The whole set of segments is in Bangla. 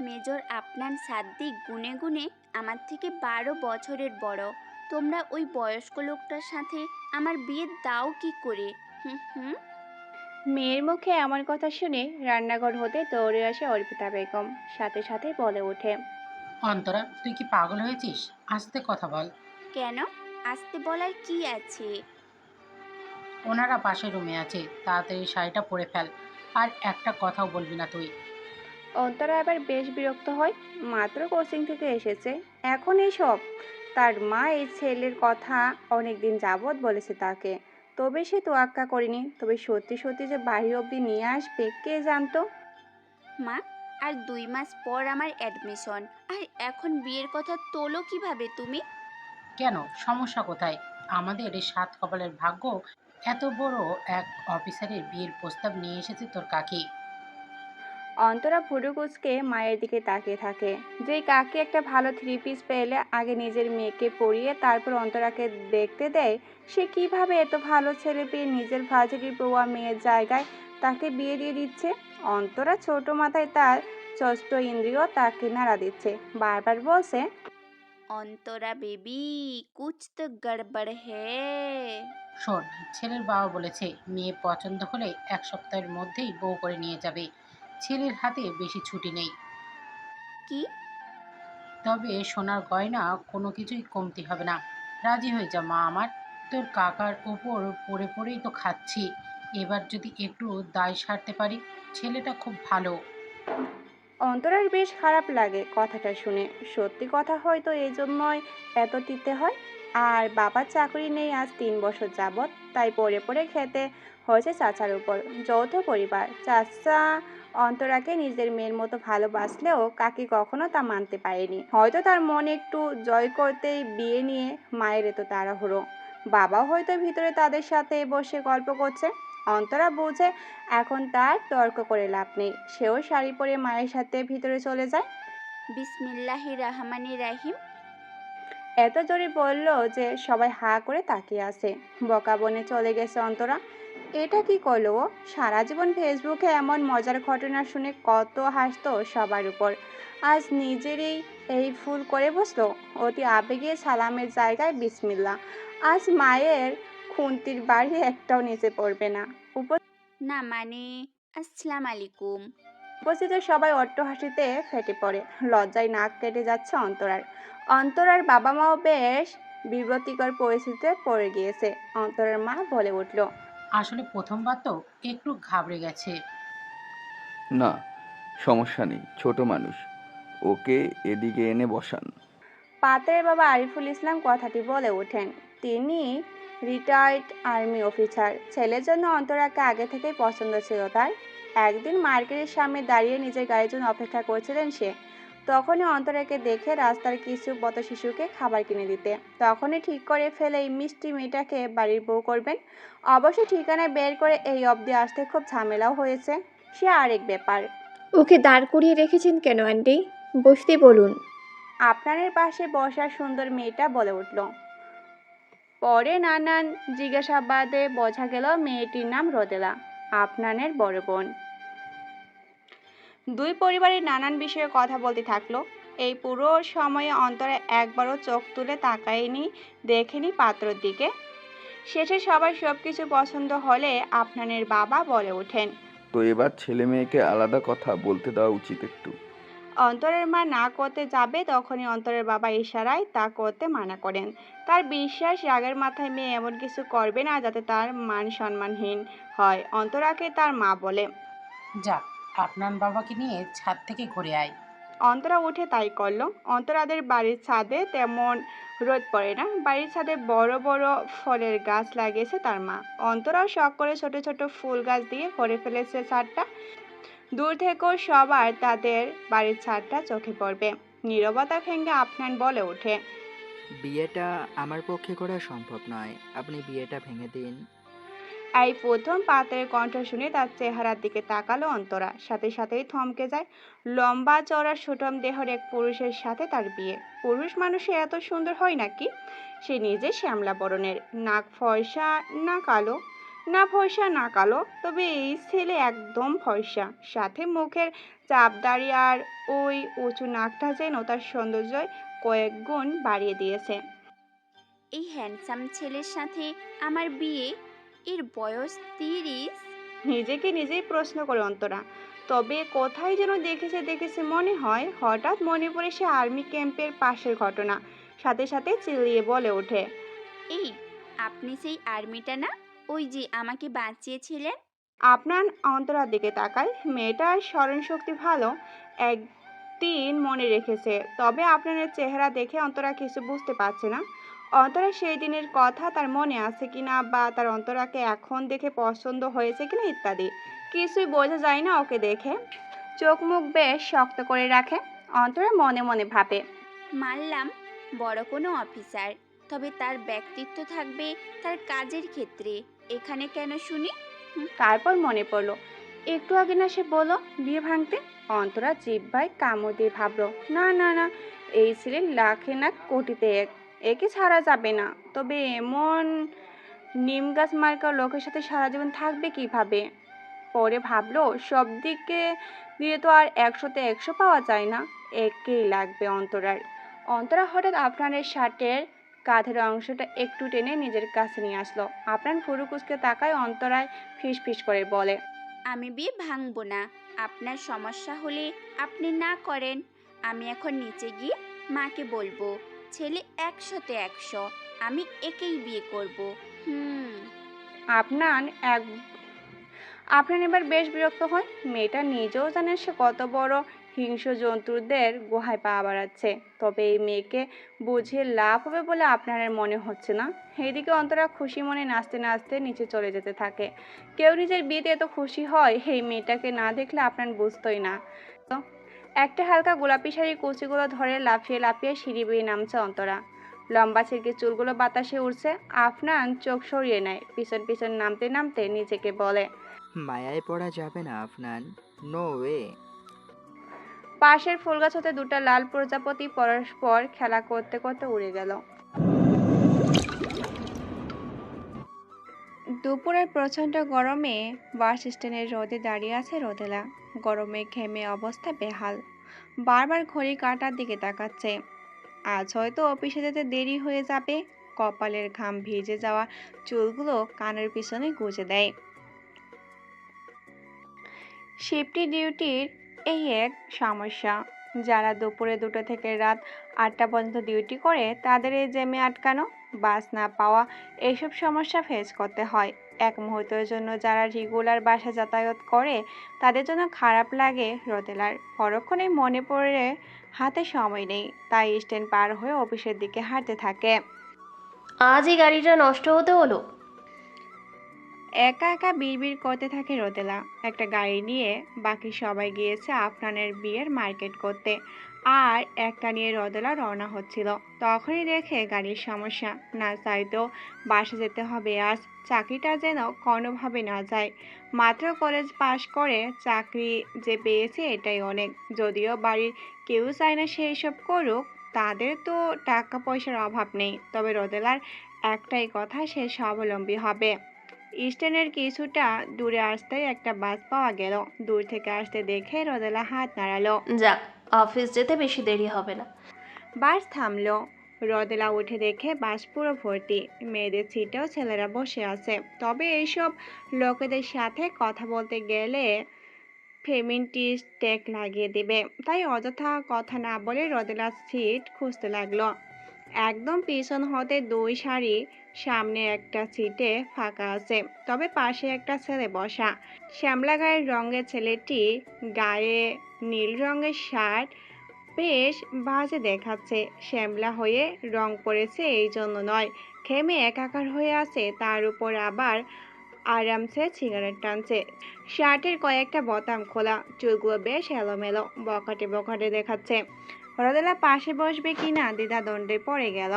মেজর আপনার সাদ্দিক গুনে গুনে আমার থেকে 12 বছরের বড়। তোমরা ওই বয়স্ক লোকটার সাথে আমার বিয়ে দাও কি করে? হুম হুম। মেয়ের মুখে এমন কথা শুনে রান্নাঘর হতে দৌড়ে আসে অর্পিতা বেগম, সাথে সাথে বলে ওঠে। অন্তরা, তুই কি পাগল হয়েছিস? আস্তে কথা বল। কেন? আসতে বলার কি আছে? ওনারা পাশের রুমে আছে, তাড়াতাড়ি শাড়িটা পরে ফেল। আর একটা কথাও বলবি না তুই। অন্তরা এবার বেশ বিরক্ত হয়। মাত্র কোচিং থেকে এসেছে, এখন এইসব? তার মা এই ছেলের কথা অনেক দিন যাবৎ বলেছে তাকে, তবে সে তোয়াক্কা করেনি। তবে সত্যি সত্যি যে বাড়ি অবধি নিয়ে আসবে কে জানতো। মা, আর 2 মাস পর আমার অ্যাডমিশন, আর এখন বিয়ের কথা তোলো কিভাবে তুমি? কেন, সমস্যা কোথায়? আমাদের এই সাত কপালের ভাগ্য, এত বড় এক অফিসারের বিয়ের প্রস্তাব নিয়ে এসেছে তোর কাকি। অন্তরা ভুরু কুঁচকে মায়ের দিকে তাকিয়ে থাকে। যেই কাকি একটা ভালো থ্রি পিস পেলে আগে নিজের মেয়েকে পরিয়ে তারপর অন্তরাকে দেখতে দেয়, সে কিভাবে এত ভালো ছেলে পেয়ে নিজের ভাজিটির বউয়া মেয়ের জায়গায় তাকে বিয়ে দিয়ে দিচ্ছে। অন্তরা ছোট মাথায় তার ষষ্ঠ ইন্দ্রিয় তাকে নাড়া দিচ্ছে, বারবার বলছে। অন্তরা বেবি, কুছ তো গড়বড় হ্যায়। শোন, ছেলের বাবা বলেছে মেয়ে পছন্দ হলে 1 সপ্তাহের মধ্যেই বউ করে নিয়ে যাবে। ছেলের হাতে বেশি ছুটি নেই। কি? তবে সোনার গয়না কোনো কিছুই কমতি হবে না। রাজি হয়ে যা মা আমার। তোর কাকার ওপর পড়ে পড়েই তো খাচ্ছি। এবার যদি একটু দায় সারতে পারি। ছেলেটা খুব ভালো। অন্তরার বেশ খারাপ লাগে কথাটা শুনে। সত্যি কথা হয়তো এই জন্যই এত দিতে হয়। আর বাবার চাকরি নেই আজ 3 বছর যাবৎ, তাই পড়ে পড়ে খেতে হয়েছে চাচার উপর। যৌথ পরিবার, চাচা অন্তরাকে নিজের মেয়ের মতো ভালোবাসলেও কাকি কখনো তা মানতে পারেনি। হয়তো তার মন একটু জয় করতেই বিয়ে নিয়ে মায়ের এত তাড়াহুড়ো। বাবাও হয়তো ভিতরে তাদের সাথে বসে গল্প করছে। অন্তরা বুঝে এখন তার তর্ক করে লাভ নেই। সেও শাড়ি পরে মায়ের সাথে ভিতরে চলে যায়। বিসমিল্লাহির রহমানির রাহিম। এত জোরে বলল যে সবাই হাঁ করে তাকিয়ে আছে। বকা বনে চলে গেছে অন্তরা। এটা কি করলো ও? সারা জীবন ফেসবুকে এমন মজার ঘটনা শুনে কত হাসতো সবার উপর, আজ নিজেরই এই ভুল করে বসলো। অতি আবেগে সালামের জায়গায় বিসমিল্লা। আজ মায়ের খুন্তির বাড়ি একটাও নিচে পড়বে না। না মানে, আসসালামু আলাইকুম। উপস্থিত সবাই অট্টহাসিতে ফেটে পড়ে। লজ্জায় নাক কেটে যাচ্ছে অন্তরার। অন্তরার বাবা মাও বেশ বিব্রতিকর পরিস্থিতিতে পড়ে গিয়েছে। অন্তরার মা বলে উঠল। আসলে প্রথমবার তো একটু ঘাবড়ে গেছে। না, সমস্যা নেই, ছোট মানুষ। ওকে এদিকে এনে বসান। পাত্রের বাবা আরিফুল ইসলাম কথাটি বলে ওঠেন। তিনি রিটায়ার্ড আর্মি অফিসার। ছেলের জন্য অন্তরাকে আগে থেকেই পছন্দ ছিল তার। একদিন মার্কেটের সামনে দাঁড়িয়ে নিজের গাড়ির জন্য অপেক্ষা করছিলেন সে। তখনই অন্তরাকে দেখে রাস্তার কিছু পথ শিশুকে খাবার কিনে দিতে। তখনই ঠিক করে ফেলে এই মিষ্টি মেয়েটাকে বাড়ির বউ করবেন। অবশ্য ঠিকানা বের করে এই অবধি আসতে খুব ঝামেলাও হয়েছে, সে আরেক ব্যাপার। ওকে দাঁড় করিয়ে রেখেছেন কেন আন্টি? বসতে বলুন। আপনার পাশে বসার সুন্দর মেয়েটা বলে উঠল। পরে নানান জিজ্ঞাসাবাদে বোঝা গেল মেয়েটির নাম রোদেলা, আপনানের বড় বোন। দুই পরিবারের নানান বিষয়ে কথা বলতে থাকলো। এই পুরো সময়ে অন্তরে একবারও চোখ তুলে তাকায়নি, দেখেনি পাত্রর দিকে। শেষে সবার সবকিছু পছন্দ হলে আপনানের বাবা বলে ওঠেন। তো এবার ছেলে মেয়েকে আলাদা কথা বলতে দেওয়া উচিত একটু। অন্তরের মা না করতে যাবে, তখনই অন্তরের বাবা ইশারায় তা করতে মানা করেন। তার বিশ্বাস রাগের মাথায় মেয়ে এমন কিছু করবে না যাতে তার মান সম্মানহীন হয়। অন্তরাকে তার মা বলে। যা, আপনার বাবাকে নিয়ে ছাদ থেকে ঘুরে আয়। অন্তরা উঠে তাই করলো। অন্তরাদের বাড়ির ছাদে তেমন রোদ পড়ে না। বাড়ির ছাদে বড় বড় ফলের গাছ লাগিয়েছে তার মা। অন্তরাও শখ করে ছোট ছোট ফুল গাছ দিয়ে ভরে ফেলেছে ছাদটা। দূর থেকেও সবার তাদের বাড়ির ছাদটা চোখে পড়বে। নীরবতা ভেঙে আফনান বলে ওঠে। বিয়েটা আমার পক্ষে করা সম্ভব নয়, আপনি বিয়েটা ভেঙে দিন। এই প্রথম পাত্রের কণ্ঠ শুনে তার চেহারার দিকে তাকালো অন্তরা, সাথে সাথেই থমকে যায়। লম্বা চওড়া সুঠম দেহের এক পুরুষের সাথে তার বিয়ে। পুরুষ মানুষে এত সুন্দর হয় নাকি? সে নিজে শ্যামলা বরণের, নাক ফর্সা না কালো, না ফর্সা না কালো, তবে এই ছেলে একদম ফর্সা, সাথে মুখের চাপদাড়ি আর ওই উঁচু নাকটা যেন তার সৌন্দর্য কয়েক গুণ বাড়িয়ে দিয়েছে। এই হ্যান্ডসাম ছেলের সাথে আমার বিয়ে, এর বয়স 30। নিজেকে নিজেই প্রশ্ন করে অন্তরা, তবে কোথায় যেন দেখেছে মনে হয়। হঠাৎ মনে পড়ে সে আর্মি ক্যাম্পের পাশের ঘটনা, সাথে সাথে চিল্লিয়ে বলে ওঠে, এই, আপনি সেই আর্মিটা না, ওই যে আমাকে বাঁচিয়েছিলেন? আপনার অন্তরার দিকে তাকায়। মেয়েটার স্মরণশক্তি ভালো, একদিন মনে রেখেছে, তবে আপনার চেহারা দেখে অন্তরা কিছু বুঝতে পারছে না। অন্তরা সেই দিনের কথা তার মনে আছে কিনা, বা তার অন্তরাকে এখন দেখে পছন্দ হয়েছে কিনা ইত্যাদি কিছুই বোঝা যায় না ওকে দেখে। চোখ মুখ বেশ শক্ত করে রাখে। অন্তরা মনে মনে ভাবে, মানলাম বড় কোনো অফিসার, তবে তার ব্যক্তিত্ব থাকবে তার কাজের ক্ষেত্রে। এখানে কেন শুনি? তারপর মনে পড়লো একটু আগে না সে বলল বিয়ে ভাঙতে। অন্তরা জিহ্বায় কামড় দিয়ে ভাবলো, না না না, এই ছেলে লাখে না কোটিতে এক, একে ছাড়া যাবে না। তবে এমন নিম গাছ মার্কা লোকের সাথে সারা জীবন থাকবে কিভাবে? পরে ভাবলো সব দিকে দিয়ে তো আর 100-তে 100 পাওয়া যায় না, একেই লাগবে অন্তরার। অন্তরা হঠাৎ আফরানের শার্টের কাঁধের অংশটা একটু টেনে নিজের কাছে নিয়ে আসলো। আফরান ফুরু কুচকে তাকায় অন্তরায়, ফিস ফিস করে বলে, আমি বিয়ে ভাঙবো না। আপনার সমস্যা হলে আপনি না করেন। আমি এখন নিচে গিয়ে মাকে বলবো ছেলে 100-তে 100, আমি একেই বিয়ে করব। আপনার এক আফরান এবার বেশ বিরক্ত হয়। মেয়েটা নিজেও জানে সে কত বড় হিংস্র জন্তুদের গুহায় পা বাড়াচ্ছে, তবে এই মেয়েকে বুঝিয়ে লাভ হবে বলে আপনার মনে হচ্ছে না। এদিকে অন্তরা খুশি মনে নাচতে নাচতে নিচে চলে যেতে থাকে। কেউ নিজের বিয়েতে এত খুশি হয় এই মেয়েটাকে না দেখলে আপনার বুঝতোই না। তো একটা হালকা গোলাপি শাড়ির কুচিগুলো ধরে লাফিয়ে লাফিয়ে সিঁড়ি বেয়ে নামছে অন্তরা। লম্বা ছিলকে চুলগুলো বাতাসে উড়ছে। আফনান চোখ সরিয়ে নেয়, পিছন পিছন নামতে নামতে নিজেকে বলে, মায়ায় পড়া যাবে না আফনান, নো ওয়ে। পাশের ফুলগাছ হতে দুটো লাল প্রজাপতি পরস্পর খেলা করতে করতে উড়ে গেল। দুপুরের প্রচণ্ড গরমে বাস স্ট্যান্ডের রোদে দাঁড়িয়ে আছে রোদেলা। গরমে ঘেমে অবস্থা বেহাল, বারবার ঘড়ি কাঁটার দিকে তাকাচ্ছে। আজ হয়তো অফিসে যেতে দেরি হয়ে যাবে। কপালের ঘাম ভিজে যাওয়া চুলগুলো কানের পিছনে গুজে দেয়। শিফটি ডিউটির এই এক সমস্যা। যারা দুপুরে 2টা থেকে রাত 8টা পর্যন্ত ডিউটি করে তাদের এই জ্যামে আটকানো, বাস না পাওয়া, এইসব সমস্যা ফেস করতে হয়। এক মুহূর্তের জন্য যারা রেগুলার বাসে যাতায়াত করে তাদের জন্য খারাপ লাগে রোদেলার। পরক্ষণেই মনে পড়ে হাতে সময় নেই, তাই স্ট্যান্ড পার হয়ে অফিসের দিকে হাঁটতে থাকে। আজ এই গাড়িটা নষ্ট হতে হলো। একা একা বিড়বিড় করতে থাকে রোদেলা। একটা গাড়ি নিয়ে বাকি সবাই গিয়েছে আফরানের বিয়ের মার্কেট করতে, আর একটা নিয়ে রোদেলা রওনা হচ্ছিল। তখনই দেখে গাড়ির সমস্যা। না চাইতেও বাসে যেতে হবে আজ। চাকরিটা যেন কোনোভাবে না যায়। মাত্র কলেজ পাশ করে চাকরি যে পেয়েছে এটাই অনেক। যদিও বাড়ির কেউ চায় না সে এসব করুক, তাদের তো টাকা পয়সার অভাব নেই, তবে রোদেলার একটাই কথা, সে স্বাবলম্বী হবে। স্ট্যান্ডের কিছুটা দূরে আসতেই একটা বাস পাওয়া গেল। দূর থেকে আসতে দেখে রোদেলা হাত নাড়ালো। যাক, অফিস যেতে বেশি দেরি হবে না। বাস থামলো। রোদেলা উঠে দেখে বাস পুরো ভর্তি। মেয়েদের সিটেও ছেলেরা বসে আছে, তবে এইসব লোকেদের সাথে কথা বলতে গেলে ফেমিনিস্ট ট্যাগ লাগিয়ে দেবে, তাই অযথা কথা না বলে রোদেলা সিট খুঁজতে লাগলো। একদম পিছন হতে 2 সারি সামনে একটা সিটে ফাঁকা আছে, তবে পাশে একটা ছেলে বসা। শ্যামলা গায়ের রঙের ছেলেটি গায়ে নীল রঙের শার্ট, বেশ বাজে দেখাচ্ছে। শ্যামলা হয়ে রং পড়েছে এই জন্য নয়, ঘেমে একাকার হয়ে আছে, তার উপর আবার আরামসে সিগারেট টানছে। শার্টের কয়েকটা বোতাম খোলা, চুলগুলো বেশ এলোমেলো, বকাটে বকাটে দেখাচ্ছে। রোদেলা পাশে বসবে কিনা দ্বিধাদ্বন্দ্বে পড়ে গেল।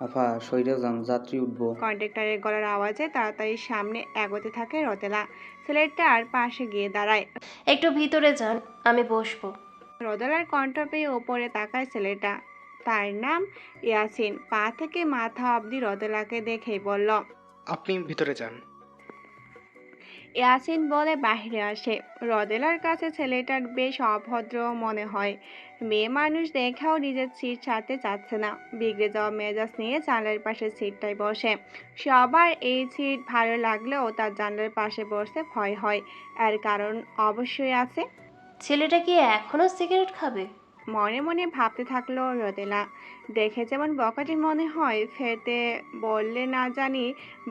আফা সইরা যান, যাত্রী উঠবো। কন্ডাক্টরের গলার আওয়াজে তাড়াতাড়ি সামনে এগোতে থাকে রোদেলা। ছেলেটার পাশে গিয়ে দাঁড়ায়। একটু ভিতরে যান, আমি বসবো। রোদেলার কণ্ঠ পেয়ে ওপরে তাকায় ছেলেটা। তার নাম ইয়াসিন। পা থেকে মাথা অবধি রোদেলাকে দেখেই বলল, আপনি ভিতরে যান। ইয়াসিন বলে বাইরে আসে। রোদেলার কাছে ছেলেটার বেশ অভদ্র মনে হয়। মেয়ে মানুষ দেখাও নিজের সিট ছাড়তে চাচ্ছে না। বিগড়ে যাওয়া মেজাজ নিয়ে জানলার পাশে সিটটায় বসে। সবার এই সিট ভালো লাগলেও তার জানলার পাশে বসতে ভয় হয়। এর কারণ অবশ্যই আছে। ছেলেটা কি এখনো সিগারেট খাবে? মনে মনে ভাবতে থাকলো রোদেলা। দেখে যেমন বকাটে মনে হয়, ফেতে বললে না জানি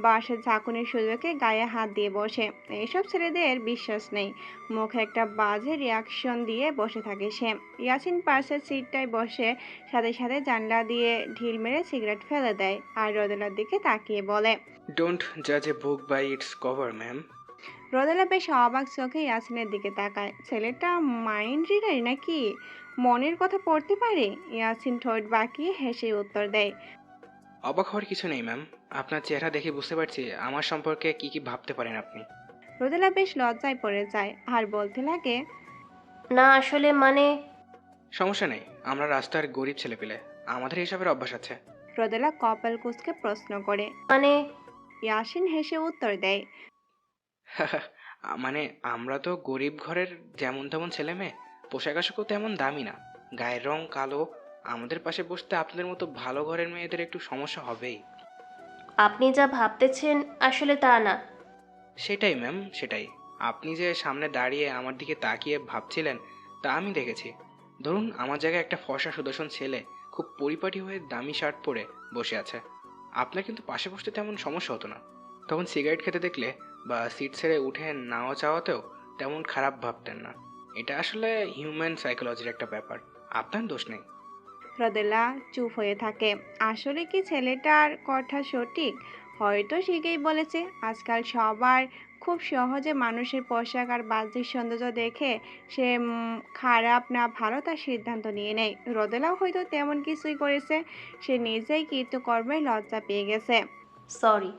বাসার ঝাঁকুনির সুযোগে গায়ে হাত দিয়ে বসে। এইসব ছেলেদের বিশ্বাস নেই। মুখে একটা বাজে রিয়াকশন দিয়ে বসে থাকে সে। ইয়াসিন পাশের সিটটায় বসে সাথে সাথে জানলা দিয়ে ঢিল মেরে সিগারেট ফেলে দেয় আর রোদেলার দিকে তাকিয়ে বলে, ডোন্ট জাজ a book by its cover ma'am. Rodela বেশ অবাক চোখে ইয়াসিনের দিকে তাকায়। ছেলেটা মাইন্ড রিডার নাকি, মনের কথা পড়তে পারে? ইয়াসিন ঠোঁট বাঁকিয়ে হেসে উত্তর দেয়, অবাক হওয়ার কিছু নেই ম্যাম, আপনার চেহারা দেখে বুঝতে পারছি আমার সম্পর্কে কি কি ভাবতে পারেন আপনি। রোদেলা বেশ লজ্জায় পড়ে যায় আর বলতে লাগে, না আসলে মানে সমস্যা নেই, আমরা রাস্তার গরিব ছেলেপিলে, আমাদের এসবের অভ্যাস আছে। রোদেলা কপাল কুঁচকে প্রশ্ন করে। মানে ইয়াসিন হেসে উত্তর দেয়, মানে আমরা তো গরিব ঘরের যেমন তেমন ছেলে মেয়ে, পোশাক আশাকও তেমন দামি না, গায়ের রং কালো, আমাদের পাশে বসতে আপনাদের মতো ভালো ঘরের মেয়েদের একটু সমস্যা হবেই। আপনি যা ভাবতেছেন আসলে তা না। সেটাই ম্যাম, সেটাই। আপনি যে সামনে দাঁড়িয়ে আমার দিকে তাকিয়ে ভাবছিলেন তা আমি দেখেছি। ধরুন আমার জায়গায় একটা ফর্সা সুদর্শন ছেলে খুব পরিপাটি হয়ে দামি শার্ট পরে বসে আছে, আপনার কিন্তু পাশে বসতে তেমন সমস্যা হতো না। তখন সিগারেট খেতে দেখলে বা সিট ছেড়ে উঠে নাও চাওয়াতেও তেমন খারাপ ভাবতেন না। এটা আসলে হিউম্যান সাইকোলজির একটা ব্যাপার, আপনার দোষ নেই। রোদেলা চুপ হয়ে থাকে। আসলে কি ছেলেটার কথা সঠিক? হয়তো শিখেই বলেছে। আজকাল সবার খুব সহজে মানুষের পোশাক আর বাহ্যিক সৌন্দর্য দেখে সে খারাপ না ভালো তার সিদ্ধান্ত নিয়ে নেয়। রোদেলাও হয়তো তেমন কিছুই করেছে। সে নিজেই কৃতকর্মে লজ্জা পেয়ে গেছে। সরি।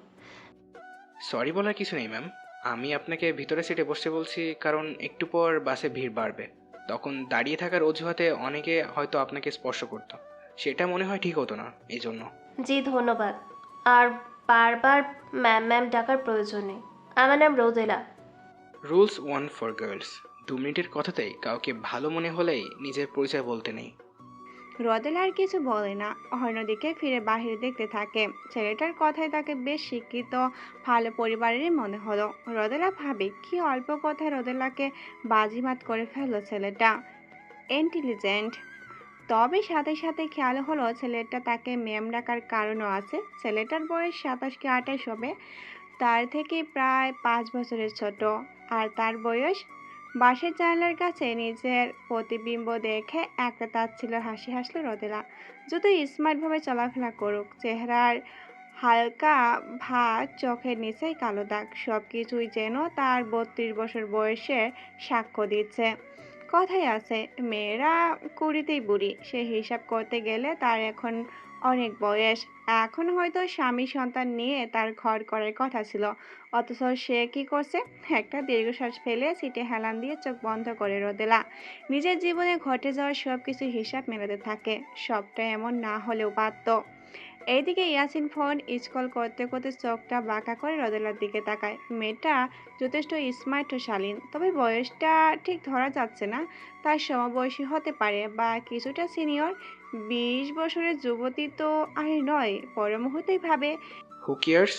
সরি বলার কিছু নেই ম্যাম, আমি আপনাকে ভিতরে সিটে বসতে বলছি কারণ একটু পর বাসে ভিড় বাড়বে, তখন দাঁড়িয়ে থাকার অজুহাতে অনেকে হয়তো আপনাকে স্পর্শ করতো, সেটা মনে হয় ঠিক হতো না, এই জন্য। জি ধন্যবাদ। আর বারবার ম্যাম ম্যাম ডাকার প্রয়োজন নেই। আমার নাম রোদেলা। রুলস ওয়ান ফর গার্লস, 2 মিনিটের কথাতেই কাউকে ভালো মনে হলেই নিজের পরিচয় বলতে নেই। রোদেলা আর কিছু বলে না, অন্যদিকে ফিরে বাহিরে দেখতে থাকে। ছেলেটার কথায় তাকে বেশ শিক্ষিত, ভালো পরিবারেরই মনে হলো। রোদেলা ভাবে, কি অল্প কথায় রোদেলাকে বাজিমাত করে ফেললো ছেলেটা। ইন্টেলিজেন্ট। তবে সাথে সাথে খেয়াল হলো ছেলেটা তাকে ম্যাম ডাকার কারণও আছে। ছেলেটার বয়স 27 কি 28 হবে। তার থেকে প্রায় 5 বছরের ছোট। আর তার বয়স। বাসের জানলার কাছে নিজের প্রতিবিম্ব দেখে একটা তাচ্ছিল্য হাসি হাসল রোদেলা। যতই স্মার্টভাবে চলাফেরা করুক, চেহারার হালকা ভাঁজ, চোখের নিচেই কালো দাগ, সব কিছুই যেন তার 32 বছর বয়সের সাক্ষ্য দিচ্ছে। কথাই আছে, মেয়েরা কুড়িতেই বুড়ি। সে হিসাব করতে গেলে তার এখন অনেক বয়স। এখন হয়তো স্বামী সন্তান নিয়ে তার ঘর করার কথা ছিল, অথচ সে কি করছে? একটা দীর্ঘশ্বাস ফেলে সিটে হেলান দিয়ে চোখ বন্ধ করে রোদেলা নিজের জীবনে ঘটে যাওয়া সব কিছু হিসাব মেলাতে থাকে। সবটা এমন না হলেও পারত। এইদিকে ইয়াসিন ফোন স্ক্রল করতে করতে চোখটা বাঁকা করে রোদেলার দিকে তাকায়। মেয়েটা যথেষ্ট স্মার্ট ও শালীন, তবে বয়সটা ঠিক ধরা যাচ্ছে না। তার সমবয়সী হতে পারে বা কিছুটা সিনিয়র। 20 বছরের যুবতী তো আর নয়। পর মুহূর্তেই ভাবে, হু কেয়ার্স।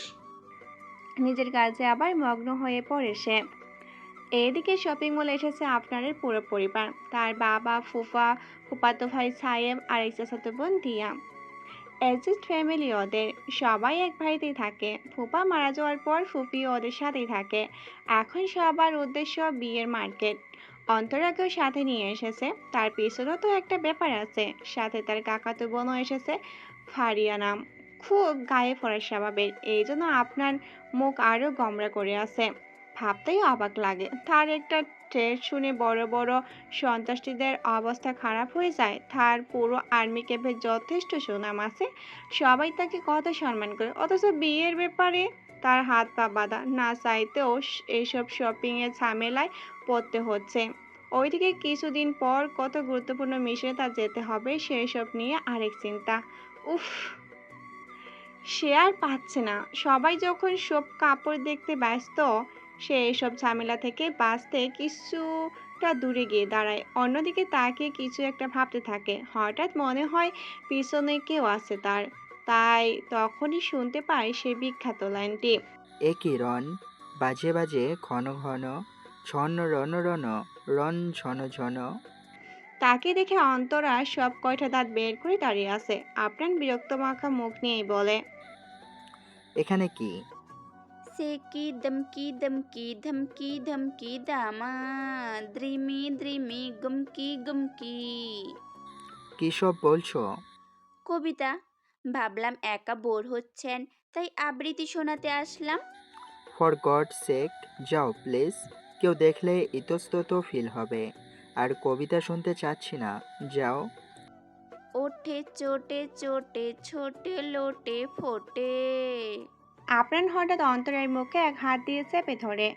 নিজের কাজে আবার মগ্ন হয়ে পড়ে সে। এদিকে শপিং মলে এসেছে আপনারের পুরো পরিবার। তার বাবা, ফুফা, ফুফাতো ভাই সায়েম আর এক চাচাতো বোন দিয়া। অ্যাডজাস্ট ফ্যামিলি ওদের। সবাই এক বাড়িতেই থাকে। ফুপা মারা যাওয়ার পর ফুপিও ওদের সাথেই থাকে। এখন সবার উদ্দেশ্য বিয়ের মার্কেট। অন্তরাকেও সাথে নিয়ে এসেছে। তার পিছনেও তো একটা ব্যাপার আছে। সাথে তার কাকাতো বোনও এসেছে, ফারিয়া নাম। খুব গায়ে পড়ার স্বভাবের, এই জন্য আপনার মুখ আরও গমরা করে আছে। ভাবতেই অবাক লাগে, তার একটা ট্রেড শুনে বড় বড় সন্ত্রাসীদের অবস্থা খারাপ হয়ে যায়। তার পুরো আর্মি ক্যাম্পে যথেষ্ট সুনাম আছে, সবাই তাকে কত সম্মান করে, অথচ বিয়ের ব্যাপারে তার হাত পা বাঁধা। না চাইতেও এইসব শপিংয়ের ঝামেলায় পড়তে হচ্ছে। ওইদিকে কিছুদিন পর কত গুরুত্বপূর্ণ মিশনে তার যেতে হবে, সেই সব নিয়ে আরেক চিন্তা। উফ, সে আর পাচ্ছে না। সবাই যখন সব কাপড় দেখতে ব্যস্ত, সে এসব ঝামেলা থেকে বাঁচতে কিছুটা দূরে গিয়ে দাঁড়ায়, অন্যদিকে তাকিয়ে কিছু একটা ভাবতে থাকে। হঠাৎ মনে হয় পিছনে কেউ আছে তার, তাই তখনই শুনতে পায় সে বিখ্যাত লাইনটি। এ কি রন, বাজে বাজে ঘন ঘন, ঝন রন রন, রন ঝন ঝন। তাকে দেখে অন্তরা সব কয়টা দাঁত বের করে দাঁড়িয়ে আছে। আপনার বিরক্ত মাখা মুখ নিয়েই বলে, এখানে কি? সে কি দমকি দমকি ধমকি ধমকি দামা দ্রিমি দ্রিমি গুমকি গুমকি। কি সব বলছো? কবিতা। ভাবলাম একা বোর হচ্ছেন, তাই আবৃত্তি শোনাতে আসলাম। ফর গড সেক, যাও প্লিজ। কেউ দেখলে ইতস্তত ফিল হবে। আর কবিতা শুনতে চাচ্ছি না, যাও। ওঠে চোটে চোটে ছোটে লোটে ফোটে। আপনার হঠাৎ অন্তরার মুখে এক হাত দিয়ে চেপে ধরে।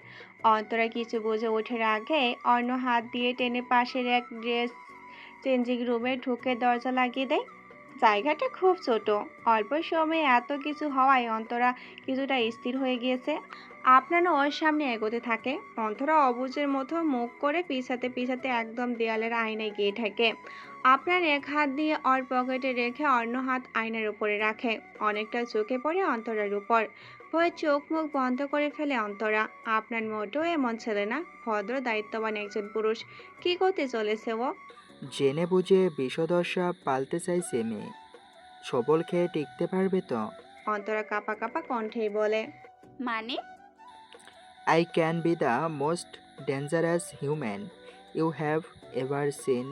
অন্তরা কিছু বুঝে ওঠার আগে অন্য হাত দিয়ে টেনে পাশের এক ড্রেস চেঞ্জিং রুমে ঢুকে দরজা লাগিয়ে দেয়। জায়গাটা খুব ছোট, অল্প সময়ে এত কিছু হওয়ায় অন্তরা কিছুটা স্থির হয়ে গিয়েছে। আপনারও ওর সামনে এগোতে থাকে। অন্তরা অবুঝের মতো মুখ করে পিছাতে পিছাতে একদম দেয়ালের আয়নায় গিয়ে থাকে। আপনার এক হাত দিয়ে ওর পকেটে রেখে অন্য হাত আয়নার উপরে রাখে। অনেকটা চোখে পড়ে অন্তরার উপর। ভয়ে চোখ মুখ বন্ধ করে ফেলে অন্তরা। আপনার মোটেও এমন ছেলে না, ভদ্র দায়িত্ববান একজন পুরুষ। কি করতে চলেছে ও? জেনে বুঝে বিষদশা পালতে চাইছে মেয়ে। ছবল খেয়ে টিকতে পারবে তো? অন্তরা কাঁপা কাঁপা কণ্ঠেই বলে, মানে? I can be the most dangerous human you have ever seen.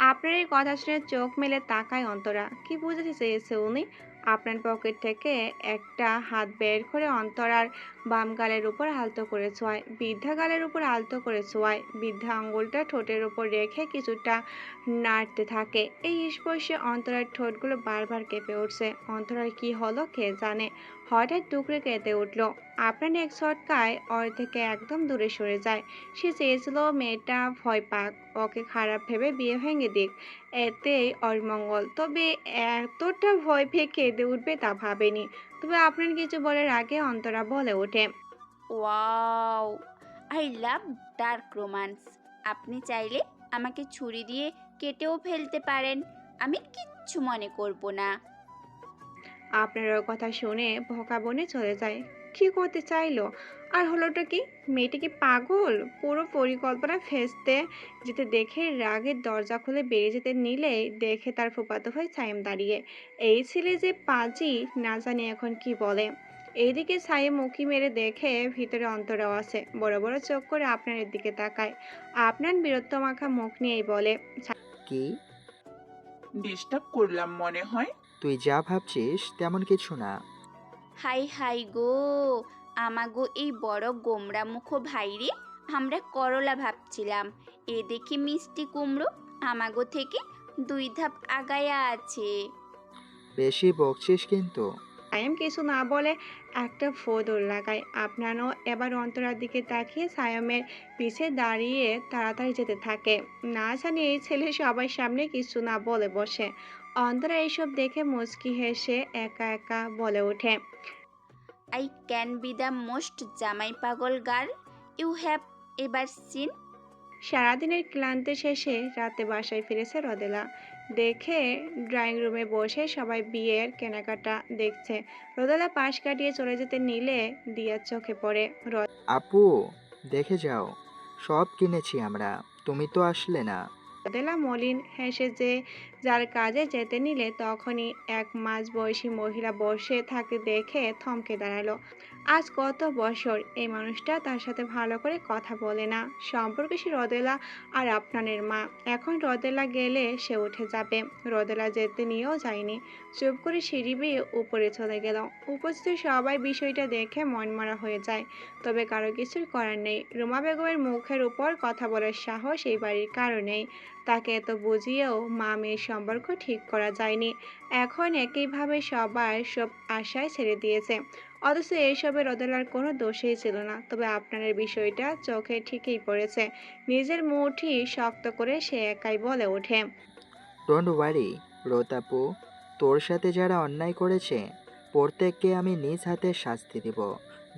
আপনার এই কথা শুনে চোখ মেলে তাকায় অন্তরা। কি বুঝাতে চেয়েছে উনি? আপনার পকেট থেকে একটা হাত বের করে অন্তরার বাম গালের উপর আলতো করে ছোঁয়ায়, বৃদ্ধা গালের উপর আলতো করে ছোঁয়ায়। বৃদ্ধা আঙ্গুলটা ঠোঁটের উপর রেখে কিছুটা নাড়তে থাকে। এই স্পর্শে অন্তরার ঠোঁটগুলো বারবার কেঁপে উঠছে। অন্তরার কি হলো কে জানে, হঠাৎ টুকরে কেঁদে উঠল। আপনার এক ছটকায় ওর থেকে একদম দূরে সরে যায়। সে চেয়েছিল মেয়েটা ভয় পাক, ওকে খারাপ ভেবে বিয়ে ভেঙে দিক, এতেই ওর মঙ্গল। তবে এতটা ভয় পেয়ে কেঁদে উঠবে তা ভাবেনি। তবে আপনার কিছু বলার আগে অন্তরা বলে ওঠে, wow, I love dark romance. আপনি চাইলে আমাকে ছুরি দিয়ে কেটেও ফেলতে পারেন, আমি কিচ্ছু মনে করব না। আপনার ওর কথা শুনে ভোকা বনে চলে যায়। কি করতে চাইলো? আর হলোটা কি? মেয়েটা কি পাগল? পুরো পরিকল্পনা ফেস্তে যেতে দেখে রাগে দরজা খুলে বেরিয়ে যেতে নিলেই দেখে তার ফুফাতো ভাই সাইম দাঁড়িয়ে। এই ছেলে যে পাজি, না জানি এখন কি বলে। এইদিকে সাইম উঁকি মেরে দেখে ভিতরে অন্তরাও আছে। বড় বড় চোখ করে আপনার দিকে তাকায়। আপনার বীরত্ব মাখা মুখ নিয়েই বলে, কি? ডিস্টার্ব করলাম মনে হয়। তুই যা ভাবছিস তেমন কিছু না। হাই হাই গো, আমাগো এই বড় গোমরা মুখ ভাইরে আমরা করলা ভাবছিলাম, এ দেখি মিষ্টি কুমড়ো আমাগো থেকে 2 ধাপ আগায়া আছে। বেশি বকছিস কিন্তু। সায়েম কিছু না বলে একটা ফোঁ দৌড় লাগায়। আপনারও এবার অন্তরার দিকে তাকিয়ে সায়মের পিছে দাঁড়িয়ে তাড়াতাড়ি যেতে থাকে। না জানি এই ছেলে সবার সামনে কিছু না বলে বসে। অন্তরা এইসব দেখে মুচকি হেসে একা একা বলে ওঠে, I can be the most জামাই পাগল girl you have ever seen. সারাদিনের ক্লান্তি শেষে রাতে বাসায় ফিরেছে রোদেলা। দেখে ড্রয়িং রুমে বসে সবাই বিয়ের কেনাকাটা দেখছে। রোদেলা পাশ কাটিয়ে চলে যেতে নিলে দিয়ার চোখে পড়ে। আপু, দেখে যাও, সব কিনেছি আমরা, তুমি তো আসলে না। রোদেলা মলিন হেসে যে যার কাজে যেতে নিলে তখনই এক মাঝবয়সী মহিলা বসে থাকে দেখে থমকে দাঁড়ালো। আজ কত বছর এই মানুষটা তার সাথে ভালো করে কথা বলে না। সম্পর্কে সে রোদেলা আর আপনানের মা। এখন রোদেলা গেলে সে উঠে যাবে, রোদেলা যেতে নিয়েও যায়নি। চুপ করে সিঁড়ি বেয়ে উপরে চলে গেল। উপস্থিত সবাই বিষয়টা দেখে মনমরা হয়ে যায়। তবে কারো কিছুই করার নেই। রুমা বেগমের মুখের উপর কথা বলার সাহস এই বাড়ির কারো নেই। তাকে এত বুঝিয়েও মা মেয়ের সম্পর্ক ঠিক করা যায়নি। এখন একইভাবে সবার সব আশায় ছেড়ে দিয়েছে। অথচ এইসবে রোদেলার কোনো দোষই ছিল না। তবে আপনার বিষয়টা চোখে ঠিকই পড়েছে। নিজের মুঠি শক্ত করে সে একাই বলে ওঠে, ডোন্ট ওয়ারি রোতাপু, তোর সাথে যারা অন্যায় করেছে প্রত্যেককে আমি নিজ হাতে শাস্তি দেব।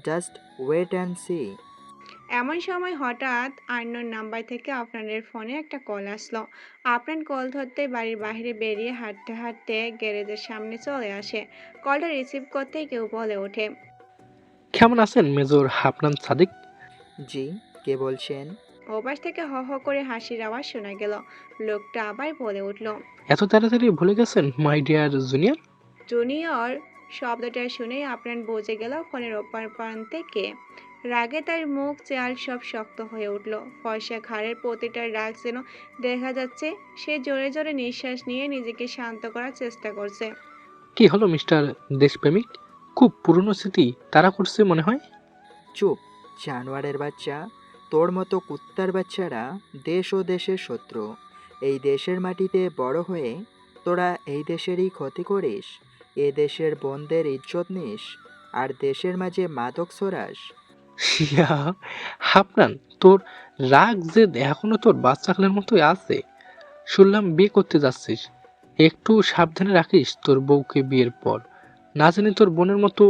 Just wait and see. এমন সময় হঠাৎ আননোন নাম্বার থেকে আফরানের ফোনে একটা কল আসলো। আফরান কল ধরতে বাড়ির বাইরে বেরিয়ে হাঁটতে হাঁটতে গ্যারেজের সামনে চলে আসে। কলটা রিসিভ করতেই কেউ বলে ওঠে, কেমন আছেন মেজর হাফনান সাদিক? জি, কে বলছেন? ওপাশ থেকে হ হ করে হাসির আওয়াজ শোনা গেল। লোকটা আবার বলে উঠল, এত তাড়াতাড়ি ভুলে গেছেন মাই ডিয়ার জুনিয়র? জুনিয়র শব্দটা শুনেই আফরান বুঝে গেল ফোনের ওপার প্রান্তে কে। রাগে তার মুখ চেয়াল সব শক্ত হয়ে উঠল। ফর্সা ঘাড়ের প্রতিটা রাগ যেন দেখা যাচ্ছে। সে জোরে জোরে নিঃশ্বাস নিয়ে নিজেকে শান্ত করার চেষ্টা করছে। কি হলো মিস্টার দেশপ্রেমিক? খুব পুরনো স্মৃতি তাড়া করছে মনে হয়। চুপ, জানোয়ারের বাচ্চা। তোর মতো কুত্তার বাচ্চারা দেশ ও দেশের শত্রু। এই দেশের মাটিতে বড় হয়ে তোরা এই দেশেরই ক্ষতি করিস, এ দেশের বোনদের ইজ্জত নিস, আর দেশের মাঝে মাদক ছড়াস। ইয়া, হাফনান, তোর রাগ যে এখনো তোর বাচ্চাকালের মতোই আছে। শুনলাম বিয়ে করতে যাচ্ছিস, একটু সাবধানে রাখিস তোর বউকে বিয়ের পর, না জানি তোর বোনের মতো।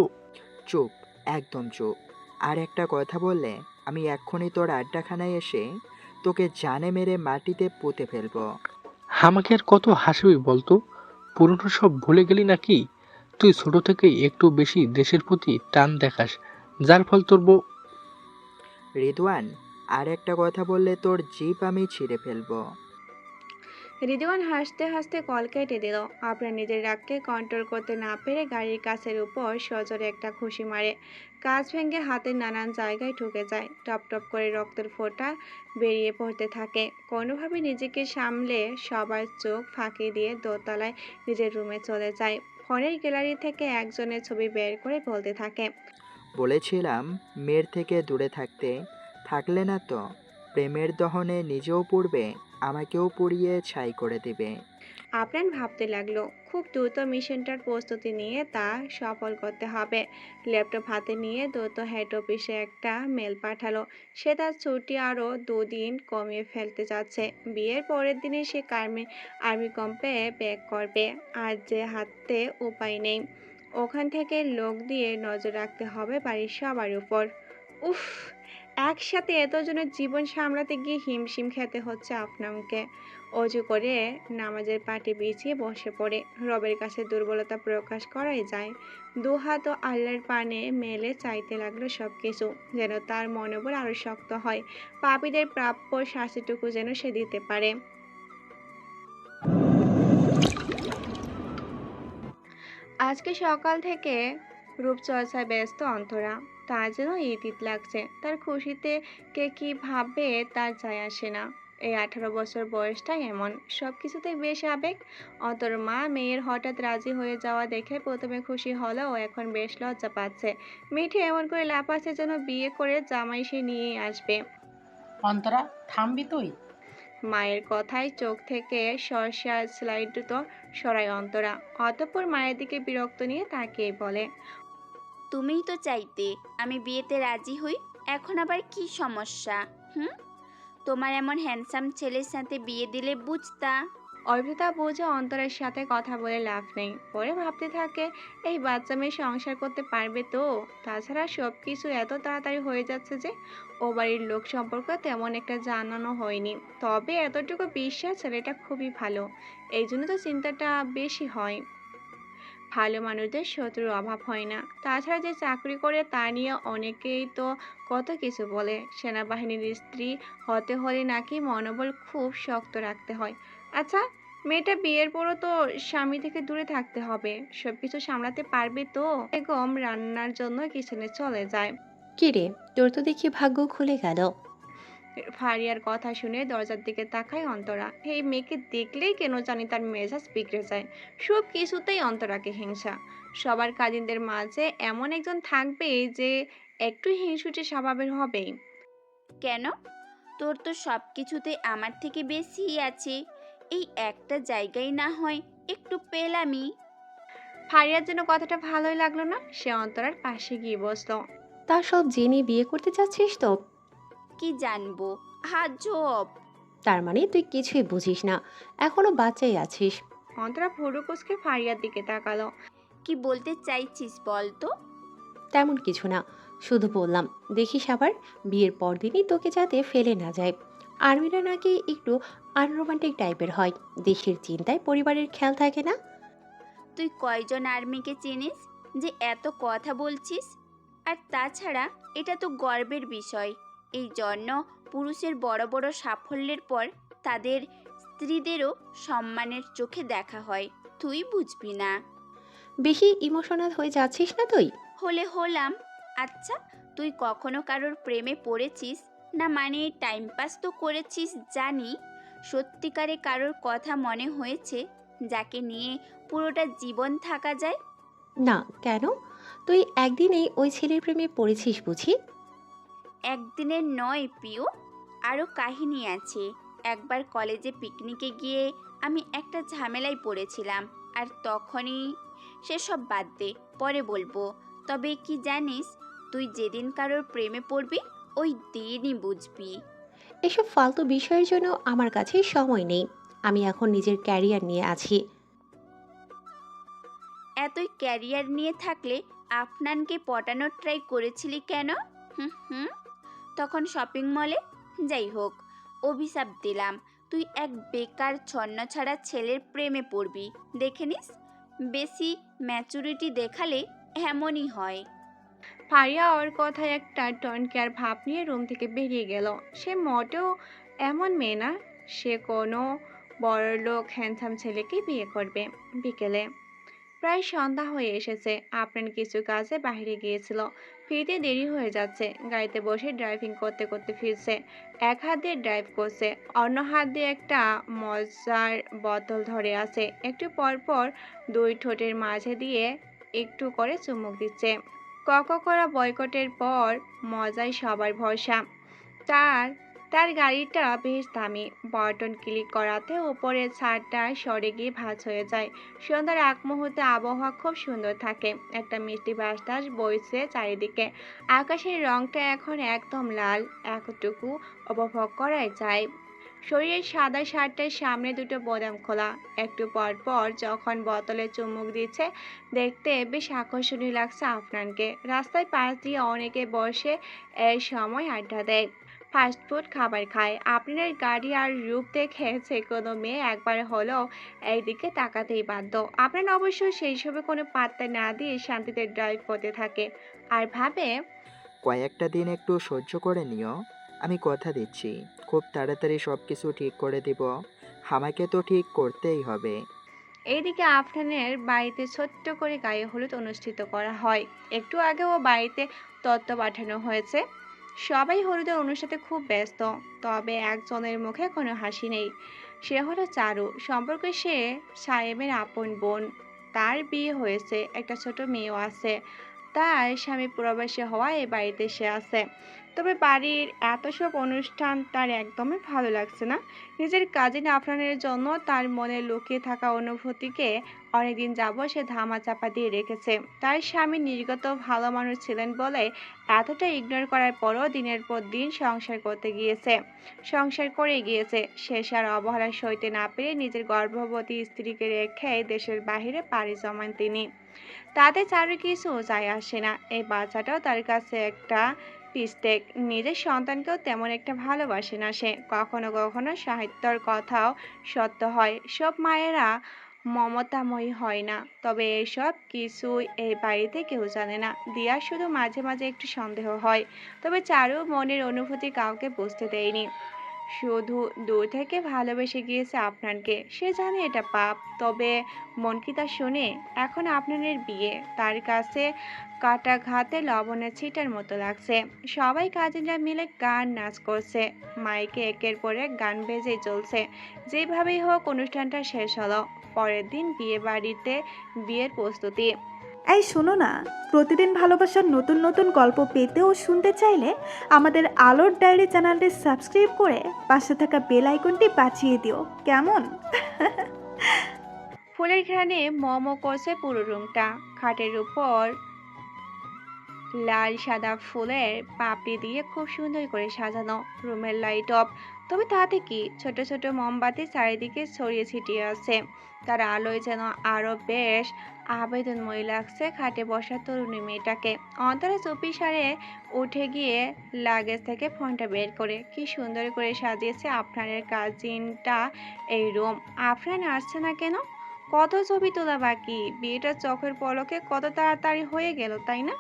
চুপ, একদম চুপ। আর একটা কথা বললে আমি এক্ষুনি তোর আড্ডাখানায় এসে তোকে জানে মেরে মাটিতে পুঁতে ফেলবো। আমাকে আর কত হাসবি বলতো? পুরনো সব ভুলে গেলি নাকি? তুই ছোট থেকেই একটু বেশি দেশের প্রতি টান দেখাস, যার ফল তোর বউ। রিদওয়ান, আর একটা কথা বললে তোর জিভ আমি ছিঁড়ে ফেলবো। রিদওয়ান হাসতে হাসতে কল কেটে দিল। আপনার নিজের রাগকে কন্ট্রোল করতে না পেরে গাড়ির কাছের উপর সজোরে একটা ঘুষি মারে। কাঁচ ভেঙে হাতের নানান জায়গায় ঢুকে যায়। টপ টপ করে রক্তের ফোঁটা বেরিয়ে পড়তে থাকে। কোনোভাবে নিজেকে সামলে সবার চোখ ফাঁকি দিয়ে দোতলায় নিজের রুমে চলে যায়। ফোনের গ্যালারি থেকে একজনের ছবি বের করে বলতে থাকে, বলেছিলাম মেয়ের থেকে দূরে থাকতে, থাকলে না তো প্রেমের দহনে নিজেও পড়বে, আমাকেও পুড়িয়ে ছাই করে দিবে। আপনার ভাবতে লাগলো খুব দ্রুত মিশনটার প্রস্তুতি নিয়ে তা সফল করতে হবে। ল্যাপটপ হাতে নিয়ে দ্রুত হেড অফিসে একটা মেল পাঠালো। সে তার ছুটি আরও 2 দিন কমিয়ে ফেলতে চাচ্ছে। বিয়ের পরের দিনে সে আর্মি ক্যাম্পে ব্যাক করবে। আর যে হাতে উপায় নেই, ওখান থেকে লোক দিয়ে নজর রাখতে হবে বাড়ির সবার উপর। উফ, একসাথে এতজনের জীবন সামলাতে গিয়ে হিমশিম খেতে হচ্ছে আপনাকে। অজু করে নামাজের পাটি বিছিয়ে বসে পড়ে রবের কাছে দুর্বলতা প্রকাশ করাই যায়। দুহাত ও আল্লাহর পানে মেলে চাইতে লাগলো সবকিছু যেন তার মনোবল আরো শক্ত হয়। পাপীদের প্রাপ্য শাস্তিটুকু যেন সে দিতে পারে। আজকে সকাল থেকে রূপচর্চায় ব্যস্ত অন্তরা। তার যেন ইতিত লাগছে। তার খুশিতে কে কি ভাববে তার যায় আসে না। এই 18 বছর বয়সটাই এমন, সব কিছুতেই বেশ আবেগ। অন্তর মা মেয়ের হঠাৎ রাজি হয়ে যাওয়া দেখে প্রথমে খুশি হলেও এখন বেশ লজ্জা পাচ্ছে। মিঠে এমন করে লাফাচ্ছে যেন বিয়ে করে জামাই সে নিয়েই আসবে। অন্তরা, থামবি তুই? মায়ের কথায় চোখ থেকে সরষার স্লাইড তো সরায় অন্তরা। অতঃপর মায়ের দিকে বিরক্ত নিয়ে তাকিয়ে বলে, তুমিই তো চাইতে আমি বিয়েতে রাজি হই, এখন আবার কি সমস্যা? হুম, তোমার এমন হ্যান্ডসাম ছেলের সাথে বিয়ে দিলে বুঝতা। অর্পিতা বোঝে অন্তরের সাথে কথা বলে লাভ নেই। পরে ভাবতে থাকে এই বাচ্চা মেয়ে সংসার করতে পারবে তো। তাছাড়া সব কিছু এত তাড়াতাড়ি হয়ে যাচ্ছে যে ও বাড়ির লোক সম্পর্কে তেমন একটা জানানো হয়নি। তবে এতটুকু বিশ্বাস ছেলেটা খুবই ভালো, এই জন্য তো চিন্তাটা বেশি হয়। ভালো মানুষদের শত্রুর অভাব হয় না। তাছাড়া যে চাকরি করে তা নিয়ে অনেকেই তো কত কিছু বলে। সেনাবাহিনীর স্ত্রী হতে হলে নাকি মনোবল খুব শক্ত রাখতে হয়। আচ্ছা, মেয়েটা বিয়ের পরও তো স্বামী থেকে দূরে থাকতে হবে, সবকিছু সামলাতে পারবে তো? বেগম রান্নার জন্য কিচেনে চলে যায়। কিরে, তোর তো দেখি ভাগ্য খুলে গেল। ফারিয়ার কথা শুনে দরজার দিকে তাকায় অন্তরা। এই মেয়েকে দেখলেই কেন জানি তার মেজাজ বিগড়ে যায়। সব কিছুতেই অন্তরাকে হিংসা। সবার কাজিনদের মাঝে এমন একজন থাকবেই যে একটু হিংসুটে স্বভাবের হবেই। কেন? তোর তো সব কিছুতে আমার থেকে বেশিই আছে, এই একটা জায়গায় না হয় একটু পেলামই। ফারিয়ার যেন কথাটা ভালোই লাগলো না। সে অন্তরার পাশে গিয়ে বসলো। তা সব জেনে বিয়ে করতে চাচ্ছিস তো? কি জানবো, আজব। তার মানে তুই কিছুই বুঝিস না, এখনো বাচ্চাই আছিস। অন্তরা ভুরু কুঁচকে ফারিয়ার দিকে তাকালো। কি বলতে চাইছিস বল তো? তেমন কিছু না, শুধু বললাম, দেখিস আবার বিয়ের পরদিনই তোকে যাতে ফেলে না যায়। আর্মিরা নাকি একটু আনরোমান্টিক টাইপের হয়, দেশের চিন্তায় পরিবারের খেয়াল থাকে না। তুই কয়জন আর্মিকে চিনিস যে এত কথা বলছিস? আর তাছাড়া এটা তো গর্বের বিষয়। এই জন্য পুরুষের বড় বড় সাফল্যের পর তাদের স্ত্রীদেরও সম্মানের চোখে দেখা হয়। তুই বুঝবি না। বেশি ইমোশনাল হয়ে যাচ্ছিস না তুই? হলে হলাম। আচ্ছা, তুই কখনো কারোর প্রেমে পড়েছিস না? মানে টাইম পাস তো করেছিস জানি, সত্যিকারে কারোর কথা মনে হয়েছে যাকে নিয়ে পুরোটা জীবন থাকা যায়? না, কেন? তুই একদিনেই ওই ছেলের প্রেমে পড়েছিস বুঝি? একদিনের নয় পিউ, আরও কাহিনী আছে। একবার কলেজে পিকনিকে গিয়ে আমি একটা ঝামেলায় পড়েছিলাম, আর তখনই সেসব বাদ দে, পরে বলবো। তবে কি জানিস, তুই যেদিন কারোর প্রেমে পড়বি ওই দিনই বুঝবি। এসব ফালতু বিষয়ের জন্য আমার কাছে সময় নেই। আমি এখন নিজের ক্যারিয়ার নিয়ে আছি। এতই ক্যারিয়ার নিয়ে থাকলে আফনানকে পটানোর ট্রাই করেছিলি কেন? হুম হুম, তখন শপিং মলে। যাই হোক, অভিশাপ দিলাম, তুই এক বেকার ছন্নছাড়া ছেলের প্রেমে পড়বি। দেখে নিস, বেশি ম্যাচুরিটি দেখালে এমনই হয়। ফারিয়া ওর কথায় একটা টনকেয়ার ভাব নিয়ে রুম থেকে বেরিয়ে গেল। সে মোটেও এমন মেয়ে না, সে কোনো বড়লোক হ্যান্ডসাম ছেলেকে বিয়ে করবে। বিকেলে প্রায় সন্ধ্যা হয়ে এসেছে। আপনার কিছু কাজে বাইরে গিয়েছিল, ফিরতে দেরি হয়ে যাচ্ছে। গাড়িতে বসে ড্রাইভিং করতে করতে ফিরছে। এক হাত দিয়ে ড্রাইভ করছে, অন্য হাত দিয়ে একটা মজার বোতল ধরে আছে। একটু পর পর দুই ঠোঁটের মাঝে দিয়ে একটু করে চুমুক দিচ্ছে। কোকা-কোলা বয়কটের পর মজাই সবার ভরসা। তার তার গাড়িটা বেশ দামি। বাটন ক্লিক করাতে উপরের ছাদটা সরে গিয়ে ভাঁজ হয়ে যায়। সন্ধ্যার আগ মুহূর্তে আবহাওয়া খুব সুন্দর থাকে। একটা মিষ্টি বাতাস বইছে চারিদিকে। আকাশের রংটা এখন একদম লাল, এতটুকু উপভোগ করাই যায়। শরীরের সাদা শার্টের সামনে দুটো বোতাম খোলা। একটু পর পর যখন বোতলে চুমুক দিচ্ছে, দেখতে বেশ আকর্ষণীয় লাগছে আফনানকে। রাস্তায় পাশ দিয়ে অনেকে বসে এই সময় আড্ডা দেয়, ফাস্টফুড খাবার খায়। আপনার গাড়ি আর রূপ দেখে যে কোনো মেয়ে একবার হলেও এইদিকে তাকাতেই বাধ্য। আপনার অবশ্য সেই সবে কোনো পাত্তা না দিয়ে শান্তিতে ড্রাইভ করতে থাকে আর ভাবে, কয়েকটা দিন একটু সহ্য করে নিও, আমি কথা দিচ্ছি খুব তাড়াতাড়ি সব কিছু ঠিক করে দিব। আমাকে তো ঠিক করতেই হবে। এইদিকে আফনানের বাড়িতে ছোট্ট করে গায়ে হলুদ অনুষ্ঠিত করা হয়। একটু আগে ও বাড়িতে তত্ত্ব পাঠানো হয়েছে। সবাই হলুদের অনুষ্ঠানে খুব ব্যস্ত, তবে একজনের মুখে কোনো হাসি নেই। সে হলো চারু। সম্পর্কে সে সায়েমের আপন বোন। তার বিয়ে হয়েছে, একটা ছোট মেয়েও আছে। তার স্বামী প্রবাসী হওয়ায় এ বাড়িতে সে আছে। তবে বাড়ির এত সব অনুষ্ঠান তার একদমই ভালো লাগছে না। নিজের কাজিন আফরানের জন্য তার মনে লুকিয়ে থাকা অনুভূতিকে অনেকদিন যাবৎ সে ধামাচাপা দিয়ে রেখেছে। তার স্বামী নির্গত ভালো মানুষ ছিলেন বলে এতটা ইগনোর করার পরও দিনের পর দিন সংসার করে গিয়েছে। শেষ আর অবহেলা সইতে না পেরে নিজের গর্ভবতী স্ত্রীকে রেখে দেশের বাইরে পাড়ি জমান তিনি। তাতে চারু কিছু যায় আসে না। এই বাচ্চাটাও তার কাছে একটা পিস্টেক। নিজের সন্তানকেও তেমন একটা ভালোবাসে না সে। কখনো কখনো সাহিত্যর কথাও সত্য হয়, সব মায়েরা মমতাময়ী হয় না। তবে এসব কিছুই এই বাড়িতে কেউ জানে না। দিয়ার শুধু মাঝে মাঝে একটু সন্দেহ হয়, তবে চারু মনের অনুভূতি কাউকে বুঝতে দেয়নি। শুধু দূর থেকে ভালোবেসে গিয়েছে আপনানকে। সে জানে এটা পাপ, তবে মন কি তা শোনে? এখন আপনানের বিয়ে তার কাছে কাটা ঘাতে লবণের ছিটার মতো লাগছে। সবাই কাজিনরা মিলে গান নাচ করছে, মাইকে একের পর এক গান বেজেই চলছে। যেভাবেই হোক অনুষ্ঠানটা শেষ হলো। পরের দিন বিয়ের প্রস্তুতি। এই শোনো না, প্রতিদিন ভালোবাসার নতুন নতুন গল্প পেতে ও শুনতে চাইলে আমাদের আলোর ডায়েরি চ্যানেলটি সাবস্ক্রাইব করে পাশে থাকা বেল আইকনটি বাজিয়ে দিও, কেমন? ফুলের ঘ্রাণে মম করছে পুরো রুমটা। খাটের উপর লাল সাদা ফুলের পাপড়ি দিয়ে খুব সুন্দর করে সাজানো। রুমের লাইট অফ, তবে তাতে কি ছোট ছোট মোমবাতি চারিদিকে ছড়িয়ে ছিটিয়ে আছে। তার আলোয় যেন আরো বেশ আবেদনময়ী লাগছে খাটে বসা তরুণী মেয়েটাকে। অন্তরা চুপি সারে উঠে গিয়ে লাগেজ থেকে ফোনটা বের করে কি সুন্দর করে সাজিয়েছে আফরানের কাজিনটা এই রুম। আফরান আসছে না কেন? কত ছবি তোলা বাকি, বিয়েটা চোখের পলকে কত তাড়াতাড়ি হয়ে গেল, তাই না?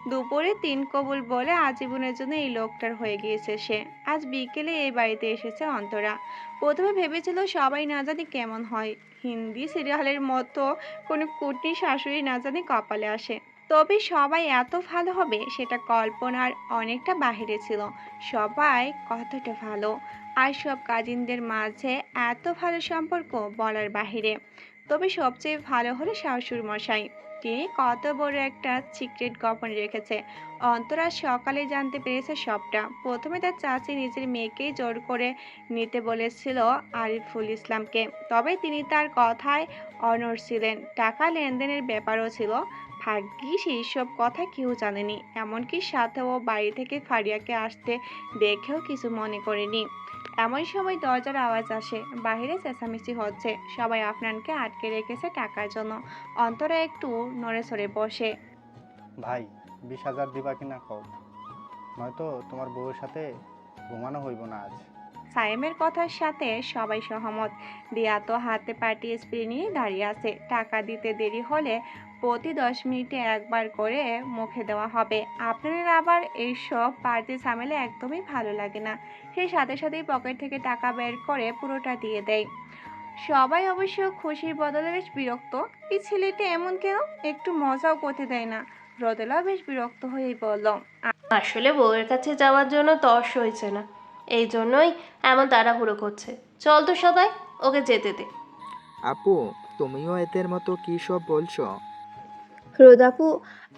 দুপুরে 3 কবুল বলে আজীবনের জন্য এই লোকটার হয়ে গিয়েছে সে। আজ বিকেলে এই বাড়িতে এসেছে অন্তরা। প্রথমে ভেবেছিল সবাই না জানি কেমন হয়, হিন্দি সিরিয়ালের মতো কোনো কুটনি শাশুড়ি না জানি কপালে আসে। তবে সবাই এত ভালো হবে সেটা কল্পনার অনেকটা বাহিরে ছিল। সবাই কতটা ভালো, আর সব কাজিনদের মাঝে এত ভালো সম্পর্ক বলার বাহিরে। তবে সবচেয়ে ভালো হলো শাশুড় মশাই, তিনি কত বড় একটা সিক্রেট গোপন রেখেছে। অন্তরা সকালে জানতে পেরেছে সবটা। প্রথমে তার চাচি নিজের মেয়েকেই জোর করে নিতে বলেছিল আরিফুল ইসলামকে, তবে তিনি তার কথায় অনড় ছিলেন। টাকা লেনদেনের ব্যাপারও ছিল। ভাগ্যিস এইসব কথা কেউ জানেনি, এমনকি সাথেও বাড়ি থেকে ফারিয়াকে আসতে দেখেও কিছু মনে করেনি। এমন সময় দরজার আওয়াজ আসে, বাহিরে চেঁচামেচি হচ্ছে, সবাই আফনানকে আটকে রেখেছে টাকার জন্য। অন্তরা একটু নড়ে সরে বসে। ভাই 20,000 দিবা কিনা কও, নয়তো তোমার বউয়ের সাথে ঘুমানো হইব না আজ। সায়েমের কথার সাথে সবাই সহমত। দিয়া তো হাতে পার্টি স্প্রে নিয়ে দাঁড়িয়ে আছে। টাকা দিতে দেরি হলে প্রতি 10 মিনিটে একবার করে মুখে দেওয়া হবে। আপনার আবার এইসব পার্টি ঝামেলা একদমই ভালো লাগে না। সে সাথে সাথেই পকেট থেকে টাকা বের করে পুরোটা দিয়ে দেয়। সবাই অবশ্য খুশির বদলে বেশ বিরক্ত। এই ছেলেটা এমন কেন, একটু মজাও করতে দেয় না। রোদেলা বেশ বিরক্ত হয়েই বলল, আসলে বউয়ের কাছে যাওয়ার জন্য তর্স হয়েছে না, এই জন্যই এমন তাড়াহুড়ো করছে। চল তো সবাই, ওকে যেতে দে। আপু, তুমিও এদের মতো কী সব বলছো? রোদাপু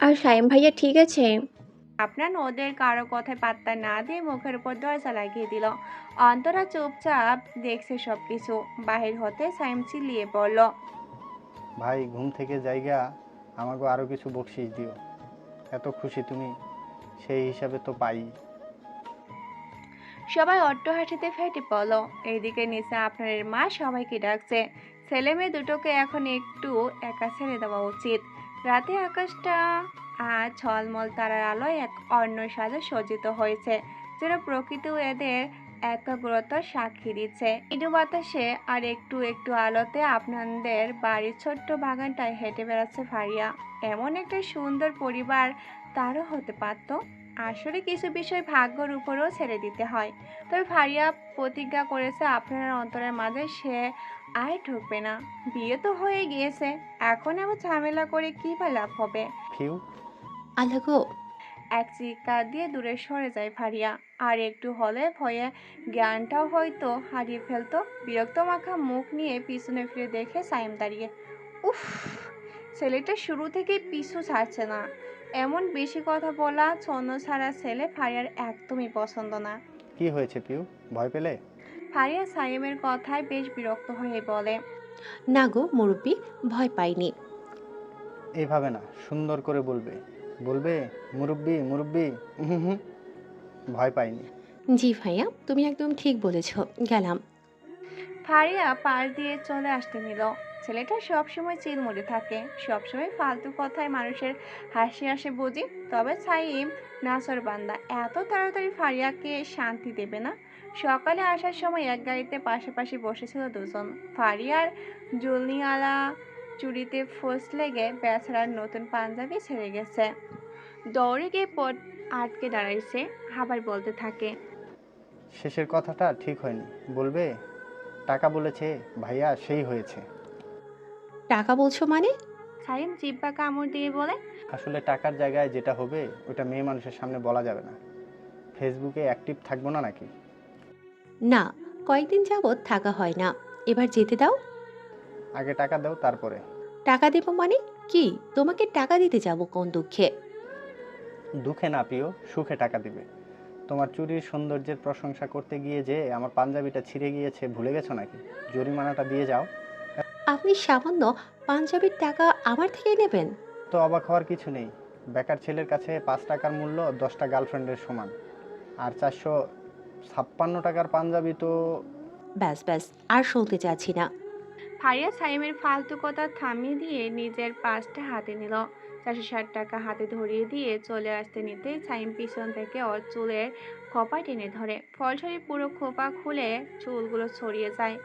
আর সাইম ভাইয়া ঠিক আছে? আপনার ওদের কারো কথায় পাত্তা না দিয়ে মুখের উপর দরজা লাগিয়ে দিল। অন্তরা চুপচাপ দেখছে সবকিছু। বাহির হতে সাইম চিল্লিয়ে বলল, ভাই ঘুম থেকে জায়গা, আমাকে আরও কিছু বকশিস দিও। এত খুশি তুমি, সেই হিসাবে তো পাই। সবাই অট্ট হাসিতে ফেটে পড়ল। এইদিকে নিচে আপনার মা সবাইকে ডাকছে। ছেলে মেয়ে দুটোকে এখন একটু একা ছেড়ে দেওয়া উচিত। রাতে আকাশটা আর ঝলমল তারার আলোয় এক অন্য সাজে সজ্জিত হয়েছে, যেন প্রকৃতিও এদের একাগ্রতার সাক্ষী দিচ্ছে। ইডু বাতাসে আর একটু একটু আলোতে আপনাদের বাড়ির ছোট্ট বাগানটায় হেঁটে বেড়াচ্ছে ফারিয়া। এমন একটা সুন্দর পরিবার তারও হতে পারত। আসলে কিছু বিষয় ভাগ্যর উপরও ছেড়ে দিতে হয়। তবে ফারিয়া প্রতিজ্ঞা করেছে আপনার অন্তরের মাঝে সে আর ঢুকবে না। বিয়ে তো হয়ে গিয়েছে, এখন আবার ঝামেলা করে কি বা লাভ হবে। ফিউ, আল্লাহ গো, এক চিৎকার দিয়ে দূরে সরে যায় ফারিয়া। আর একটু হলে ভয়ে জ্ঞানটাও হয়তো হারিয়ে ফেলতো। বিরক্ত মাখা মুখ নিয়ে পিছনে ফিরে দেখে সাইম দাঁড়িয়ে। উফ, ছেলেটা শুরু থেকেই পিছু ছাড়ছে না। এমন বেশি কথা বলা ছন্ন ছাড়া ছেলে ফারিয়ার একদমই পছন্দ না। কি হয়েছে পিউ, ভয় পেলে? ফারিয়া সাইমের কথায় বেশ বিরক্ত হয়ে বলে, না গো মুরব্বি, ভয় পাইনি। এইভাবে না, সুন্দর করে বলবে। বলবে মুরব্বি মুরব্বি। হুম, ভয় পাইনি। জি ভাইয়া, তুমি একদম ঠিক বলেছ, গেলাম। ফারিয়া পাশ দিয়ে চলে আসতে নিল। ছেলেটা সবসময় চিলমুড়ে থাকে, সবসময় ফালতু কথায় মানুষের হাসি আসে বুঝি। তবে সাইম নাসর বান্দা, এত তাড়াতাড়ি ফারিয়াকে শান্তি দেবে না। সকালে আসার সময় এক গাড়িতে পাশাপাশি বসেছিল দুজন। ফারিয়ার জুলনিওয়ালা চুড়িতে ফোঁস লেগে বেচারার নতুন পাঞ্জাবি ছেড়ে গেছে। দৌড়ে গিয়ে পট আটকে দাঁড়াইছে, আবার বলতে থাকে, শেষের কথাটা ঠিক হয়নি, বলবে। টাকা বলেছে ভাইয়া, সেই হয়েছে। টাকা বলছো মানে? সাইম জিব্বা কামড় দিয়ে বলে, আসলে টাকার জায়গায় যেটা হবে ওটা মেয়ে মানুষের সামনে বলা যাবে না। ফেসবুকে অ্যাক্টিভ থাকবো না নাকি? না, কয়েকদিন যাবৎ থাকা হয় না, এবার যেতে দাও। আগে টাকা দাও, তারপরে। টাকা দেবো মানে কি? তোমাকে টাকা দিতে যাব কোন দুঃখে? দুঃখে না প্রিয়, সুখে টাকা দিবে। তোমার চুরির সৌন্দর্যের প্রশংসা করতে গিয়ে যে আমার পাঞ্জাবিটা ছিঁড়ে গিয়েছে ভুলে গেছো নাকি? জরিমানাটা দিয়ে যাও। আপনি সামান্য পাঞ্জাবির টাকা আমার থেকে নেবেন? তো অবাক হওয়ার কিছু নেই, বেকার ছেলের কাছে 5 টাকার মূল্য 10টা গার্লফ্রেন্ডের সমান। আর 456 টাকার পাঞ্জাবি তো। ব্যাস ব্যাস, আর শুনতে চাচ্ছি না। ফারিয়া সাইমের ফালতু কথা থামিয়ে দিয়ে নিজের পাঁচটা হাতে নিল। 460 টাকা হাতে ধরিয়ে দিয়ে চলে আসতে নিতেই সাইম পিছন থেকে ওর চুলের খোপা টেনে ধরে। ফলসরি পুরো খোপা খুলে চুলগুলো ছড়িয়ে যায়।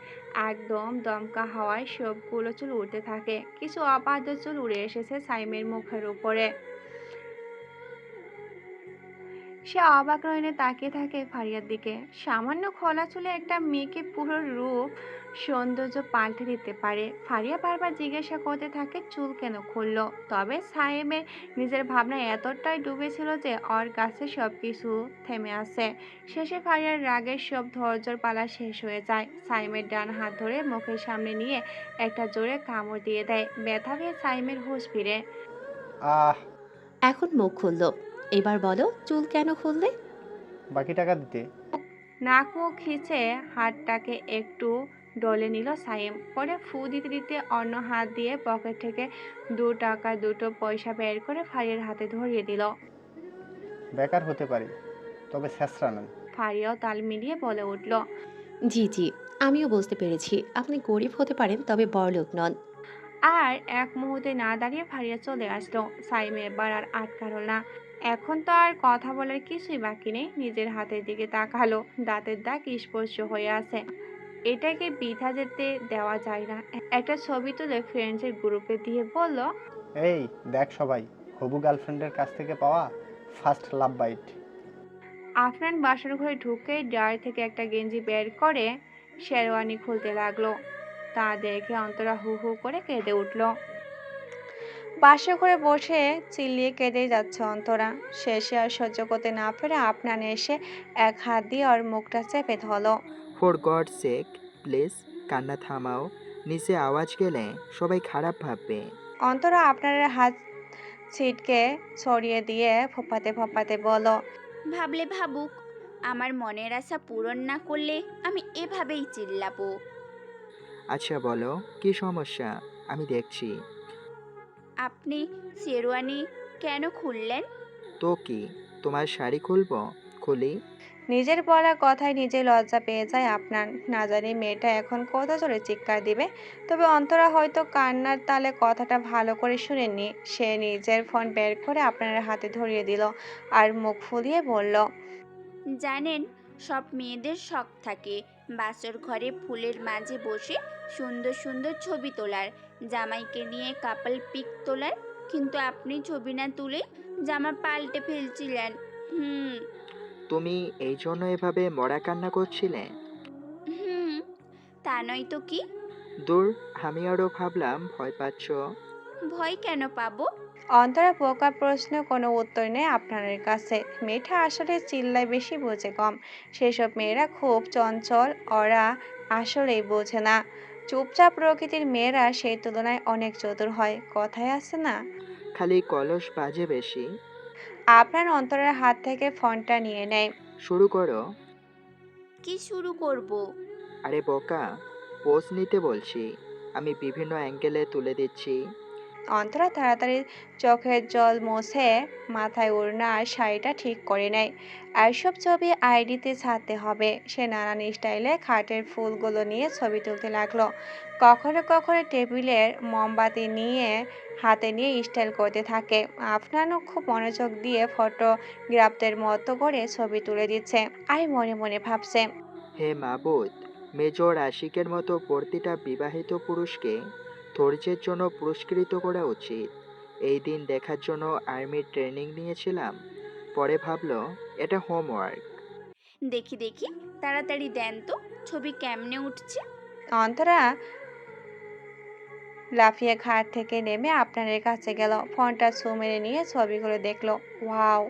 একদম দমকা হাওয়ায় সবগুলো চুল উড়তে থাকে। কিছু অবাধ্য চুল উড়ে এসেছে সাইমের মুখের উপরে। সে অবাক নয়নে তাকিয়ে থাকে ফারিয়ার দিকে। সামান্য খোলা চুলে একটা মেয়েকে পুরো রূপ সৌন্দর্য পাল্টে দিতে পারে। ফারিয়া বারবার জিজ্ঞাসা করতে থাকে চুল কেন খুললো। তবে সাইমের নিজের ভাবনা এতটাই ডুবেছিল যে ওর কাছে সবকিছু থেমে আসে। শেষে ফারিয়ার রাগের সব ধৈর্যর পালা শেষ হয়ে যায়। সাইমের ডান হাত ধরে মুখের সামনে নিয়ে একটা জোরে কামড় দিয়ে দেয়। ব্যথা পেয়ে সাইমের হুঁশ ফিরে। আহ এখন মুখ খুললো, এবার বলো চুল কেন খুললে? বাকি টাকা দিতে। নাক মুখ খিচে হাতটাকে একটু ডলে নিল সাইম। পরে ফু দিতে দিতে অন্য হাত দিয়ে পকেট থেকে 2 টাকা 2টো পয়সা বের করে ফারিয়ার হাতে ধরিয়ে দিল। বেকার হতে পারি, তবে ছেঁচড়া নয়। ফারিয়াও তাল মিলিয়ে বলে উঠল। জি জি, আমিও বুঝতে পেরেছি আপনি গরিব হতে পারেন তবে বড়লোক নন। আর এক মুহূর্তে না দাঁড়িয়ে ফারিয়া চলে আসলো। সাইম এবার আর আটকালো না। এখন তো আর কথা বলার কিছুই বাকি নেই। নিজের হাতের দিকে তাকালো। দাঁতের দাগ স্পর্শ হয়ে আছে। এটাকে বৃথা যেতে দেওয়া যায় না। একটা ছবি তুলে ফ্রেন্ডসের গ্রুপে দিয়ে বলল, এই দেখ সবাই, হবু গার্লফ্রেন্ডের কাছ থেকে পাওয়া ফার্স্ট লাভ বাইট। আফরান বাসর ঘরে ঢুকে ড্রয়ার থেকে একটা গেঞ্জি বের করে শেরওয়ানি খুলতে লাগলো। তা দেখে অন্তরা হু হু করে কেঁদে উঠল। বাসর ঘরে বসে চিল্লিয়ে কেঁদে যাচ্ছে অন্তরা। শেষে আর সহ্য করতে না পেরে আফরান এসে এক হাত দিয়ে ওর মুখটা চেপে ধরলো। ফর গড সেক প্লিজ কান্না থামাও, নিচে আওয়াজ গেলে সবাই খারাপ ভাববে। অন্তরা আপনার হাত ছিটকে ছড়িয়ে দিয়ে ফোপাতে ফোপাতে বলো, ভাবলে ভাবুক, আমার মনের আশা পূরণ না করলে আমি এভাবেই চিল্লাবো। আচ্ছা বলো কি সমস্যা, আমি দেখছি। আপনি শেরওয়ানি কেন খুললেন? তো কি তোমার শাড়ি খুলবো? খুলি। নিজের বলা কথায় নিজে লজ্জা পেয়ে যায় আপনার। না জানি মেয়েটা এখন কত জোরে চিৎকার দিবে। তবে অন্তরা হয়তো কান্নার তালে কথাটা ভালো করে শুনেনি। সে নিজের ফোন বের করে আপনার হাতে ধরিয়ে দিল আর মুখ ফুলিয়ে বলল, জানেন, সব মেয়েদের শখ থাকে বাসর ঘরে ফুলের মাঝে বসে সুন্দর সুন্দর ছবি তোলার, জামাইকে নিয়ে কাপল পিক তোলার। কিন্তু আপনি ছবি না তুলে জামা পাল্টে ফেলছিলেন। হুম তুমি এই জন্য এভাবে মরা কান্না করছিলে? হুম তা নয় তো কি? দূর, আমি আরো ভাবলাম ভয় পাচ্ছ। ভয় কেন পাবো? অন্তরা বোকা প্রশ্ন কোনো উত্তর নেই আপনার কাছে। মেয়েটা আসলে চিল্লায় বেশি বোঝে কম। সেসব মেয়েরা খুব চঞ্চল, ওরা আসলেই বোঝে না। চুপচাপ প্রকৃতির মেয়েরা সেই তুলনায় অনেক চতুর হয়। কথায় আছে না, খালি কলস বাজে বেশি। আপনার অন্তরের হাত থেকে ফোনটা নিয়ে নেয়। শুরু করো। কি শুরু করব? আরে বোকা, পোজ নিতে বলছি, আমি বিভিন্ন অ্যাঙ্গেলে তুলে দিচ্ছি। অন্তরা তাড়াতাড়ি চোখের জল মুছে মাথায় ওড়না আর শাড়িটা ঠিক করে নেয়। আর সব ছবি আইডিতে ছাড়তে হবে। সে নানান স্টাইলে খাটের ফুলগুলো নিয়ে ছবি তুলতে লাগলো। কখনো কখনো টেবিলের মোমবাতি নিয়ে হাতে নিয়ে স্টাইল করতে থাকে। আফনানও খুব মনোযোগ দিয়ে ফটোগ্রাফদের মতো করে ছবি তুলে দিচ্ছে। আর মনে মনে ভাবছে, হে মাবুদ, মেজর আশিকের মতো প্রতিটা বিবাহিত পুরুষকে ধৈর্যের জন্য পুরস্কৃত করা উচিত। এই দিন দেখার জন্য আর্মির ট্রেনিং নিয়েছিলাম, পরে ভাবলো এটা হোমওয়ার্ক। দেখি দেখি, তাড়াতাড়ি দেন তো, ছবি কেমনে উঠছে। অন্তরা লাফিয়ে ঘাট থেকে নেমে আপনাদের কাছে গেল। ফোনটা ছু মেরে নিয়ে ছবিগুলো দেখলো। ওয়াও!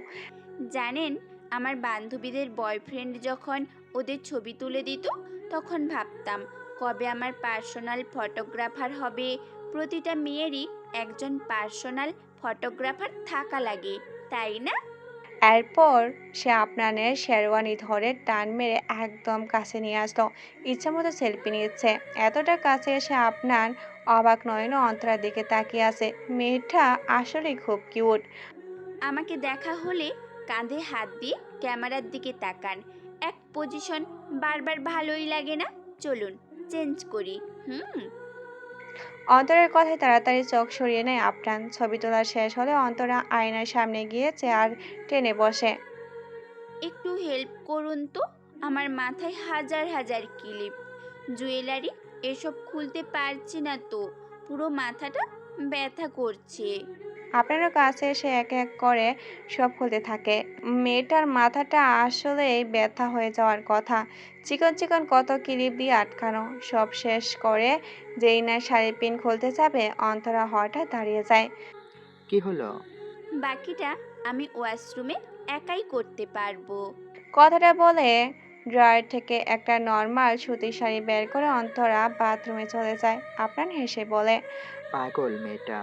জানেন, আমার বান্ধবীদের বয়ফ্রেন্ড যখন ওদের ছবি তুলে দিত তখন ভাবতাম কবে আমার পার্সোনাল ফটোগ্রাফার হবে। প্রতিটা মেয়েরই একজন পার্সোনাল ফটোগ্রাফার থাকা লাগে, তাই না? এরপর সে আপনানের শেরওয়ানি ধরে টান মেরে একদম কাছে নিয়ে আসলো। ইচ্ছামতো সেলফি নিচ্ছে। এতটা কাছে এসে আপনার অবাক নয়নও অন্তরার দিকে তাকিয়ে আছে। মেয়েটা আসলেই খুব কিউট। আমাকে দেখা হলে কাঁধে হাত দিয়ে ক্যামেরার দিকে তাকান। এক পজিশন বারবার ভালোই লাগে না, চলুন চেঞ্জ করি। অন্তরের কথায় তাড়াতাড়ি চোখ সরিয়ে নেয় আফরান। ছবি তোলা শেষ হলে অন্তরা আয়নার সামনে গিয়ে চেয়ার টেনে বসে। একটু হেল্প করুন তো, আমার মাথায় হাজার হাজার ক্লিপ, জুয়েলারি এসব খুলতে পারছি না তো, পুরো মাথাটা ব্যথা করছে। আপনারও কাছে এসে এক এক করে সব খুলতে থাকে। মেয়েটার মাথাটা আসলেই ব্যথা হয়ে যাওয়ার কথা। চিকন চিকন কত ক্লিপ দিয়ে আটকানো। সব শেষ করে যেই না শাড়ির পিন খুলতে যাবে, অন্তরা হঠাৎ দাঁড়িয়ে যায়। কি হলো? বাকিটা আমি ওয়াশরুমে একাই করতে পারবো। কথাটা বলে ড্রয়ার থেকে একটা নর্মাল সুতির শাড়ি বের করে অন্তরা বাথরুমে চলে যায়। আপনার হেসে বলে, পাগল মেয়েটা।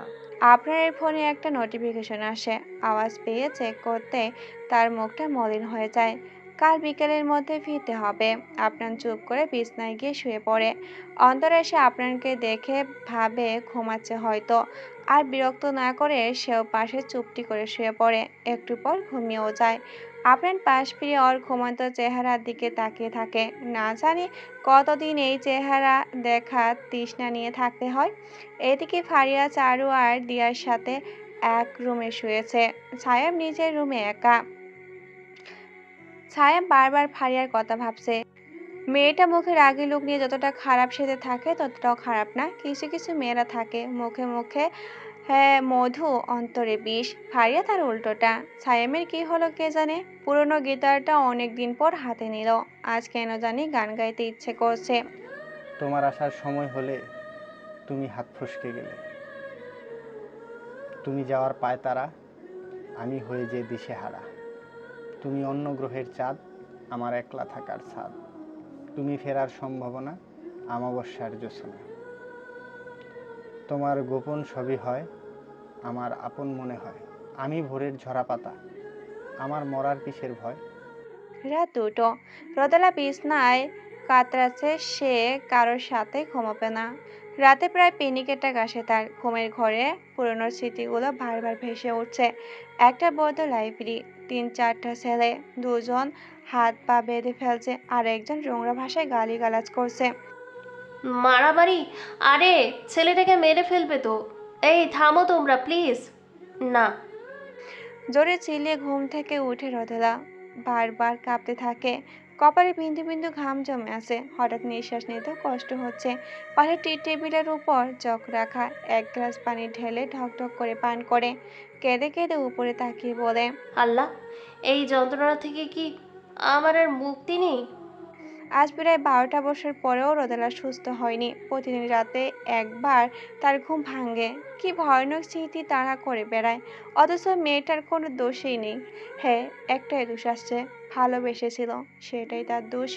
আপনার ফোনে একটা নোটিফিকেশন আসে। আওয়াজ পেয়ে চেক করতে তার মুখটা মলিন হয়ে যায়। কাল বিকেলের মধ্যে ফিরতে হবে। আপনার চুপ করে বিছনায় গিয়ে শুয়ে পড়ে। অন্তরা এসে আপনাকে দেখে ভাবে ঘুমাচ্ছে হয়তো, আর বিরক্ত না করে সেও পাশে চুপটি করে শুয়ে পড়ে। একটু পর ঘুমিয়েও যায়। আপনার পাশ ফিরে ওর ঘুমন্ত চেহারার দিকে তাকিয়ে থাকে। না জানি কতদিন এই চেহারা দেখা তৃষ্ণা নিয়ে থাকতে হয়। এদিকে ফারিয়া, চারু আর দিয়ার সাথে এক রুমে শুয়েছে। ছায়াম নিজের রুমে একা। ছায়াম বারবার ফারিয়ার কথা ভাবছে। মেয়েটা মুখে রাগী লোক নিয়ে যতটা খারাপ সেজে থাকে ততটাও খারাপ না। কিছু কিছু মেয়েরা থাকে মুখে মুখে হ্যাঁ মধু, অন্তরে বিষ। ফারিয়া তার উল্টোটা। ছায়ামের কি হলো কে জানে, পুরনো গিটারটা অনেক দিন পর হাতে নিল। আজ কেন জানি গান গাইতে ইচ্ছে করছে। তোমার আসার সময় হলে তুমি হাত ফসকে গেলে। তুমি যাওয়ার পায়তারা, আমি হয়ে যে দিশেহারা। তুমি অন্য গ্রহের চাঁদ, আমার একলা থাকার ছাদ। তুমি ফেরার সম্ভাবনা, অমাবস্যার জ্যোৎস্না। তোমার গোপন সবই হয়, আমার আপন মনে হয়। আমি ভোরের ঝরা পাতা, আমার মরার কিসের ভয়। রাত 2টো। রোদেলা বিছনায় কাতরাচ্ছে। সে কারোর সাথে ঘুমাবে না। রাতে প্রায় পেনিকেটা গাছে তার। ঘুমের ঘরে পুরনো স্মৃতিগুলো বারবার ভেসে উঠছে। একটা বড় লাইব্রেরি, 3-4টা ছেলে, দুজন হাত পা বেঁধে ফেলছে আর একজন নোংরা ভাষায় গালিগালাজ করছে। মারামারি? আরে ছেলেটাকে মেরে ফেলবে তো। এই থামো তোমরা প্লিজ। না। জোরে চিল্লিয়ে ঘুম থেকে উঠে রোদেলা বারবার কাঁপতে থাকে। কপালে বিন্দু বিন্দু ঘাম জমে আছে। হঠাৎ নিঃশ্বাস নিতেও কষ্ট হচ্ছে। পাশে টি টেবিলের উপর চোখ রাখা এক গ্লাস পানি ঢেলে ঢক ঢক করে পান করে। কেঁদে কেঁদে উপরে তাকিয়ে বলে, আল্লাহ, এই যন্ত্রণা থেকে কি আমার আর মুক্তি নেই? আজ প্রায় 12টা বছর পরেও রোদেলা সুস্থ হয়নি। প্রতিদিন রাতে একবার তার ঘুম ভাঙে। কি ভয়ানক স্মৃতি তাড়া করে বেড়ায়, অথচ মেয়েটার কোনো দোষই নেই। হ্যাঁ, একটাই দোষ আসছে, ভালোবেসেছিল, সেটাই তার দোষ।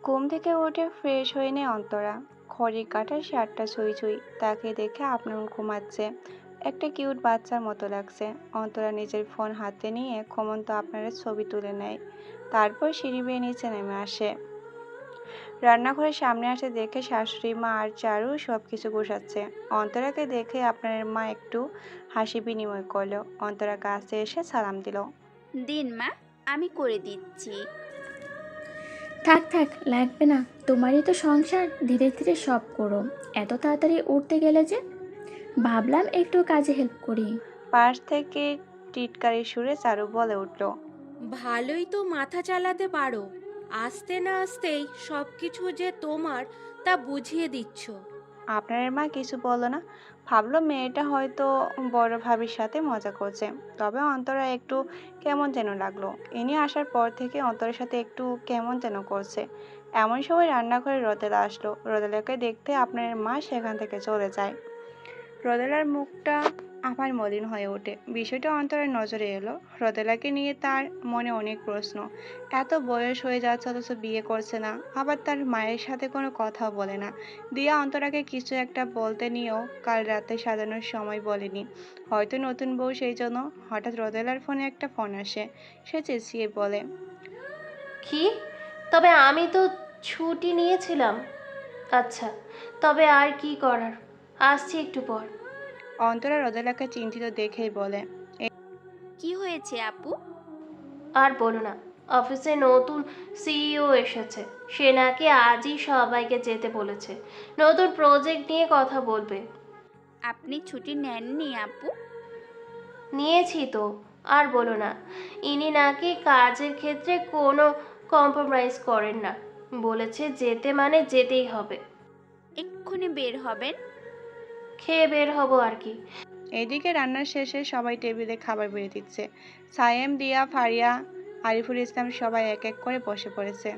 ঘুম থেকে উঠে ফ্রেশ হয়ে নেয় অন্তরা। ঘড়ির কাঁটায় 7টা ছুঁই ছুঁই। তাকে দেখে আপনার ঘুমাচ্ছে। একটা কিউট বাচ্চার মতো লাগছে। অন্তরা নিজের ফোন হাতে নিয়ে ঘুমন্ত আপনারের ছবি তুলে নেয়। তারপর সিঁড়ি বেয়ে নিচে নেমে আসে। রান্নাঘরের সামনে আসে দেখে শাশুড়ি মা আর চারু সব কিছু গোছাচ্ছে। অন্তরাকে দেখে আপনার মা একটু হাসি বিনিময় করলো। অন্তরা কাছে এসে সালাম দিল। দিন মা, আমি করে দিচ্ছি। থাক থাক, লাগবে না, তোমারই তো সংসার, ধীরে ধীরে সব করো। এত তাড়াতাড়ি উঠতে গেলে যে, ভাবলাম একটু কাজে হেল্প করি। পাশ থেকে টিটকারি সুরে চারু বলে উঠল, ভালোই তো মাথা চালাতে পারো, আস্তে না আসতেই সব কিছু যে তোমার তা বুঝিয়ে দিচ্ছ। আপনার মা কিছু বলল না। ভাবলো মেয়েটা হয়তো বড় ভাবির সাথে মজা করছে। তবে অন্তরা একটু কেমন যেন লাগলো। ইনি আসার পর থেকে অন্তরের সাথে একটু কেমন যেন করছে। এমন সময় রান্নাঘরে রোদেলা আসলো। রোদেলাকে দেখতে আপনার মা সেখান থেকে চলে যায়। রোদেলার মুখটা আবার মলিন হয়ে ওঠে। বিষয়টা অন্তরের নজরে এলো। রোদেলাকে নিয়ে তার মনে অনেক প্রশ্ন। এত বয়স হয়ে যাচ্ছে অথচ বিয়ে করছে না, আবার তার মায়ের সাথে কোনো কথাও বলে না। দিয়া অন্তরাকে কিছু একটা বলতে নিয়েও কাল রাতে সাজানোর সময় বলেনি। হয়তো নতুন বউ, সেই জন্য। হঠাৎ রোদেলার ফোনে একটা ফোন আসে। সে চেঁচিয়ে বলে, কি? তবে আমি তো ছুটি নিয়েছিলাম। আচ্ছা, তবে আর কি করার, আসছি একটু পর। অন্তরা রোদেলাকে চিন্তিত দেখেই বলে, কি হয়েছে আপু? আর বলো না, অফিসে নতুন সিইও এসেছে। সে নাকি আজই সবাইকে যেতে বলেছে, নতুন প্রজেক্ট নিয়ে কথা বলবে। আপনি ছুটি নেননি আপু? নিয়েছি তো। আর বলো না, ইনি নাকি কাজের ক্ষেত্রে কোনো কম্প্রোমাইজ করেন না। বলেছে যেতে মানে যেতেই হবে। এক্ষুনি বের হবেন? খেয়ে বের হব আর কি। এদিকে রান্নার শেষে সবাই টেবিলে খাবার বেড়ে দিচ্ছে। সায়েম, দিয়া, ফারিয়া, আরিফুল ইসলাম সবাই এক এক করে বসে পড়েছে।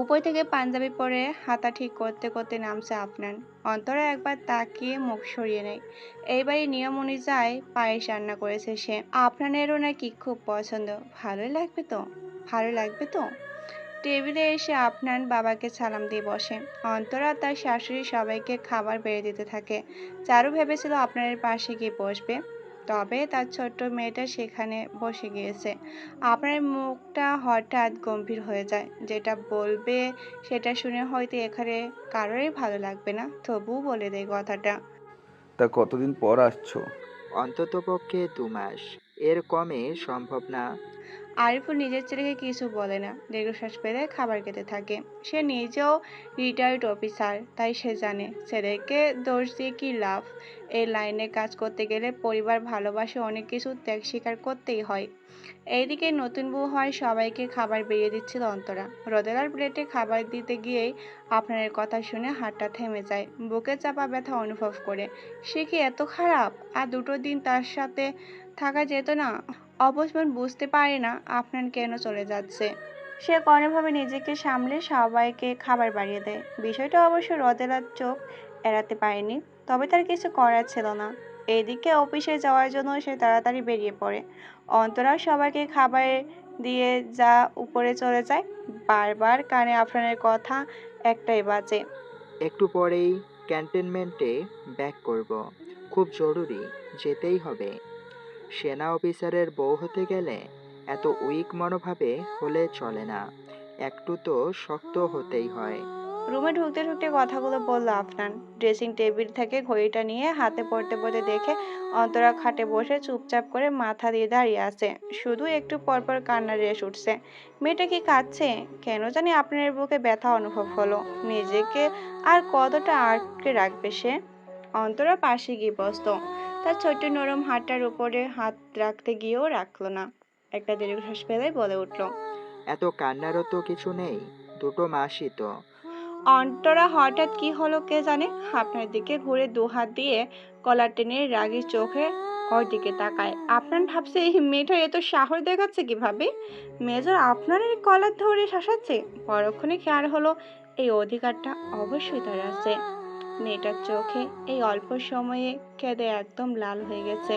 উপর থেকে পাঞ্জাবি পরে হাতা ঠিক করতে করতে নামছে আফনান। অন্তরা একবার তাকিয়ে মুখ সরিয়ে নেয়। এইবারই নিয়ম অনুযায়ী পায়েস রান্না করেছে সে। আফনানেরও নাকি খুব পছন্দ। ভালোই লাগবে তো, ভালো লাগবে তো। টেবিলে এসে আফনান বাবাকে সালাম দিয়ে বসে। অন্তরা তার শাশুড়ি সবাইকে খাবার বেড়ে দিতে থাকে। চারু ভেবেছিল আপনার পাশে গিয়ে বসবে, তবে তার ছোট্ট মেয়েটা সেখানে বসে গিয়েছে। আপনার মুখটা হঠাৎ গম্ভীর হয়ে যায়। যেটা বলবে সেটা শুনে হয়তো এখানে কারোরই ভালো লাগবে না, তবুও বলে দেয় কথাটা। তা কতদিন পর আসছো? অন্ততপক্ষে 2 মাস, এর কমে সম্ভব না। আরিফুল নিজের ছেলেকে কিছু বলে না, দীর্ঘশ্বাস ফেলে খাবার খেতে থাকে। সে নিজেও রিটায়ার্ড অফিসার, তাই সে জানে ছেলেকে দোষ দিয়ে কী লাভ। এই লাইনে কাজ করতে গেলে পরিবার, ভালোবাসা, অনেক কিছু ত্যাগ স্বীকার করতেই হয়। এইদিকে নতুন বউ হয় সবাইকে খাবার বেরিয়ে দিচ্ছিল অন্তরা। রোদেলার প্লেটে খাবার দিতে গিয়েই আপনার কথা শুনে হাতটা থেমে যায়, বুকে চাপা ব্যথা অনুভব করে। সে কি এত খারাপ? আর 2টো দিন তার সাথে থাকা যেত না? অবশ্য বুঝতে পারে না আফনান কেন চলে যাচ্ছে। সে কোনোভাবে নিজেকে সামলে সবাইকে খাবার বাড়িয়ে দেয়। বিষয়টা অবশ্য রোদেলার চোখ এড়াতে পারেনি, তবে তার কিছু করার ছিল না। এদিকে অফিসে যাওয়ার জন্য সে তাড়াতাড়ি বেরিয়ে পড়ে। অন্তরাও সবাইকে খাবার দিয়ে যা উপরে চলে যায়। বারবার কানে আফরানের কথা একটাই বাজে, একটু পরেই ক্যান্টনমেন্টে ব্যাক করব, খুব জরুরি, যেতেই হবে। সেনা অফিসারের বউ হতে গেলে এত উইক মনোভাবে হলে চলে না, একটু তো শক্ত হতেই হয়। রুমে ঢুকতে ঢুকতে কথাগুলো বলল আফনান। ড্রেসিং টেবিল থেকে ঘড়িটা নিয়ে হাতে পড়তে পড়তে দেখে অন্তরা খাটে বসে চুপচাপ করে মাথা দিয়ে দাঁড়িয়ে আছে। শুধু একটু পরপর কান্নার রেশ উঠছে। মেয়েটা কি কাঁদছে? কেন জানি আপনার বুকে ব্যথা অনুভব হলো। নিজেকে আর কতটা আটকে রাখবে সে? অন্তরা পাশে গিয়ে বসতো। তার ছোট্ট নরম হাতটার উপরে হাত রাখতে গিয়েও রাখলো না। একটা দীর্ঘশ্বাস ফেলে বলে উঠল, এত কান্নারও তো কিছু নেই, 2টো মাসই তো। অন্তরা হঠাৎ কি হলো কে জানে, আপনার দিকে ঘুরে 2 হাত দিয়ে কলার টেনে রাগী চোখে ওর দিকে তাকায়। আপনার ভাবছে এই মেয়েটা এত সাহস দেখাচ্ছে কিভাবে? মেজর আপনার এই কলার ধরে শাসাচ্ছে। পরক্ষণে খেয়াল হলো এই অধিকারটা অবশ্যই তার আছে। মেয়েটার চোখে এই অল্প সময়ে কেঁদে একদম লাল হয়ে গেছে।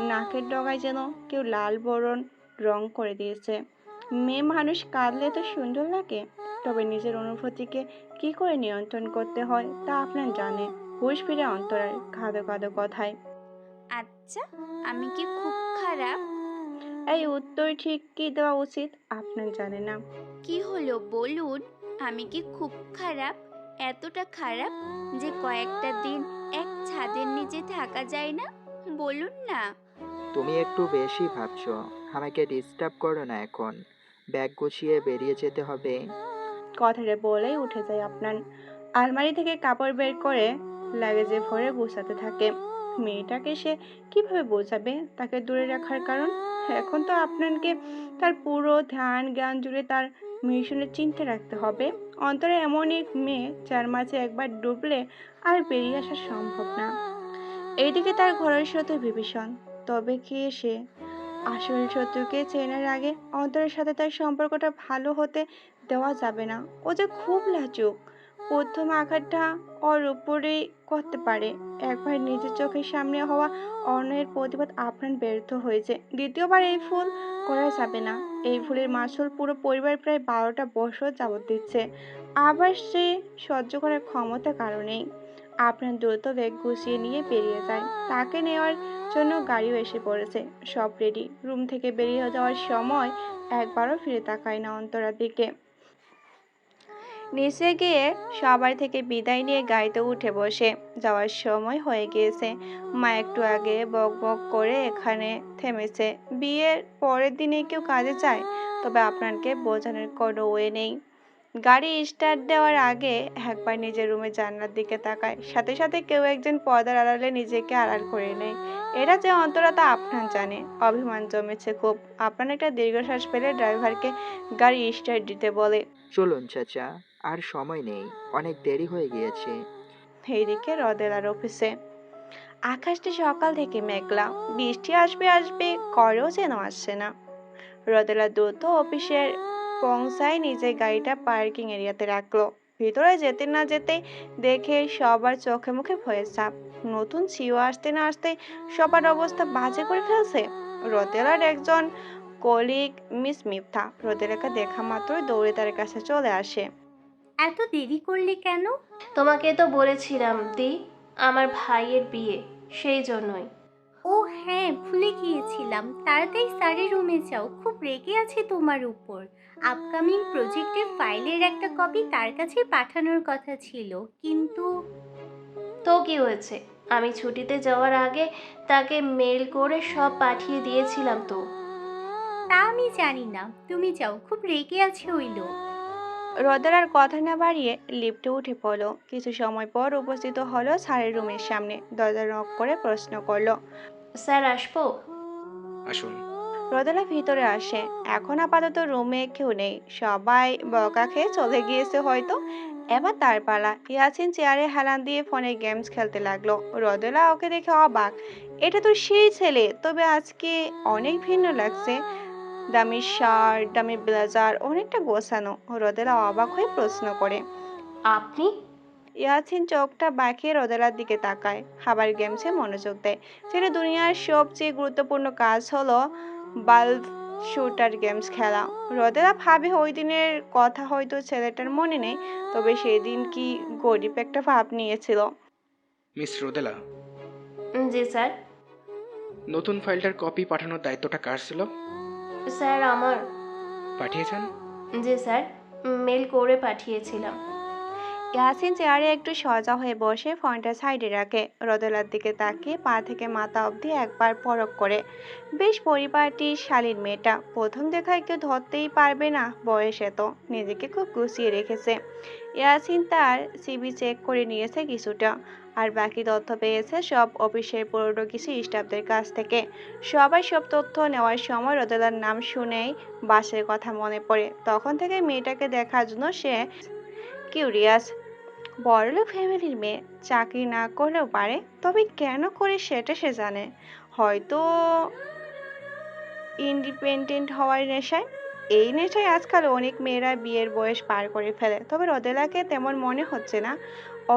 নাকের ডগায় যেন কেউ লাল বরণ রং করে দিয়েছে। মেয়ে মানুষ কাঁদলে তো সুন্দর লাগে, তবে নিজের অনুভূতিকে কি করে নিয়ন্ত্রণ করতে হয় তা আপনার জানে। হুঁশ ফিরে অন্তরার কাঁদো কাঁদো কথায়, আচ্ছা, আমি কি খুব খারাপ? এই উত্তর ঠিক কি দেওয়া উচিত আপনার জানে না। কি হলো বলুন, আমি কি খুব খারাপ? এতটা খারাপ যে কয়েকটা দিন এক ছাদের নিচে থাকা যায় না? বলুন না। তুমি একটু বেশি ভাবছো, আমাকে ডিস্টার্ব করো না এখন। ব্যাগ গুছিয়ে বেরিয়ে যেতে হবে। কথাটা বলেই উঠে যায় আপনার। আলমারি থেকে কাপড় বের করে লাগেজে ভরে গুছাতে থাকে। মেয়েটাকে সে কিভাবে বোঝাবে তাকে দূরে রাখার কারণ? এখন তো আপনাকে তার পুরো ধ্যান জ্ঞান জুড়ে তার মিশনের চিন্তা রাখতে হবে। অন্তরে এমন এক মেয়ে যার মাঝে একবার ডুবলে আর বেরিয়ে আসা সম্ভব না। এইদিকে তার ঘরের শত্রু বিভীষণ। তবে কি সে আসল শত্রুকে চেনার আগে অন্তরের সাথে তার সম্পর্কটা ভালো হতে দেওয়া যাবে না। ও যে খুব লাজুক। প্রথম আঘাতটা ওর উপরেই করতে পারে। একবার নিজের চোখের সামনে হওয়া অন্যের প্রতিবাদ আপনার ব্যর্থ হয়েছে, দ্বিতীয়বার এই ভুল করা যাবে না। এই ভুলের মাসুল পুরো পরিবার প্রায় 12টা বছর যাবত দিচ্ছে। আবার সে সহ্য করার ক্ষমতা কারণেই আপনার দ্রুত ব্যাগ গুছিয়ে নিয়ে বেরিয়ে যায়। তাকে নেওয়ার জন্য গাড়িও এসে পড়েছে, সব রেডি। রুম থেকে বেরিয়ে যাওয়ার সময় একবারও ফিরে তাকায় না অন্তরার দিকে। নিচে গিয়ে সবার থেকে বিদায় নিয়ে গাড়িতে উঠে বসে। যাওয়ার সময় হয়ে গিয়েছে। মা একটু আগে বক বক করে এখানে থেমেছে। বিয়ের পরের দিনে কেউ কাজে যায়, তবে আপনাকে বোঝানোর কোনো ওয়ে নেই। গাড়ি স্টার্ট দেওয়ার আগে একবার নিজের রুমের জানলার দিকে তাকায়, সাথে সাথে কেউ একজন পর্দার আড়ালে নিজেকে আড়াল করে নেয়। এটা যে অন্তরা তা আপনার জানে। অভিমান জমেছে খুব। আপনার একটা দীর্ঘশ্বাস ফেলে ড্রাইভারকে গাড়ি স্টার্ট দিতে বলে। চলুন চাচা, আর সময় নেই, অনেক দেরি হয়ে গিয়েছে। এইদিকে রদেলার অফিসে আকাশটা সকাল থেকে মেঘলা, বৃষ্টি আসবে আসবে করেও যেন আসছে না। রদেলা দ্রুত অফিসের পৌঁছায় নিজের গাড়িটা পার্কিং এরিয়াতে রাখলো। ভিতরে যেতে না যেতে দেখে সবার চোখে মুখে ভয়ের ছাপ। নতুন সিও আসতে না আসতে সবার অবস্থা বাজে করে ফেলছে। রদেলার একজন কলিগ মিস মিফতা রদেলাকে দেখা মাত্রই দৌড়ে তার কাছে চলে আসে। এত দেরি করলি কেন? তোমাকে তো বলেছিলাম দি, আমার ভাইয়ের বিয়ে, সেই জন্যই। ও হ্যাঁ, ভুলে গিয়েছিলাম। তাড়াতাড়ি স্যারের রুমে যাও, খুব রেগে আছে তোমার উপর। আপকামিং প্রজেক্টের ফাইলের একটা কপি তার কাছে পাঠানোর কথা ছিল, কিন্তু তো কি হয়েছে? আমি ছুটিতে যাওয়ার আগে তাকে মেল করে সব পাঠিয়ে দিয়েছিলাম তো। তা আমি জানি না, তুমি যাও, খুব রেগে আছে ওই লোক। রদেলার কথা না বাড়িয়ে লিফটে উঠে পড়লো। কিছু সময় পর উপস্থিত হলো স্যারের রুমের সামনে। দরজা নক করে প্রশ্ন করলো, স্যার আসবো? আসুন। রদেলা ভিতরে আসে। এখন আপাতত রুমে কেউ নেই, সবাই বকা খেয়ে চলে গিয়েছে হয়তো। এবার তার পালা। ইয়াসিন চেয়ারে হেলান দিয়ে ফোনে গেমস খেলতে লাগলো। রদেলা ওকে দেখে অবাক। এটা তো সেই ছেলে, তবে আজকে অনেক ভিন্ন লাগছে। দামি শার্ট, দামি ব্লেজার, অনেকটা গোছানো। রদেলা অবাক হয়ে প্রশ্ন করে, আপনি? ইয়াসিন চোখটা বাঁকিয়ে রদেলার দিকে তাকায়, আবার গেমসে মনোযোগ দেয়। সেটা দুনিয়ার সবচেয়ে গুরুত্বপূর্ণ কাজ হলো বাল্ব শুটার গেমস খেলা। রদেলা ভাবে ওই দিনের কথা হয়তো ছেলেটার মনে নেই, তবে সেদিন কি গরিব একটা ভাব নিয়েছিল। মিস রোদেলা, জি স্যার। নতুন ফাইলটার কপি পাঠানোর দায়িত্বটা কার ছিল? স্যার আমার। পাঠিয়েছেন? জি স্যার, মেল করে পাঠিয়েছিলাম। ইয়াসিন চেয়ারে একটু সজা হয়ে বসে ফোনটা সাইডে রাখে। রদেলার দিকে তাকিয়ে পা থেকে মাথা অবধি একবার পরখ করে। বেশ পরিপাটি শালীন মেয়েটা। প্রথম দেখায় কেউ ধরতেই পারবে না, বয়সে তো। নিজেকে খুব গুছিয়ে রেখেছে। ইয়াসিন তার সিভি চেক করে নিয়েছে কিছুটা, আর বাকি তথ্য পেয়েছে সব অফিসের পুরনো কিছু স্টাফদের কাছ থেকে। সবাই সব তথ্য নেওয়ার সময় রদেলার নাম শুনেই বাসের কথা মনে পড়ে। তখন থেকে মেয়েটাকে দেখার জন্য সে কিউরিয়াস। বড়লোক ফ্যামিলির মেয়ে, চাকরি না করলেও পারে, তবে কেন করে সেটা সে জানে। হয়তো ইন্ডিপেন্ডেন্ট হওয়ার নেশায়। এই নেশায় আজকাল অনেক মেয়েরা বিয়ের বয়স পার করে ফেলে, তবে রদেলাকে তেমন মনে হচ্ছে না।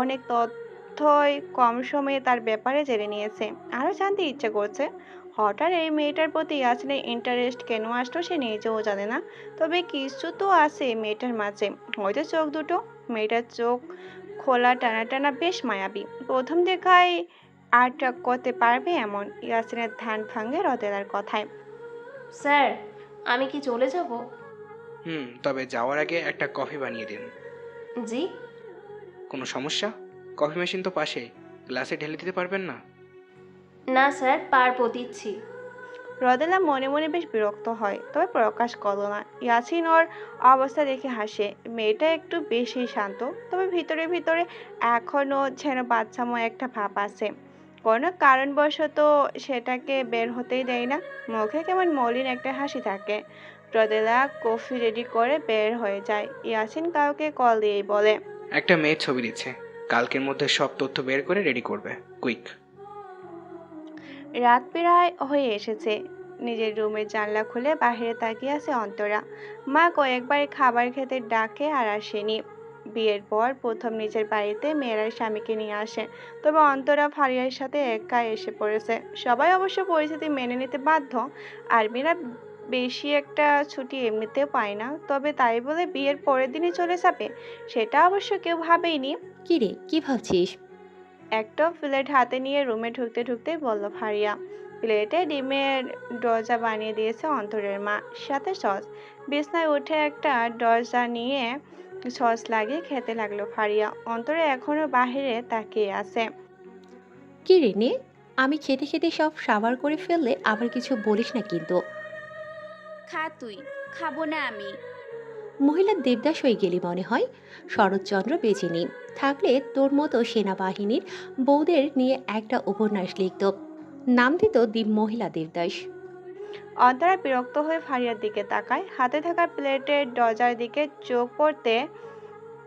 অনেক তথ্যই কম সময়ে তার ব্যাপারে জেনে নিয়েছে, আরও জানতে ইচ্ছে করছে। হঠাৎ এই মেয়েটার প্রতি ইয়াসিনের ইন্টারেস্ট কেন আসলো সে নিজেও জানে না, তবে কিছু তো আছে মেয়েটার মাঝে। হয়তো চোখ দুটো, মেয়েটার চোখ খোলা টানা টানা, বেশ মায়াবী। প্রথম দেখায় আটক করতে পারবে এমন। ইয়াসিনের ধ্যান ভাঙে রদেলার কথায়। স্যার, আমি কি চলে যাব? তবে যাওয়ার আগে একটা কফি বানিয়ে দিন। জি। কোনো সমস্যা? কফি মেশিন তো পাশেই, গ্লাসে ঢেলে দিতে পারবেন না? না স্যার, পারবো, দিচ্ছি। রদেলা মনে মনে বেশ বিরক্ত হয়, তবে প্রকাশ করলো না। ইয়াসিন ওর অবস্থা দেখে হাসে। মেয়েটা একটু বেশি শান্ত, তবে ভিতরে ভিতরে এখনো যেন বাচ্চামো একটা ভাব আছে। কোনো কারণবশত সেটাকে বের হতেই দেয় না। মুখে কেমন মলিন একটা হাসি থাকে। রদেলা কফি রেডি করে বের হয়ে যায়। ইয়াসিন কাউকে কল দিয়েই বলে, একটা মেয়ের ছবি দিচ্ছে, কালকের মধ্যে সব তথ্য বের করে রেডি করবে, কুইক। রাত প্রায় হয়ে এসেছে। নিজের রুমের জানলা খুলে বাইরে তাকিয়ে আছে অন্তরা। মা কয়েকবার খাবার খেতে ডাকে আর আসেনি। বিয়ের পর প্রথম নিজের বাড়িতে মেয়েরা স্বামীকে নিয়ে আসে, তবে অন্তরা ফারিয়ার সাথে একা এসে পড়েছে। সবাই অবশ্য পরিস্থিতি মেনে নিতে বাধ্য। আর মেয়েরা বেশি একটা ছুটি এমনিতেও পায় না, তবে তাই বলে বিয়ের পরের দিনই চলে যাবে সেটা অবশ্য কেউ ভাবেইনি। কি রে, কি ভাবছিস? একটা প্লেট হাতে নিয়ে রুমে ঢুকতে ঢুকতেই বলল ফারিয়া। প্লেটে ডিমের ডোজা বানিয়ে দিয়েছে অন্তরের মা, সাথে সস। বিছনায় উঠে একটা ডোজা নিয়ে সস লাগিয়ে খেতে লাগলো ফারিয়া। অন্তরা এখনো বাহিরে তাকিয়ে আছে। কি রে নে, আমি খেতে খেতে সব সাবার করে ফেললে আবার কিছু বলিস না কিন্তু। খা তুই। খাবো না আমি। মহিলা দেবদাস হয়ে গেলি মনে হয়। শরৎচন্দ্র বেঁচে নেই থাকলে তোর মতো সেনাবাহিনীর বউদের নিয়ে একটা উপন্যাস লিখত, নাম দিত মহিলা দেবদাস। অন্তরা বিরক্ত হয়ে ফারিয়ার দিকে তাকায়। হাতে থাকা প্লেটের দরজার দিকে চোখ পড়তে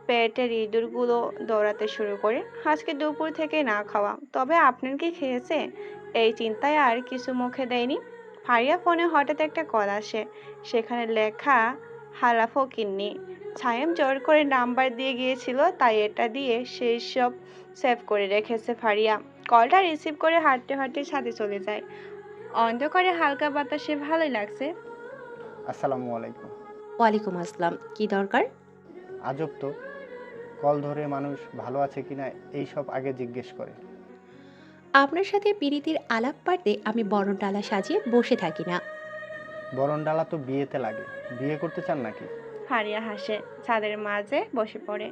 পেটের ইঁদুরগুলো দৌড়াতে শুরু করে। আজকে দুপুর থেকে না খাওয়া, তবে আপনার কি খেয়েছে? এই চিন্তায় আর কিছু মুখে দেয়নি। ফারিয়া ফোনে হঠাৎ একটা কল আসে। সেখানে লেখা হালা ফকিন্নি। ছায়েম জোর করে নাম্বার দিয়ে গিয়েছিল, তাই এটা দিয়ে সেই সব সেভ করে রেখেছে ফারিয়া। কলটা রিসিভ করে হাঁটতে হাঁটতে ছাদে চলে যায়। অন্ধকারে হালকা বাতাসে ভালোই লাগছে। আসসালামু আলাইকুম। ওয়ালাইকুম আসসালাম, কি দরকার? আজব তো, কল ধরে মানুষ ভালো আছে কিনা এইসব আগে জিজ্ঞেস করে। আপনার সাথে পিরিতির আলাপ পারতে আমি বরণ ডালা সাজিয়ে বসে থাকি না। বরণ ডালা তো বিয়েতে লাগে, বিয়ে করতে চান নাকি? ফারিয়া হাসে, ছাদের মাঝে বসে পড়ে।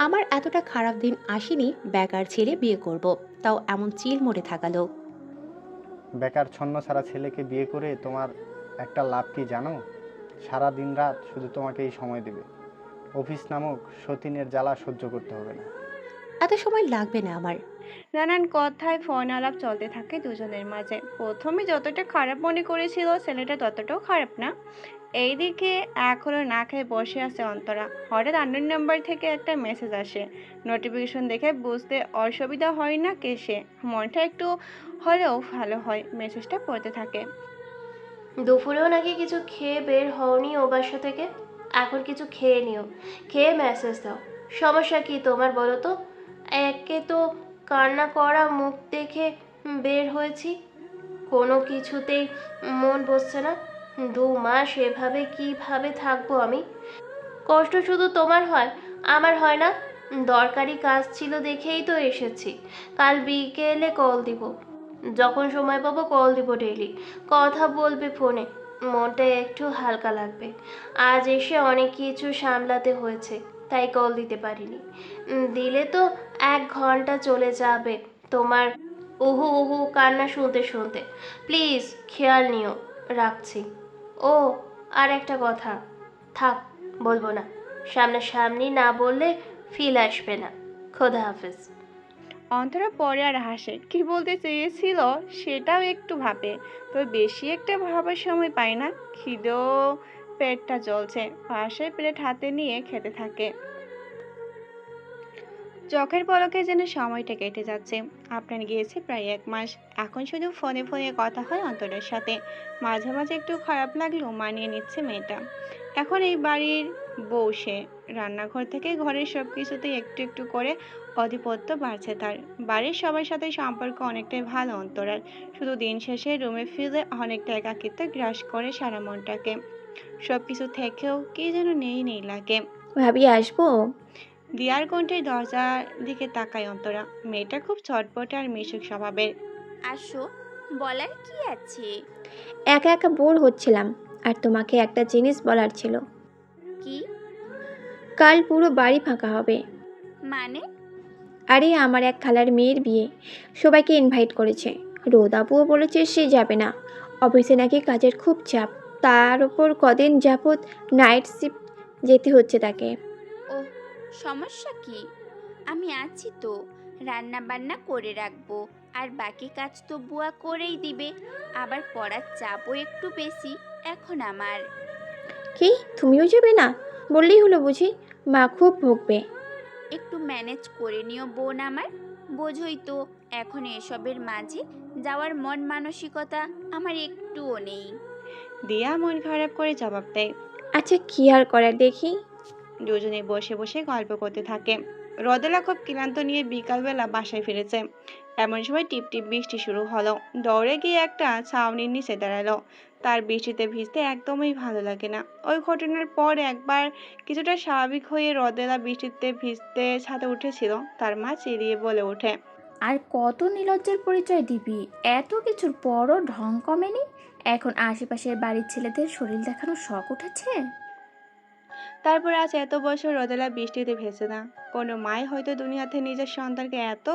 আমার এতটা খারাপ দিন আসেনি বেকার ছেলে বিয়ে করব, তাও এমন চিল মোড়ে থাকা লোক। বেকার ছন্ন ছাড়া ছেলেকে বিয়ে করে তোমার একটা লাভ কি জানো? সারা দিন রাত শুধু তোমাকেই সময় দেবে। অফিস নামক সতীনের জ্বালা সহ্য করতে হবে না। এত সময় লাগবে না আমার। নানান কথায় ফোন আলাপ চলতে থাকে দুজনের মাঝে। প্রথমে যতটা খারাপ মনে করেছিল ছেলেটা ততটাও খারাপ না। এইদিকে এখনো না খেয়ে বসে আছে অন্তরা। হঠাৎ আননোন নাম্বার থেকে একটা মেসেজ আসে। নোটিফিকেশন দেখে বুঝতে অসুবিধা হয় না কে সে। মনটা একটু হলেও ভালো হয়। মেসেজটা পড়তে থাকে। দুপুরেও নাকি কিছু খেয়ে বের হওনি ও বাসা থেকে? এখন কিছু খেয়ে নিও, খেয়ে মেসেজ দাও। সমস্যা কি তোমার বলো তো? একে তো কান্না করা মুখ দেখে বের হয়েছি, কোনো কিছুতেই মন বসছে না। 2 মাস এভাবে কিভাবে থাকবো আমি? কষ্ট শুধু তোমার হয়, আমার হয় না? দরকারি কাজ ছিল দেখেই তো এসেছি। কাল বিকেলে কল দিব, যখন সময় পাবো কল দিব। ডেইলি কথা বলবে ফোনে, মনটা একটু হালকা লাগবে। আজ এসে অনেক কিছু সামলাতে হয়েছে, তাই কল দিতে পারিনি। দিলে তো 1 ঘন্টা চলে যাবে তোমার উহু উহু কান্না শুনতে শুনতে। প্লিজ খেয়াল নিও, রাখছি। ও আর একটা কথা, থাক বলবো না। সামনাসামনি না বললে ফিল আসবে না। খোদা হাফেজ। অন্তরা পরে আর হাসে। কি বলতে চেয়েছিল সেটাও একটু ভাবে, তো বেশি একটা ভাবার সময় পায় না। খিদেও পেটটা জ্বলছে। পাশে প্লেট হাতে নিয়ে খেতে থাকে। চোখের পলকে যেন সময়টা কেটে যাচ্ছে। আপনার গিয়েছে প্রায় 1 মাস। এখন শুধু ফোনে ফোনে কথা হয় অন্তরের সাথে। মাঝে মাঝে একটু খারাপ লাগলেও মানিয়ে নিচ্ছে মেয়েটা। এখন এই বাড়ির বউ সে। রান্নাঘর থেকে ঘরের সব কিছুতেই একটু একটু করে আধিপত্য বাড়ছে তার। বাড়ির সবার সাথে সম্পর্ক অনেকটাই ভালো অন্তরার। শুধু দিন শেষে রুমে ফিরে অনেকটা একাকিত্ব গ্রাস করে সারা মনটাকে। সব কিছু থেকেও কি যেন নেই নেই লাগে। ভাবি আসবো? দিয়ার কণ্ঠের দরজার দিকে তাকায় অন্তরা। মেয়েটা খুব চটপটে আর মিশুক স্বভাবের। আসো, বলার কি আছে? একা একা বোর হচ্ছিলাম, আর তোমাকে একটা জিনিস বলার ছিল। কি? কাল পুরো বাড়ি ফাঁকা হবে। মানে? আরে আমার এক খালার মেয়ের বিয়ে, সবাইকে ইনভাইট করেছে। রোদাপুও বলেছে সে যাবে না। অফিসে নাকি কাজের খুব চাপ, তার ওপর কদিন যাবৎ নাইট শিফট যেতে হচ্ছে তাকে। ও, সমস্যা কি? আমি আছি তো, রান্না বান্না করে রাখবো। আর বাকি কাজ তো বুয়া করেই দিবে। আবার পড়ার চাপও একটু বেশি এখন আমার। কি, তুমিও যাবে না? বললেই হলো বুঝি, মা খুব ভুগবে। একটু ম্যানেজ করে নিও বোন আমার। বোঝই তো এখন এসবের মাঝে যাওয়ার মন মানসিকতা আমার একটুও নেই। দিয়া মন খারাপ করে জবাব দেয়। আচ্ছা কি আর করার দেখি। দুজনে বসে বসে গল্প করতে থাকে। রোদেলা খুব ক্লান্ত নিয়ে বিকালবেলা বাসায় ফিরেছে। এমন সময় টিপ টিপ বৃষ্টি শুরু হলো। দৌড়ে গিয়ে একটা ছাউনির নিচে দাঁড়ালো। তার বৃষ্টিতে ভিজতে একদমই ভালো লাগে না। ওই ঘটনার পর একবার কিছুটা স্বাভাবিক হয়ে রোদেলা বৃষ্টিতে ভিজতে ছাদে উঠেছিল। তার মা চিরিয়ে বলে ওঠে, আর কত নির্লজ্জের পরিচয় দিবি? এত কিছুর পরও ঢং কমেনি? এখন আশেপাশের বাড়ির ছেলেদের শরীর দেখানোর শখ উঠেছে। তারপর আজ এত বছর রোদেলা বৃষ্টিতে ভেসে না। কোনো মাই হয়তো দুনিয়াতে নিজের সন্তানকে এত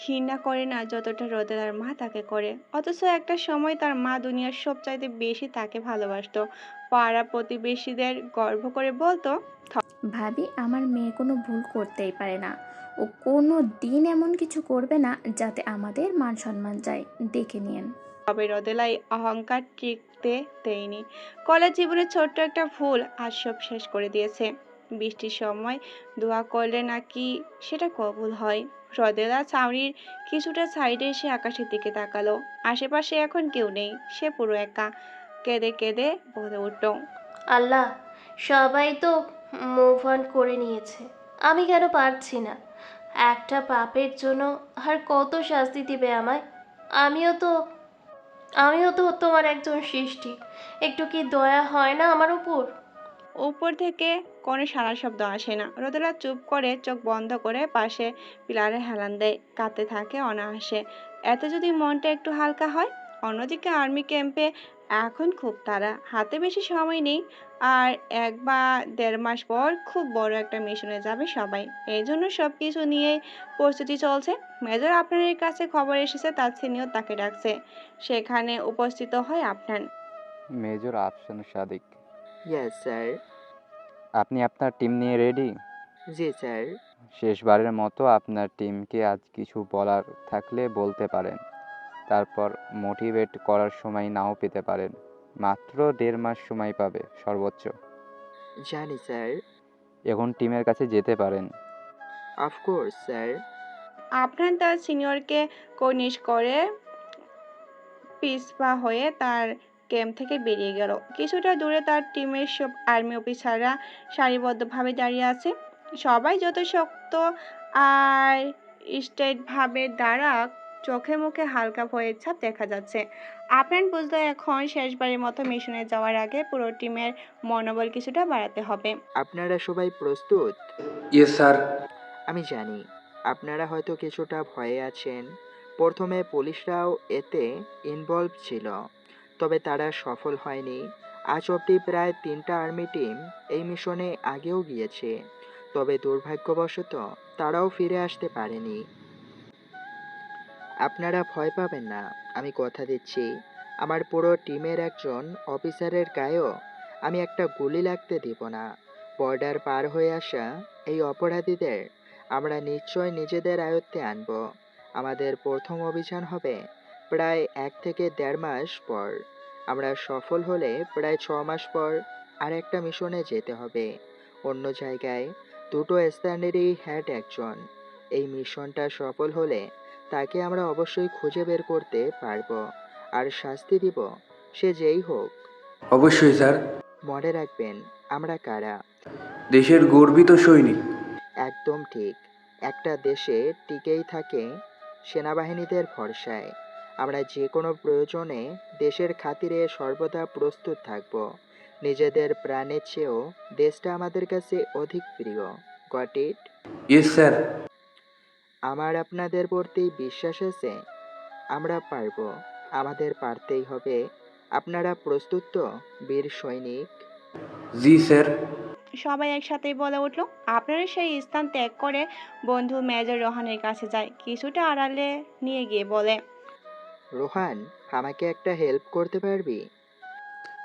ঘৃণা করে না যতটা রোদেলার মা তাকে করে। অথচ একটা সময় তার মা দুনিয়ার সবচাইতে বেশি তাকে ভালোবাসতো। পাড়া প্রতিবেশীদের গর্ব করে বলতো, ভাবি আমার মেয়ে কোনো ভুল করতেই পারে না, ও কোনো দিন এমন কিছু করবে না যাতে আমাদের মান সম্মান যায়, দেখে নিন। তবে রোদেলাই অহংকার টিকতে দেয়নি। কলেজ জীবনের ছোট্ট একটা ভুল আজ সব শেষ করে দিয়েছে। বৃষ্টির সময় দোয়া করলে নাকি সেটা কবুল হয়। রোদেলা ছাউনির কিছুটা সাইডে এসে আকাশের দিকে তাকালো। আশেপাশে এখন কেউ নেই, সে পুরো একা। কেঁদে কেঁদে বলে উঠল, আল্লাহ, সবাই তো মুভ অন করে নিয়েছে, আমি কেন পারছি না? একটা পাপের জন্য আর কত শাস্তি দিবে আমায়? আমিও তো আমিও তো তোমার একজন সৃষ্টি, একটু কি দয়া হয় না আমার উপর? উপর থেকে কোনো সারা শব্দ আসে না। রোদেলা চুপ করে চোখ বন্ধ করে পাশে পিলারে হেলান দেয়, কাঁদতে থাকে অনায়াসে। এতে যদি মনটা একটু হালকা হয়। অন্যদিকে আর্মি ক্যাম্পে এখন খুব তাড়া, হাতে বেশি সময় নেই। আর 1 বা 1.5 মাস পর খুব বড় একটা মিশনে যাবে সবাই। এই জন্য সব কিছু নিয়েই প্রস্তুতি চলছে। মেজর আপনার কাছে খবর এসেছে তার সিনিয়র তাকে ডাকছে, সেখানে উপস্থিত হয় আপনার। Major Afsan Sadiq, yes sir. আপনি আপনার টিম নিয়ে রেডি? জি স্যার। শেষবারের মতো আপনার টিমকে আজ কিছু বলার থাকলে বলতে পারেন। তারপর মোটিভেট করার সময় নাও পেতে পারেন। মাত্র 1.5 মাস সময় পাবে সর্বোচ্চ। জানি স্যার। এখন টিমের কাছে যেতে পারেন। Of course sir. আপনার তার সিনিয়রকে কর্নিশ করে পিছপা হয়ে তার ক্যাম্প থেকে বেরিয়ে গেল। কিছুটা দূরে তার টিমের সব আর্মি অফিসাররা সারিবদ্ধভাবে দাঁড়িয়ে আছে। সবাই যত শক্ত আর স্ট্রেটভাবে দাঁড়া, চোখে মুখে হালকা ভয়ের ছাপ দেখা যাচ্ছে। আপনার বুঝলো এখন শেষবারের মতো মিশনে যাওয়ার আগে পুরো টিমের মনোবল কিছুটা বাড়াতে হবে। আপনারা সবাই প্রস্তুত? Yes sir. আমি জানি আপনারা হয়তো কিছুটা ভয়ে আছেন। প্রথমে পুলিশরাও এতে ইনভলভ ছিল, তবে তারা সফল হয়নি। আজ অবধি প্রায় 3টা আর্মি টিম এই মিশনে আগেও গিয়েছে, তবে দুর্ভাগ্যবশত তারাও ফিরে আসতে পারেনি। আপনারা ভয় পাবেন না, আমি কথা দিচ্ছি আমার পুরো টিমের একজন অফিসারের গায়েও আমি একটা গুলি লাগতে দিব না। বর্ডার পার হয়ে আসা এই অপরাধীদের আমরা নিশ্চয় নিজেদের আয়ত্তে আনব। আমাদের প্রথম অভিযান হবে প্রায় 1 থেকে 1.5 মাস পর। আমরা সফল হলে প্রায় 6 মাস পর আর একটা মিশনে যেতে হবে, অন্য জায়গায়। 2টো স্থানেরই হেড একজন। এই মিশনটা সফল হলে তাকে আমরা অবশ্যই খুঁজে বের করতে পারবো আর শাস্তি দিব, সে যেই হোক। অবশ্যই স্যার। মনে রাখবেন আমরা কারা। দেশের গর্বিত সৈনিক। একদম ঠিক। একটা দেশে টিকেই থাকে সেনাবাহিনীদের ভরসায়। আমরা যে কোনো প্রয়োজনে দেশের খাতিরে সর্বদা প্রস্তুত থাকব। নিজেদের প্রাণের চেয়েও দেশটা আমাদের কাছে অধিক প্রিয়। Got it? Yes sir. আমার আপনাদের প্রতি বিশ্বাস আছে, আমরা পারবো, আমাদের পারতেই হবে। আপনারা প্রস্তুত তো বীর সৈনিক? জি স্যার। সবাই একসাথেই বলে উঠল। আপনারা সেই স্থান ত্যাগ করে বন্ধু মেজর রোহানের কাছে যায়, কিছুটা আড়ালে নিয়ে গিয়ে বলে, রোহান, আমাকে একটা হেল্প করতে পারবি?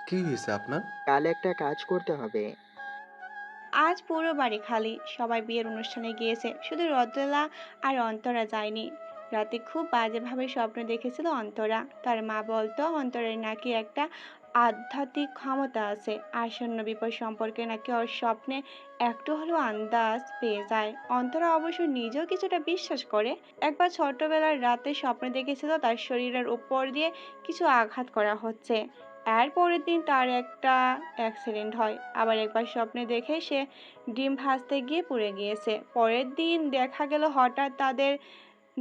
কি হয়েছে আপনার? কাল একটা কাজ করতে হবে। আজ পুরো বাড়ি খালি, সবাই বিয়ের অনুষ্ঠানে গিয়েছে, শুধু রোদেলা আর অন্তরা যায়নি। রাতে খুব বাজেভাবে স্বপ্ন দেখেছিল অন্তরা। তার মা বলতো অন্তরের নাকি একটা আধ্যাত্মিক ক্ষমতা আছে, আসন্ন বিপদ সম্পর্কে নাকি ওর স্বপ্নে একটু হলেও আন্দাজ পেয়ে যায়। অন্তরা অবশ্য নিজেও কিছুটা বিশ্বাস করে। একবার ছোটবেলার রাতে স্বপ্ন দেখেছিল তার শরীরের উপর দিয়ে কিছু আঘাত করা হচ্ছে। এর পরের দিন তার একটা অ্যাক্সিডেন্ট হয়। আবার একবার স্বপ্নে দেখে সে ডিম ভাজতে গিয়ে পুড়ে গিয়েছে। পরের দিন দেখা গেল হঠাৎ তাদের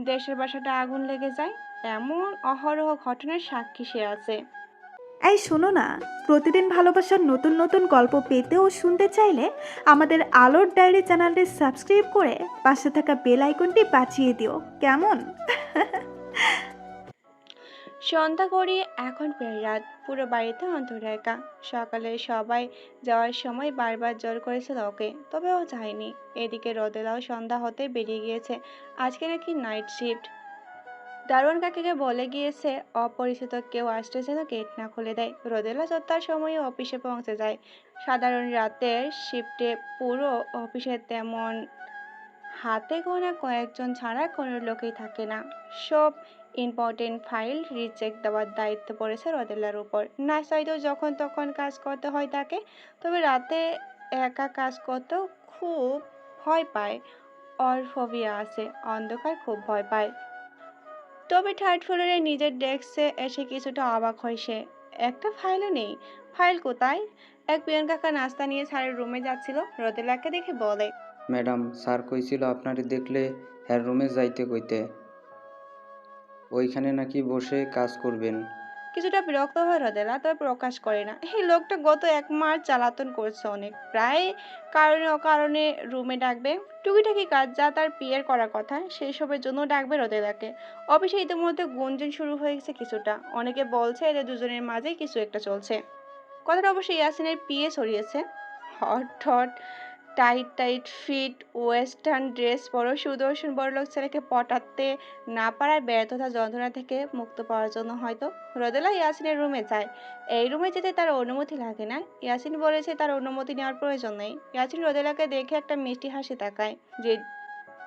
দেশের বাসাটা আগুন লেগে যায়। এমন অহরহ ঘটনার সাক্ষী সে আছে। এই শোনো না, প্রতিদিন ভালোবাসার নতুন নতুন গল্প পেতে ও শুনতে চাইলে আমাদের আলোর ডায়েরি চ্যানেলটি সাবস্ক্রাইব করে পাশে থাকা বেল আইকনটি বাজিয়ে দিও, কেমন? সন্ধ্যা গড়িয়ে এখন প্রায় রাত, পুরো বাড়িতে অন্তরা একা। সকালে সবাই যাওয়ার সময় বারবার জোর করেছিল ওকে, তবে ও যায়নি। এদিকে রোদেলাও সন্ধ্যা হতে বেরিয়ে গিয়েছে, আজকে নাকি নাইট শিফট। দারোয়ান কাকিকে বলে গিয়েছে অপরিচিত কেউ আসলে যেন গেট না খুলে দেয়। রোদেলা যথার সময়ে অফিসে পৌঁছে যায়। সাধারণ রাতের শিফটে পুরো অফিসে তেমন হাতে গোনা কয়েকজন ছাড়া কোনো লোকই থাকে না। সব ইম্পর্টেন্ট ফাইল রিচেক দেওয়ার দায়িত্ব পড়েছে রোদেলার উপর। না চাইতেও যখন তখন কাজ করতে হয় তাকে। তবে রাতে একা কাজ করতেও খুব ভয় পায়। ওর ফোবিয়া আছে, অন্ধকার খুব ভয় পায়। তবে থার্ড ফ্লোরে নিজের ডেস্কে এসে কিছুটা অবাক হয় সে। একটা ফাইলও নেই। ফাইল কোথায়? এক পিয়ন কাকা নাস্তা নিয়ে স্যারের রুমে যাচ্ছিল, রোদেলাকে দেখে বলে, ম্যাডাম, স্যার কইছিল আপনারে দেখলে হ্যার রুমে যাইতে কইতে। ওইখানে নাকি বসে কাজ করবেন। কিছুটা বিরক্ত হয় রোদেলা, তবে প্রকাশ করে না। এই লোকটা গত 1 মাস জ্বালাতন করছে অনেক, প্রায় কারণে অকারণে রুমে ডাকবে। টুকিটাকি কাজ যা তার পিয়ের করার কথা সেই সবের জন্য ডাকবে রোদেলাকে। অফিসে ইতিমধ্যে গুঞ্জন শুরু হয়ে গেছে কিছুটা। অনেকে বলছে এদের দুজনের মাঝেই কিছু একটা চলছে। কথাটা অবশ্যই ইয়াসিনের পিয়ে ছড়িয়েছে। Hot hot tight tight fit western dress পরো সুদর্শন বড়লোক ছেলেকে পটাতে না পারার ব্যর্থতা যন্ত্রণা থেকে মুক্ত পাওয়ার জন্য হয়তো রোদেলা ইয়াসিনের রুমে যায়। এই রুমে যেতে তার অনুমতি লাগে না। ইয়াসিন বলেছে তার অনুমতি নেওয়ার প্রয়োজন নেই। ইয়াসিন রোদেলাকে দেখে একটা মিষ্টি হাসি তাকায়। যে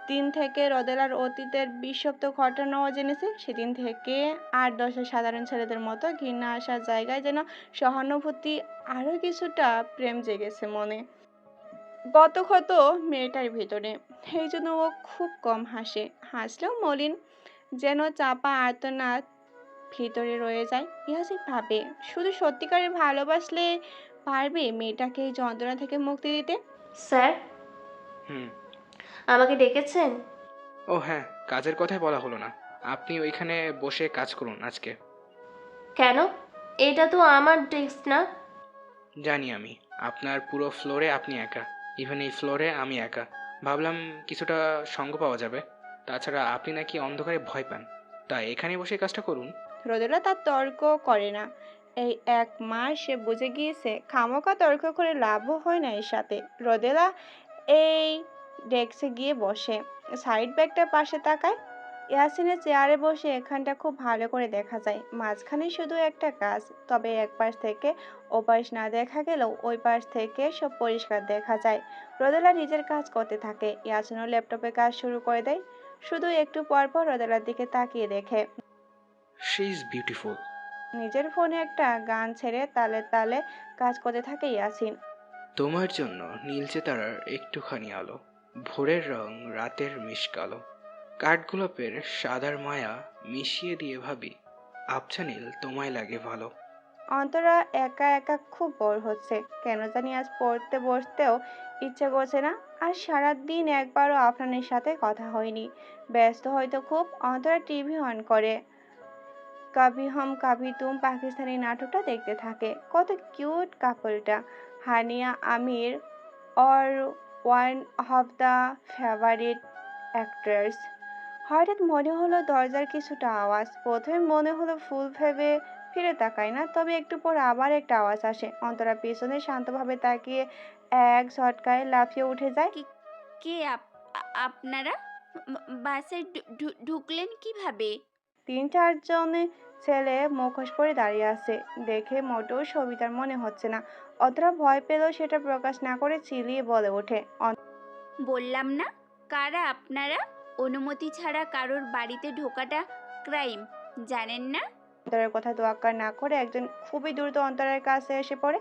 দিন থেকে রোদেলার অতীতের বিষাক্ত ঘটনা জেনেছে, সেদিন থেকে 8-10 সাধারণ ছেলেদের মতো ঘৃণা আসার জায়গায় যেন সহানুভূতি, আরও কিছুটা প্রেম জেগেছে মনে। গত ক্ষত মেয়েটার ভিতরে, সেই জন্য ও খুব কম হাসে। হাসলেও মলিন, যেন চাপা আর্তনাদ ভিতরে রয়ে যায়। ইয়াসিন ভাবে, শুধু সত্যিকারের ভালোবাসলে পারবে মেয়েটাকে এই যন্ত্রণা থেকে মুক্তি দিতে। স্যার, হুম। আমাকে ডেকেছেন? ও হ্যাঁ, কাজের কথাই বলা হলো না। আপনি ওইখানে বসে কাজ করুন আজকে। কেন? এটা তো আমার ডেস্ক না। জানি আমি, আপনার পুরো ফ্লোরে আপনি একা, ইভেন এই ফ্লোরে আমি একা। ভাবলাম কিছুটা সঙ্গ পাওয়া যাবে। তাছাড়া আপনি নাকি অন্ধকারে ভয় পান, তাই এখানে বসে কাজটা করুন। রোদেলা তার তর্ক করে না। এই 1 মাস সে বুঝে গিয়েছে খামোকা তর্ক করে লাভও হয় না এর সাথে। রোদেলা এই ডেস্কে গিয়ে বসে, সাইড ব্যাগটার পাশে তাকায়। ইয়াসিনের চেয়ারে বসে এখানটা খুব ভালো করে দেখা যায়। মাঝখানে শুধু একটা কাজ, তবে এক পাশ থেকে ও পাশ না দেখা গেলেও ওই পাশ থেকে সব পরিষ্কার দেখা যায়। রোদেলা নিজের কাজ করতে থাকে, ইয়াসিনও ল্যাপটপে কাজ শুরু করে দেয়। শুধু একটু পর পর রোদেলার দিকে তাকিয়ে দেখে। She is beautiful. নিজের ফোনে একটা গান ছেড়ে তালে তালে কাজ করতে থাকে ইয়াসিন। তোমার জন্য নীলচে তারার একটুখানি আলো, ভোরের রং রাতের মিশকালো, কাঠগোলাপের সাদার মায়া মিশিয়ে দিয়ে ভাবি, আবছা নীল তোমায় লাগে ভালো। অন্তরা একা একা খুব বোর হচ্ছে, কেন জানি আজ পড়তে বসতেও ইচ্ছে করছে না। আর সারাদিন একবারও আফরানের সাথে কথা হয়নি। ব্যস্ত হয়তো খুব। অন্তরা টিভি অন করে কভি হাম কভি তুম পাকিস্তানি নাটকটা দেখতে থাকে। কত কিউট কাপলটা, Hania Aamir our one of the favourite actress. হঠাৎ মনে হলো দরজার কিছুটা আওয়াজ। প্রথমে মনে হলো ফুল ভেবে ফিরে তাকায় না, তবে একটু পর আবার একটা আওয়াজ আসে। অন্তরা পেছনে শান্তভাবে তাকিয়ে এক ঝটকায় লাফিয়ে উঠে যায়। কে আপনারা বাসে ঢুকলেন কিভাবে? 3-4 জনে ছেলে মুখোশ পরে দাঁড়িয়ে আছে, দেখে মোটেও সবিতার মনে হচ্ছে না। অতটা ভয় পেলেও সেটা প্রকাশ না করে চিল্লিয়ে বলে ওঠে, বললাম না কারা আপনারা? অনুমতি ছাড়া কারোর বাড়িতে ঢোকাটা ক্রাইম, জানেন না? অন্তরের কথা তোয়াক্কা না করে একজন খুবই দ্রুত অন্তরের কাছে এসে পড়ে।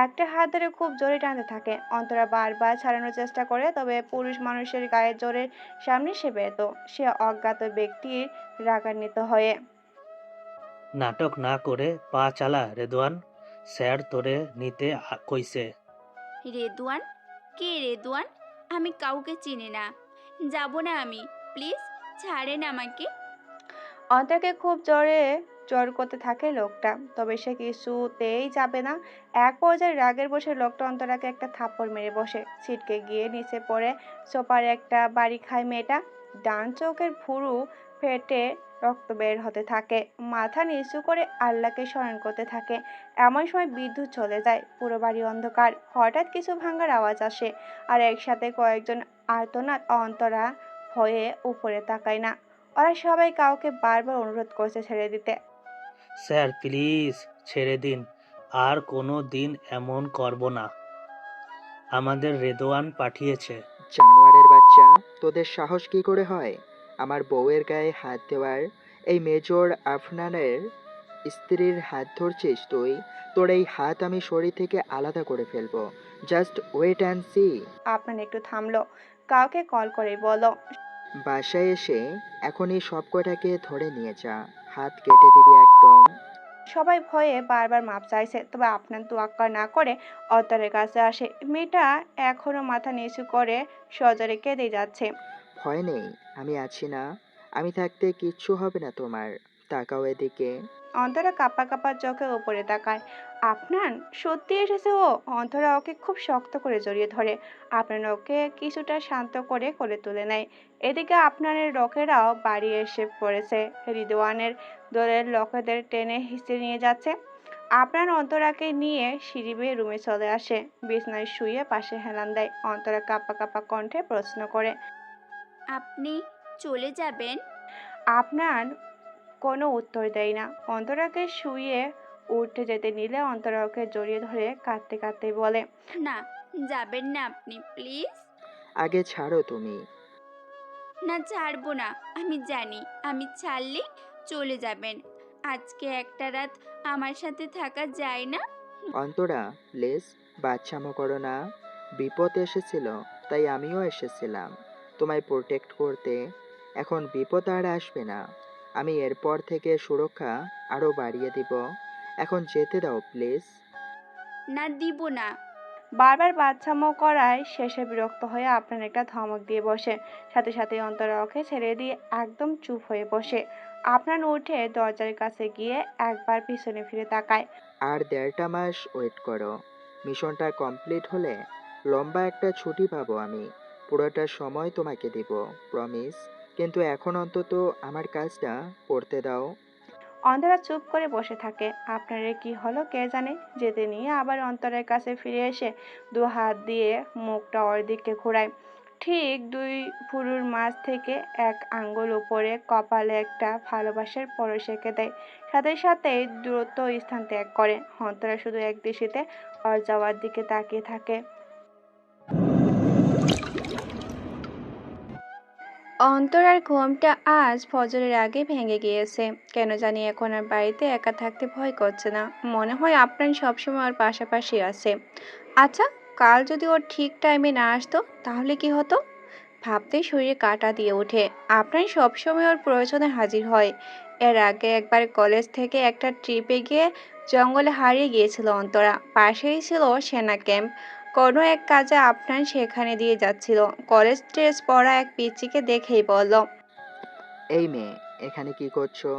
একটা হাত ধরে খুব জোরে টানতে থাকে। অন্তরা বারবার ছাড়ানোর চেষ্টা করে, তবে পুরুষ মানুষের গায়ের জোরের সামনে সে ব্যর্থ। সে অজ্ঞাত ব্যক্তির রাগান্বিত হয়ে, নাটক না করে পা চালা রেদওয়ান, স্যার তোরে নিতে কইছে। রেদওয়ান? কে রেদওয়ান? আমি কাউকে চিনি না, যাব না আমি, প্লিজ ছাড়েন আমাকে। অন্তরকে খুব জোরে জোর করতে থাকে লোকটা, তবে সে কিছুতেই যাবে না। এক পর্যায়ে রাগের বসে লোকটা অন্তরাকে একটা থাপ্পড় মেরে বসে। ছিটকে গিয়ে নিচে পড়ে সোফার একটা বাড়ি খায় মেয়েটা। ডান চোখের ভুরু ফেটে রক্ত বের হতে থাকে। মাথা নিচু করে আল্লাহকে স্মরণ করতে থাকে। এমন সময় বিদ্যুৎ চলে যায়, পুরো বাড়ি অন্ধকার। হঠাৎ কিছু ভাঙার আওয়াজ আসে, আর একসাথে কয়েকজন আর্তনাদ। অন্তরা ভয়ে উপরে তাকায় না। ওরা সবাই কাউকে বারবার অনুরোধ করছে ছেড়ে দিতে। স্যার প্লিজ ছেড়ে দিন, আর কোনো দিন এমন করব না। আমাদের রেদওয়ান পাঠিয়েছে। জানোয়ারের বাচ্চা, তোদের সাহস কি করে হয় আমার বউয়ের গায়ে হাত দেওয়ার? এই মেজর আফনানের স্ত্রীর হাত ধরছিস তুই? তোর এই হাত আমি শরীর থেকে আলাদা করে ফেলবো। Just wait and see. আপনার একটু থামলো, কাউকে কল করে বলো। বাসায় এসে এখনই সব কটাকে ধরে নিয়ে যা, হাত কেটে দিবি একদম। সবাই ভয়ে বারবার মাপ চাইছে, তবে আপনার তোয়াক্কা না করে অন্তরের কাছে আসে। মেয়েটা এখনো মাথা নিচু করে সজরে কেঁদে যাচ্ছে। ভয় নেই, আমি আছি না? আমি থাকতে কিচ্ছু হবে না তোমার। তাকাও এদিকে। অন্তরা কাপা কাপা চোখে উপরে তাকায়। আপনার সত্যি এসেছে ও? অন্তরা ওকে খুব শক্ত করে জড়িয়ে ধরে। আপনার ওকে কিছুটা শান্ত করে কোলে তুলে নেয়। এদিকে আপনারের লোকেরাও বাড়ি এসে পড়েছে। রিদওয়ানের দলের লোকেদের টেনে হিঁচড়ে নিয়ে যাচ্ছে। আপনার অন্তরাকে নিয়ে সিঁড়ি বেয়ে রুমে চলে আসে, বিছনায় শুয়ে পাশে হেলান দেয়। অন্তরা কাপা কাপা কণ্ঠে প্রশ্ন করে, আপনি চলে যাবেন? আপনার কোনো উত্তর দেয় না। অন্তরাকে শুয়ে উঠে যেতে নিলে অন্তরা ওকে জড়িয়ে ধরে কাঁদতে কাঁদতে বলে, না, যাবেন না আপনি, প্লিজ। আগে ছাড়ো তুমি। না, ছাড়বো না। আমি জানি আমি ছাড়লে চলে যাবেন। আজকে একটা রাত আমার সাথে থাকা যায় না? অন্তরা প্লিজ, বাচ্চামো করো না। বিপদ এসেছিল, তাই আমিও এসেছিলাম তোমায় প্রোটেক্ট করতে। এখন বিপদ আর আসবে না। আমি এরপর থেকে সুরক্ষা আরো বাড়িয়ে দিব। এখন যেতে দাও প্লিজ। না, দিব না। বারবার বাচ্চামো করায় শেষে বিরক্ত হয়ে আপনার একটা ধমক দিয়ে বসে। সাথে সাথে অন্তরা ওকে ছেড়ে দিয়ে একদম চুপ হয়ে বসে। আপনার উঠে দরজার কাছে গিয়ে একবার পিছনে ফিরে তাকায়। আর 1.5টা মাস ওয়েট করো। মিশনটা কমপ্লিট হলে লম্বা একটা ছুটি পাবো আমি। পুরোটা সময় তোমাকে দিব, প্রমিস। কিন্তু এখন অন্তত আমার কাজটা করতে দাও। অন্তরা চুপ করে বসে থাকে। আপনারে কি হলো কে জানে। যেতে নিয়ে আবার অন্তরের কাছে ফিরে এসে দু হাত দিয়ে মুখটা ওর দিকে ঘোরায়। ঠিক দুই ভুরুর মাঝ থেকে এক আঙ্গুল উপরে কপালে একটা ভালোবাসার পরশ এঁকে দেয়। সাথে সাথে দ্রুত স্থান ত্যাগ করে। অন্তরা শুধু একদৃষ্টিতে ওর যাওয়ার দিকে তাকিয়ে থাকে। অন্তরার ঘুমটা আজ ফজরের আগে ভেঙে গিয়েছে। কেন জানি এখন আর বাড়িতে একা থাকতে ভয় করছে না। মনে হয় আপনার সবসময় ওর পাশাপাশি আছে। আচ্ছা, কাল যদি ওর ঠিক টাইমে না আসতো তাহলে কি হতো? ভাবতেই শরীরে কাঁটা দিয়ে ওঠে। আপনার সবসময় ওর প্রয়োজনে হাজির হয়। এর আগে একবার কলেজ থেকে একটা ট্রিপে গিয়ে জঙ্গলে হারিয়ে গিয়েছিল অন্তরা। পাশেই ছিল সেনা ক্যাম্প। কোনো এক কাজে আপনার সেখানে দিয়ে যাচ্ছিল। কলেজ ড্রেস পরা এক পিচ্চিকে দেখেই বলল, এই মেয়ে এখানে কি করছো?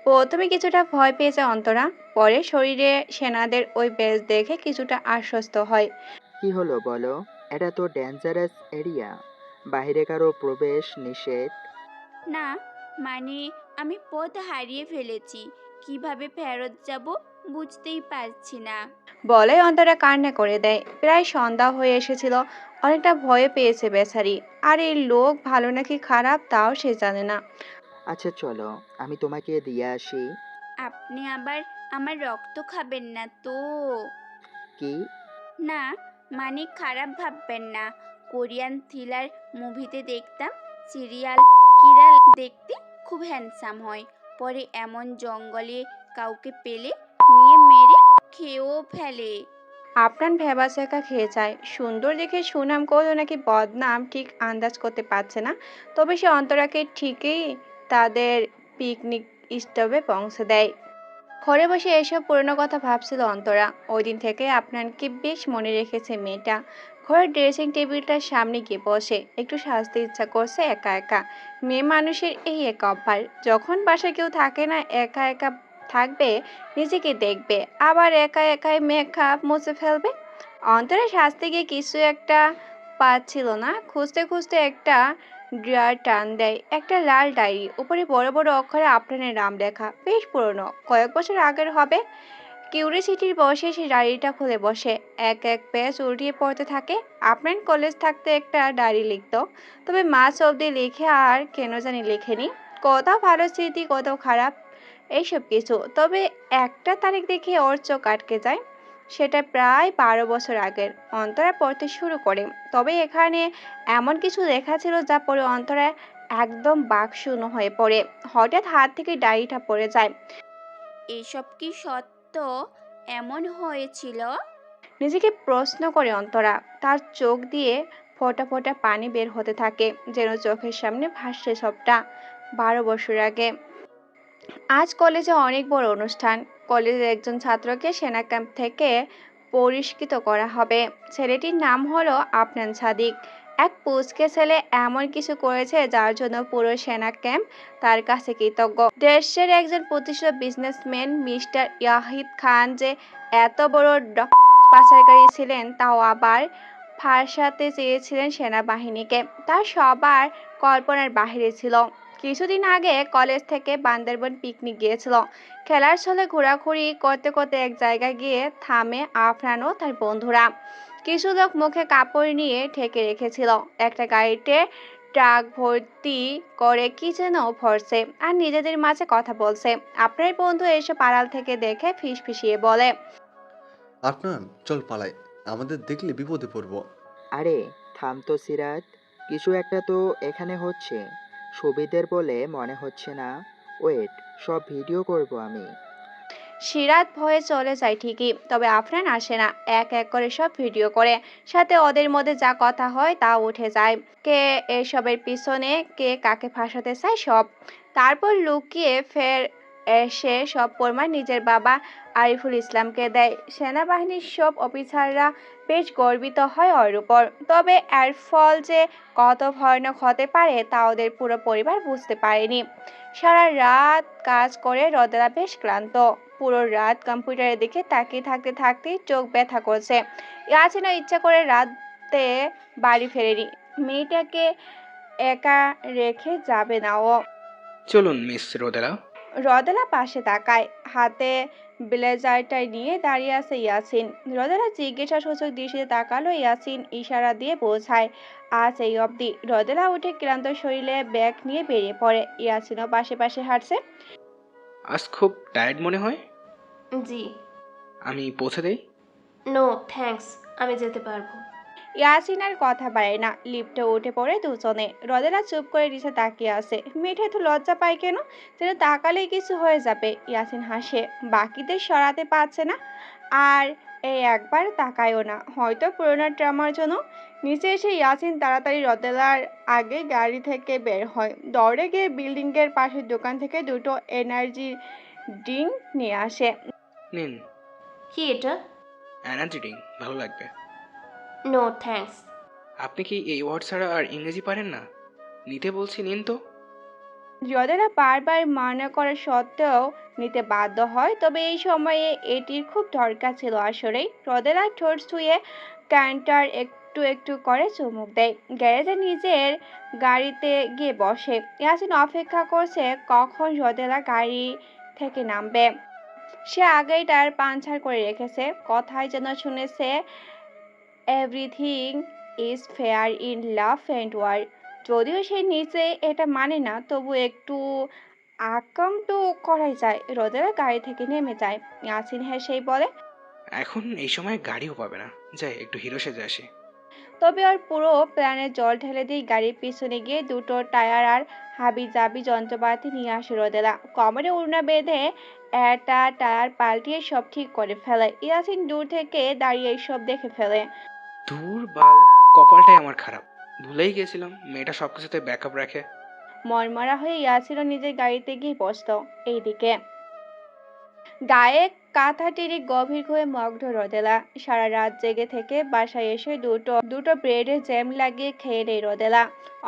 প্রথমে কিছুটা ভয় পেয়েছে অন্তরা, পরে শরীরে সেনাদের ওই বেজ দেখে কিছুটা আশ্বস্ত হয়। কি হলো বলো? এটা তো ডেঞ্জারাস এরিয়া, বাইরে কারো প্রবেশ নিষেধ। না, মানে আমি পথ হারিয়ে ফেলেছি। কিভাবে ফেরত যাব বুঝতেই পারছি না। বলে অন্তরা কান্না করে দেয়। প্রায় সন্ধ্যা হয়ে এসেছিল। অনেকটা ভয় পেয়েছে বেচারি। আর এই লোক ভালো নাকি খারাপ তাও সে জানে না। আচ্ছা চলো, আমি তোমাকে দিয়ে আসি। আপনি আবার আমার রক্ত খাবেন না তো? কি? না, মানে খারাপ ভাববেন না। কোরিয়ান থ্রিলার মুভিতে দেখতাম সিরিয়াল কিরাল দেখতে খুব হ্যান্ডসাম হয়, পরে এমন জঙ্গলে কাউকে পেলে নিয়ে মেরে খেয়েও ফেলে। আপনার ভেবাচাকা খেয়ে যায়। সুন্দর দেখে সুনাম করলো নাকি বদনাম ঠিক আন্দাজ করতে পারছে না। তবে সে অন্তরাকে ঠিকই তাদের পিকনিক স্টপে পৌঁছে দেয়। ঘরে বসে এসব পুরনো কথা ভাবছিল অন্তরা। ওই দিন থেকে আপনাকে বেশ মনে রেখেছে মেয়েটা। ঘরের ড্রেসিং টেবিলটার সামনে গিয়ে বসে। একটু সাজতে ইচ্ছা করছে একা একা। মেয়ে মানুষের এই এক অভ্যাস, যখন বাসায় কেউ থাকে না একা একা থাকবে, নিজেকে দেখবে, আবার একা একাই মেকআপ মুছে ফেলবে। অন্তরা সাজতে গিয়ে কিছু একটা পাচ্ছিল না। খুঁজতে খুঁজতে একটা ড্রয়ার টান দেয়, একটা লাল ডায়েরি, উপরে বড় বড় অক্ষরে আফরানের নাম লেখা, বেশ পুরনো, কয়েক বছর আগের হবে। কিউরিসিটির বসে সে ডায়েরিটা খুলে বসে, এক এক পেজ উল্টিয়ে পড়তে থাকে। আফরান কলেজ থাকতে একটা ডায়েরি লিখতো, তবে মাঝ অবধি লিখে আর কেন জানি লেখেনি। কোথাও ভালো স্মৃতি, কোথাও খারাপ, এইসব কিছু। তবে একটা তারিখ দেখে ওর চোখ আটকে যায়, সেটা প্রায় 12 বছর আগের। অন্তরা পড়তে শুরু করে, তবে এখানে এমন কিছু লেখা ছিল যা পড়ে অন্তরা একদম বাকশূন্য হয়ে পড়ে। হঠাৎ হাত থেকে ডায়েরিটা পড়ে যায়। এসব কি সত্য? এমন হয়েছিল? নিজেকে প্রশ্ন করে অন্তরা, তার চোখ দিয়ে ফোঁটা ফোঁটা পানি বের হতে থাকে, যেন চোখের সামনে ভাসছে সবটা। 12 বছর আগে। আজ কলেজে অনেক বড় অনুষ্ঠান। কলেজের একজন ছাত্রকে সেনা ক্যাম্প থেকে বহিষ্কৃত করা হবে। ছেলেটির নাম হলো আফনান সাদিক। এক পুচকে ছেলে এমন কিছু করেছে যার জন্য পুরো সেনা ক্যাম্প তার কাছে কৃতজ্ঞ। দেশের একজন প্রতিষ্ঠিত বিজনেসম্যান মিস্টার ইয়াহিদ খান যে এত বড় পাচারকারী ছিলেন, তাও আবার ফাঁসাতে চেয়েছিলেন সেনাবাহিনীকে, তা সবার কল্পনার বাহিরে ছিল। কিছুদিন আগে কলেজ থেকে বান্দরবন পিকনিক গিয়েছিল। খেলার ছলে ঘোরাঘুরি করতে করতে এক জায়গায় গিয়ে থামে আফরান ও তার বন্ধুরা। কিছু লোক মুখে কাপড় নিয়ে ঢেকে রেখেছিল। একটা গাড়িতে ট্রাক ভর্তি করে কি যেন ভরছে আর নিজেদের মাঝে কথা বলছে। আপনার বন্ধু এসব আড়াল থেকে দেখে ফিসফিসিয়ে বলে, আপনার চল পালাই, আমাদের দেখলে বিপদে পড়বো। আরে থাম তো সিরাত, কিছু একটা তো এখানে হচ্ছে। সুবিধের বলে মনে হচ্ছে না। ওয়েট, সব ভিডিও করব আমি। সিরাত ভয়ে চলে যায় ঠিকই, তবে আফরান আসে না। এক এক করে সব ভিডিও করে, সাথে ওদের মধ্যে যা কথা হয় তা উঠে যায়। কে এসবের পিছনে, কে কাকে ফাঁসাতে চায় সব। তারপর লুকিয়ে ফের এসে সব প্রমাণ নিজের বাবা আরিফুল ইসলামকে দেয়। সেনাবাহিনীর সব অফিসাররা বেশ গর্বিত হয় ওর উপর। তবে এর ফল যে কত ভয়ানক হতে পারে তা ওদের পুরো পরিবার বুঝতে পারেনি। সারা রাত কাজ করে রোদেলা বেশ ক্লান্ত। পুরো রাত কম্পিউটারের দিকে তাকিয়ে থাকতে থাকতে চোখ ব্যথা করছে। ইয়াসিনও ইচ্ছা করে রাতে বাড়ি ফেরেনি। মেয়েটাকে একা রেখে যাবে না ও। চলুন মিস রোদেলা। রোদেলা পাশে তাকায়, হাতে ব্লেজারটা নিয়ে দাঁড়িয়ে আছে ইয়াসিন। রোদেলা জিজ্ঞাসা সূচক দৃষ্টিতে তাকালো। ইয়াসিন ইশারা দিয়ে বোঝায় আজ এই অবধি। রোদেলা উঠে ক্লান্ত শরীরে ব্যাগ নিয়ে বেরিয়ে পড়ে। ইয়াসিনও পাশে পাশে হাঁটছে। আজ খুব টায়ার্ড মনে হয়। জি। আমি পৌঁছে দেই? নো থ্যাঙ্কস, আমি যেতে পারবো। ইয়াসিন আর কথা বাড়ে না, লিফটে উঠে পড়ে দুজনে। রোদেলা চুপ করে নিচে তাকিয়ে আছে। মেয়েটা এত লজ্জা পায় কেন, যেন তাকালেই কিছু হয়ে যাবে। ইয়াসিন হাসে, বাকিদের সরাতে পারছে না আর এই একবার তাকায়ও না, হয়তো পুরোনো ট্রামার জন্য। নিচে এসে ইয়াসিন তাড়াতাড়ি রোদেলার আগে গাড়ি থেকে বের হয়। দৌড়ে গিয়ে বিল্ডিংয়ের পাশের দোকান থেকে দুটো এনার্জি ড্রিঙ্ক নিয়ে আসে। নিন। কি এটা? এনার্জি ড্রিঙ্ক, ভালো লাগবে। No thanks. আপনি কি এই ওয়ার্ড ছাড়া আর ইংরেজি পারেন না? নিতে বলছি, নিন তো। রোদেলা বারবার মানা করা সত্ত্বেও নিতে বাধ্য হয়। তবে এই সময়ে এটির খুব দরকার ছিল আসলেই। রোদেলা ঠোঁট ছুঁয়ে ক্যান্টার একটু একটু করে চুমুক দেয়। গ্যারেজে নিজের গাড়িতে গিয়ে বসে। ইয়াসিন অপেক্ষা করছে কখন রোদেলা গাড়ি থেকে নামবে। সে আগেই টায়ার পাংচার করে রেখেছে। কথায় যেন শুনেছে everything is fair in love and war. যদিও সে নিচে এটা মানে না, তবু একটু আকাম তো করাই যায়। রোদেলা গাড়ি থেকে নেমে যায়। ইয়াসিন হেসেই বলে, এখন এই সময় গাড়িও পাবে না, যাই একটু হিরো সেজে আসি। তবে ওর পুরো প্ল্যানে জল ঢেলে দিয়ে গাড়ির পিছনে গিয়ে দুটো টায়ার আর হাবি জাবি যন্ত্রপাতি নিয়ে আসে রোদেলা। কোমরে উড়না বেঁধে একটা টায়ার পাল্টিয়ে সব ঠিক করে ফেলে। ইয়াসিন দূর থেকে দাঁড়িয়ে সব দেখে ফেলে। দূর বাল, কপালটাই আমার খারাপ। ভুলেই গেছিলাম মেয়েটা সবকিছুতে ব্যাকআপ রাখে। মরমরা হয়ে ইয়াসিনও নিজের গাড়িতে গিয়ে বসত। এইদিকে গায়ে কাঁথা টেনে গভীর ঘুমে মগ্ন রোদেলা। সারা রাত জেগে থেকে বাসায় এসে দুটো ব্রেডে জ্যাম লাগিয়ে খেয়ে নেয় রোদেলা।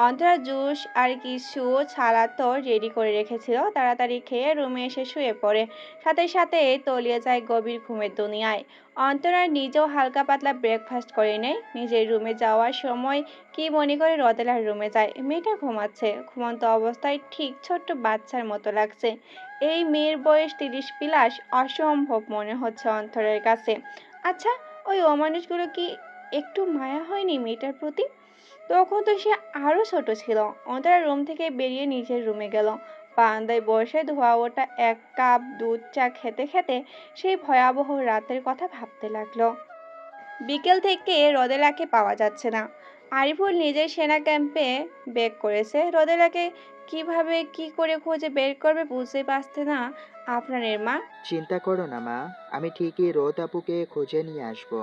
অন্তরা জুস আর কিছু ছাড়া তো রেডি করে রেখেছিল, তাড়াতাড়ি খেয়ে রুমে এসে শুয়ে পড়ে। সাথে সাথে তলিয়ে যায় গভীর ঘুমের দুনিয়ায়। অন্তরা নিজেও হালকা পাতলা ব্রেকফাস্ট করে নেয়। নিজের রুমে যাওয়ার সময় কি মনে করে রোদেলার রুমে যায়। মেয়েটা ঘুমাচ্ছে। ঘুমন্ত অবস্থায় ঠিক ছোট্ট বাচ্চার মতো লাগছে। এই মেয়ের বয়স 30+, অসম্ভব মনে হচ্ছে অন্তরের কাছে। আচ্ছা, ওই অমানুষগুলো কি একটু মায়া হয়নি মেয়েটার প্রতি? তখন তো সে আরো ছোট ছিল। অন্তরা রুম থেকে বেরিয়ে নিজের রুমে গেল। বারান্দায় বসে ধোয়া ওঠা 1 কাপ দুধ চা খেতে খেতে সেই ভয়াবহ রাতের কথা ভাবতে লাগলো। বিকেল থেকে রোদেলাকে পাওয়া যাচ্ছে না। আরিফুল নিজের সেনা ক্যাম্পে ব্যাক করেছে। রোদেলাকে কিভাবে কি করে খুঁজে বের করবে বুঝতে পারছে না আপনারের মা। চিন্তা করো না মা, আমি ঠিকই রোদ আপুকে খুঁজে নিয়ে আসবো।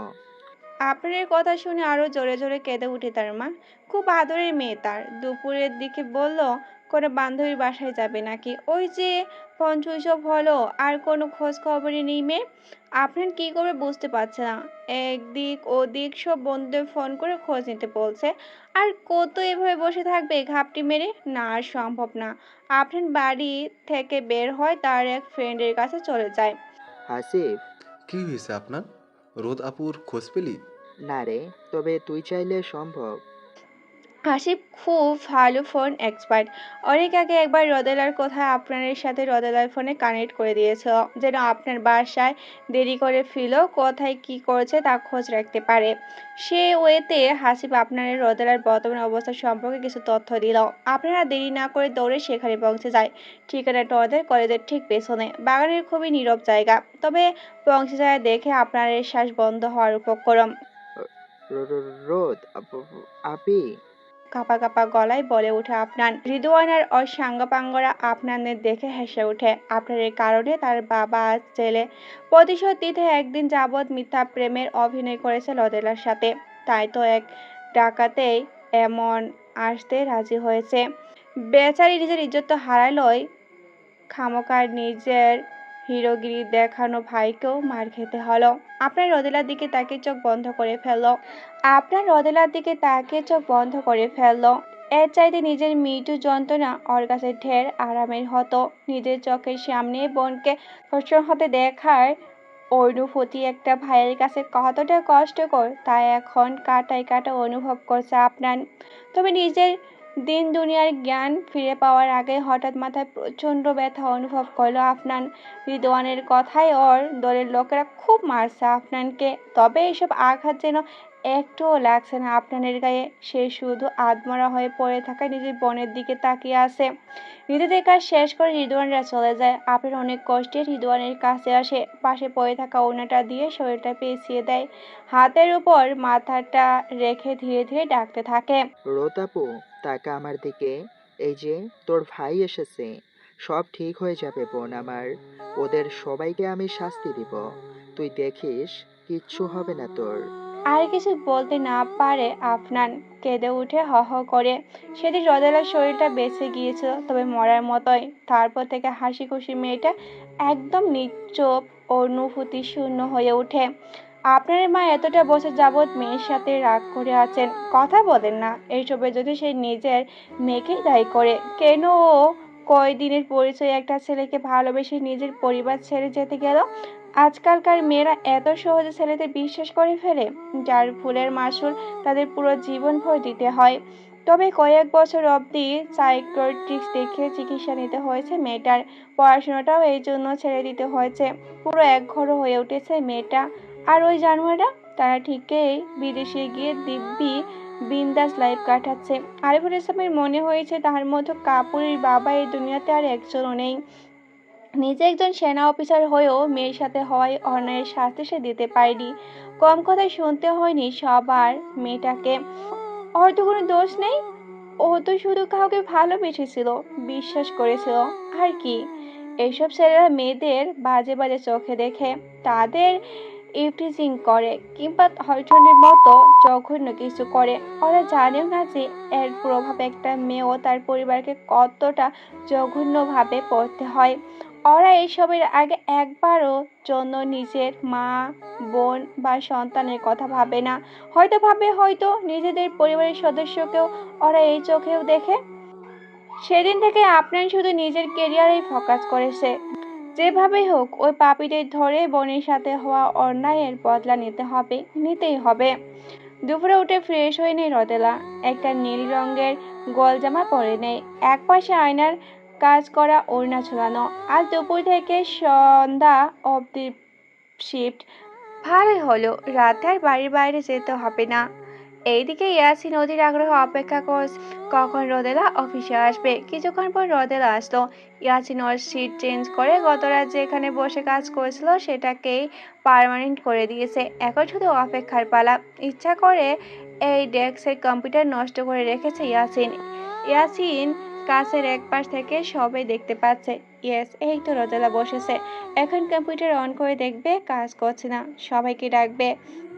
আপনারের কথা শুনে আরো জোরে জোরে কেঁদে উঠে তার মা। খুব আদরের মেয়ে তার। দুপুরের দিকে বলল কোনো বান্ধবীর বাসায় যাবে নাকি। ওই যে ফোন সুইচ অফ হলো, আর কোনো খোঁজ খবরই নেই মেয়ে। আপনার কি করবে বুঝতে পারছে না। একদিক ওদিক সব বন্ধুদের ফোন করে খোঁজ নিতে বলছে। আর কত এভাবে বসে থাকবে ঘাপটি মেরে? না, আর সম্ভব না। আপনার বাড়ি থেকে বের হয়, তার এক ফ্রেন্ডের কাছে চলে যায়। হাসিফ, কি হয়েছে আপনার? রোদ আপুর খোঁজ পেলি? না রে, তবে তুই চাইলে সম্ভব। হাসিব খুব ভালো ফোন এক্সপার্ট। অনেক আগে একবার রোদেলার কোথায় আপনার সাথে রোদেলার ফোনে কানেক্ট করে দিয়েছিল, যেন আপনার বাসায় দেরি করে ফিরল কোথায় কি করছে তা খোঁজ রাখতে পারে। সে ওয়েতে হাসিব আপনার রোদেলার বর্তমান অবস্থা সম্পর্কে কিছু তথ্য দিল। আপনারা দেরি না করে দৌড়ে সেখানে পৌঁছে যায়। ঠিকানাটা ওদের কলেজের ঠিক পেছনে, বাগানের খুবই নীরব জায়গা। তবে পৌঁছে যায় দেখে আপনার শ্বাস বন্ধ হওয়ার উপক্রম। রোদ আপি, কাঁপা কাঁপা গলায় বলে ওঠে আপনার। রিদওয়ান আর ওর সাঙ্গপাঙ্গরা আপনাদের দেখে হেসে ওঠে। আপনাদের কারণে তার বাবা আজ ছেলে প্রতিশোধ দিতে একদিন যাবৎ মিথ্যা প্রেমের অভিনয় করেছে রোদেলার সাথে। তাই তো এক ডাকাতেই এমন আসতে রাজি হয়েছে। বেচারি নিজের ইজ্জত তো হারালোই, খামোকার নিজের হিরোগিরি দেখানো ভাইকেও মার খেতে হলো। আপনার রোদেলার দিকে তাকে চোখ বন্ধ করে ফেললো। এর চাইতে নিজের মৃত্যু যন্ত্রণা ওর কাছে ঢের আরামের হতো। নিজের চোখের সামনে বোনকে ধর্ষণ হতে দেখার অনুভূতি একটা ভাইয়ের কাছে কতটা কষ্টকর তা এখন কাটায় কাটা অনুভব করছে আপনার। তবে নিজের দিন দুনিয়ার জ্ঞান ফিরে পাওয়ার আগে হঠাৎ মাথায় প্রচণ্ড ব্যথা অনুভব করলো আপনার। রিদওয়ানের কথায় ওর দলের লোকেরা খুব মারছে আপনাকে, তবে এসব আঘাত যেন একটুও লাগছে না আপনাদের গায়ে। সে শুধু আধমরা হয়ে পড়ে থাকা নিজের বোনের দিকে তাকিয়ে আছে। নিজেদের কাজ শেষ করে রিদওয়ানরা চলে যায়। আপনার অনেক কষ্টে রিদওয়ানের কাছে আসে, পাশে পড়ে থাকা ওনাটা দিয়ে শরীরটা পেঁচিয়ে দেয়, হাতের উপর মাথাটা রেখে ধীরে ধীরে ডাকতে থাকে। রোদ আপু, তাকা আমার দিকে। এই যে তোর ভাই এসেছে। সব ঠিক হয়ে যাবে বোন আমার। ওদের সবাইকে আমি শাস্তি দিব। তুই দেখিস, কিচ্ছু হবে না তোর। আর কিছু বলতে না পারে আফনান কেঁদে উঠে হ হ করে। সেদিন রোদেলার শরীরটা বেঁচে গিয়েছিল, তবে মরার মতোই। তারপর থেকে হাসি খুশি মেয়েটা একদম নিশ্চুপ, অনুভূতি শূন্য হয়ে ওঠে। আপনার মা এতটা বছর যাবৎ মেয়ের সাথে রাগ করে আছেন, কথা বলেন না। এইসবের জন্য সে নিজের মেয়েকেই দায়ী করে। কেন ও কয়দিনের পরিচয় একটা ছেলেকে ভালোবেসে নিজের পরিবার ছেড়ে যেতে গেল? আজকালকার মেয়েরা এত সহজে ছেলেদের বিশ্বাস করে ফেলে, যার ভুলের মাসুল তাদের পুরো জীবন ভর দিতে হয়। তবে কয়েক বছর অবধি সাইকিয়াট্রিস্ট দেখিয়ে চিকিৎসা নিতে হয়েছে মেয়েটার। পড়াশোনাটাও এই জন্য ছেড়ে দিতে হয়েছে। পুরো একঘরো হয়ে উঠেছে মেয়েটা। আর ওই জানোয়াররা, তারা ঠিকই বিদেশে গিয়ে দিব্যি বিন্দাস লাইফ কাটাচ্ছে। আরিফুল ইসলামের মনে হয়েছে তার মতো কাপুরের বাবা এই দুনিয়াতে আর একজনও নেই। নিজে একজন সেনা অফিসার হয়েও মেয়ের সাথে হওয়ায় অন্যায়ের শাস্তি সে দিতে পারেনি। কম কথায় শুনতে হয়নি সবার মেয়েটাকে। ওর তো কোনো দোষ নেই, ও তো শুধু কাউকে ভালোবেসেছিল, বিশ্বাস করেছিল, আর কি। এইসব ছেলেরা মেয়েদের বাজে বাজে চোখে দেখে, তাদের ইভটিজিং করে কিংবা ধর্ষণের মতো জঘন্য কিছু করে। ওরা জানেও না যে এর প্রভাব একটা মেয়ে ও তার পরিবারকে কতটা জঘন্যভাবে পড়তে হয়। ওরা এইসবের আগে একবারও জন্য নিজের মা, বোন বা সন্তানের কথা ভাবে না। হয়তো ভাবে, হয়তো নিজেদের পরিবারের সদস্যকেও ওরা এই চোখেও দেখে। সেদিন থেকে আপনার শুধু নিজের কেরিয়ারেই ফোকাস করেছে। যেভাবেই হোক ওই পাপীদের ধরে বোনের সাথে হওয়া অন্যায়ের বদলা নিতেই হবে। দুপুরে উঠে ফ্রেশ হয়ে নেই রোদেলা। একটা নীল রঙের গোল জামা পরে নেই, একপাশে আয়নার কাজ করা ওড়না ঝোলানো। আজ দুপুর থেকে সন্ধ্যা অবধি শিফট। ভালোই হলো, রাতে আর বাড়ির বাইরে যেতে হবে না। এইদিকে ইয়াসিন অধীর আগ্রহ অপেক্ষা করছে কখন রোদেলা অফিসে আসবে। কিছুক্ষণ পর রোদেলা আসলো। ইয়াসিন ওর সিট চেঞ্জ করে গত রাত যেখানে বসে কাজ করেছিল সেটাকেই পার্মানেন্ট করে দিয়েছে। এখন শুধু অপেক্ষার পালা। ইচ্ছা করে এই ডেস্কের কম্পিউটার নষ্ট করে রেখেছে ইয়াসিন। ইয়াসিন কাছের এক পাশ থেকে সবাই দেখতে পাচ্ছে। ইয়েস, এই তো রোদেলা বসেছে। এখন কম্পিউটার অন করে দেখবে কাজ করছে না, সবাইকে ডাকবে,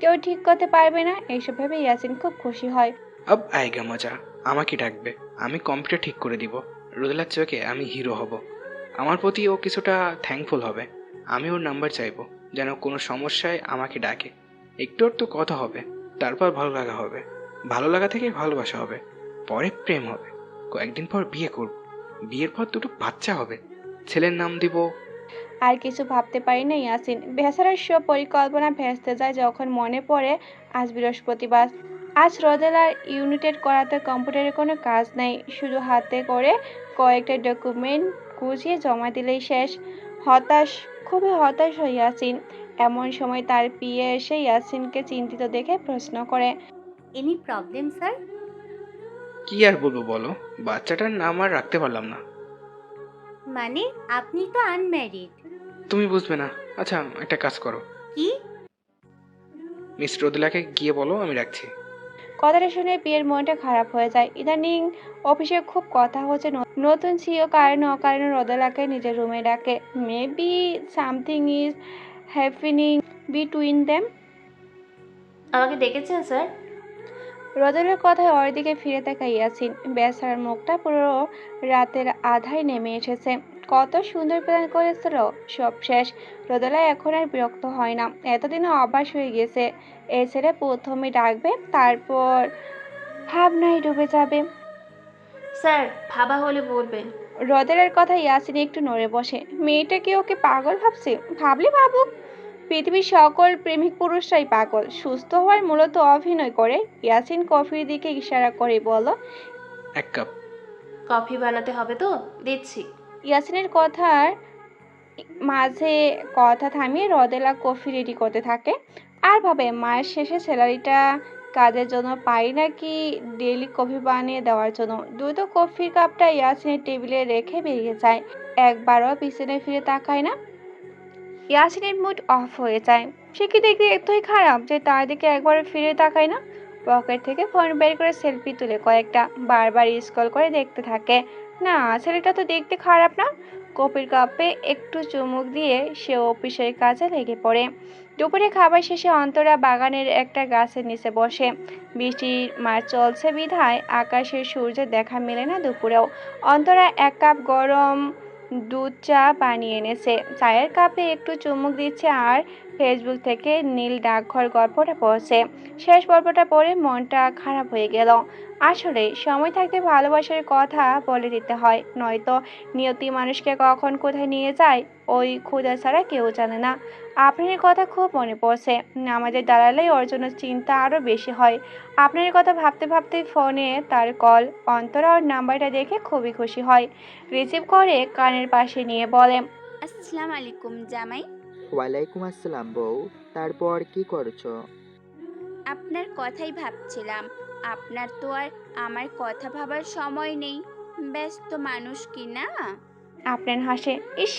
কেউ ঠিক করতে পারবে না। এইসব ভেবে ইয়াসিন খুব খুশি হয়। আব আয়েগা মজা, আমাকে ডাকবে, আমি কম্পিউটার ঠিক করে দিব। রোদেলার চোখে আমি হিরো হব। আমার প্রতি ও কিছুটা থ্যাঙ্কফুল হবে। আমি ওর নাম্বার চাইবো, যেন কোনো সমস্যায় আমাকে ডাকে। একটু তো কথা হবে, তারপর ভালো লাগা হবে, ভালো লাগা থেকে ভালোবাসা হবে, পরে প্রেম হবে, কয়েকদিন পর বিয়ে করব, বিয়ের পর দুটো বাচ্চা হবে, ছেলের নাম দিব। আর কিছু ভাবতে পারি না ইয়াসিন। বেচারার সব পরিকল্পনা ভেস্তে যায় যখন মনে পড়ে আজ বৃহস্পতিবার। আজ রোদেলার ইউনিটেড করাতে কম্পিউটারে কোনো কাজ নেই, শুধু হাতে করে কয়েকটা ডকুমেন্ট গুছিয়ে জমা দিলেই শেষ। খুবই হতাশ হয় ইয়াসিন। এমন সময় তার পিএ এসে ইয়াসিনকে চিন্তিত দেখে প্রশ্ন করে, এনি প্রবলেম স্যার? কি আর বলবো বলো, বাচ্চাটার নাম আর রাখতে পারলাম না। মানে আপনি তো আনম্যারিড। তুমি বুঝবে না। আচ্ছা, একটা কাজ করো, কি? মিস রোদেলাকে গিয়ে বলো আমি রাখছি। কথাটা শুনে পিয়ের মনটা খারাপ হয়ে যায়। ইদানিং অফিসে খুব কথা হচ্ছে নতুন সিও কারণে অকারণে রোদেলাকে নিজের রুমে ডাকে। Maybe something is happening between them. আমাকে ডেকেছেন স্যার? রোদেলার কথায় ওর দিকে ফিরে তাকায় ইয়াসিন। বেচারার মুখটা পুরো রাতের আধায় নেমে এসেছে। কত সুন্দর প্ল্যান করেছিল, সব শেষ। রোদেলা এখন আর বিরক্ত হয় না, এতদিনও অভ্যাস হয়ে গেছে। এই ছেলে প্রথমে ডাকবে, তারপর ভাবনায় ডুবে যাবে। স্যার, ভাবা হলে বলবেন। রোদেলার কথা ইয়াসিন একটু নড়ে বসে। মেয়েটা কি ওকে পাগল ভাবছে? ভাবলে ভাবুক, পৃথিবীর সকল প্রেমিক পুরুষরাই পাগল। সুস্থ হওয়ার মূলত অভিনয় করে। ইয়াসিন কফির দিকে ইশারা করে বলল, এক কাপ কফি বানাতে হবে তো, দিচ্ছি। ইয়াসিনের কথার মাঝে কথা থামিয়ে রোদেলা কফি রেডি করতে থাকে। আর ভাবে মায়ের শেষে স্যালারিটা কাজের জন্য পাই নাকি ডেইলি কফি বানিয়ে দেওয়ার জন্য। দ্রুত কফির কাপটা ইয়াসিনের টেবিলে রেখে বেরিয়ে যায়। একবারও পিছনে ফিরে তাকায় না। ইয়াসিনের মুড অফ হয়ে যায়। সে কি দেখতে এতই খারাপ যে তার দিকে একবারও ফিরে তাকায় না? পকেট থেকে ফোন বের করে সেলফি তুলে কয়েকটা বারবার স্ক্রল করে দেখতে থাকে। না, ছেলেটা তো দেখতে খারাপ না। কফির কাপে একটু চুমুক দিয়ে সে অফিসের কাজে লেগে পড়ে। দুপুরে খাবার শেষে অন্তরা বাগানের একটা গাছের নিচে বসে। বৃষ্টির মাস চলছে বিধায় আকাশের সূর্যের দেখা মেলে না দুপুরেও। অন্তরা এক কাপ গরম দুধ চা বানিয়ে এনেছে। চায়ের কাপে একটু চুমুক দিচ্ছে আর ফেসবুক থেকে নীল ডাকঘর গল্পটা পড়ছে। শেষ গল্পটা পড়ে মনটা খারাপ হয়ে গেল। আসলে সময় থাকতে ভালোবাসার কথা বলে দিতে হয়, নয়তো নিয়তি মানুষকে কখন কোথায় নিয়ে যায় ওই ক্ষুধা ছাড়া কেউ জানে না। আপনার কথা খুব মনে পড়ছে। আমাদের দাঁড়ালেই ওর জন্য চিন্তা আরও বেশি হয়। আপনার কথা ভাবতে ভাবতে ফোনে তার কল। অন্তরা ওর নাম্বারটা দেখে খুবই খুশি হয়। রিসিভ করে কানের পাশে নিয়ে বলে, আসসালামু আলাইকুম জামাই। ওয়ালাইকুম আসসালাম বউ। তারপর কি করছো? আপনার কথাই ভাবছিলাম। আপনার তো আর আমার কথা ভাবার সময় নেই, ব্যস্ত মানুষ কি না? আপনার হাসে। ইস,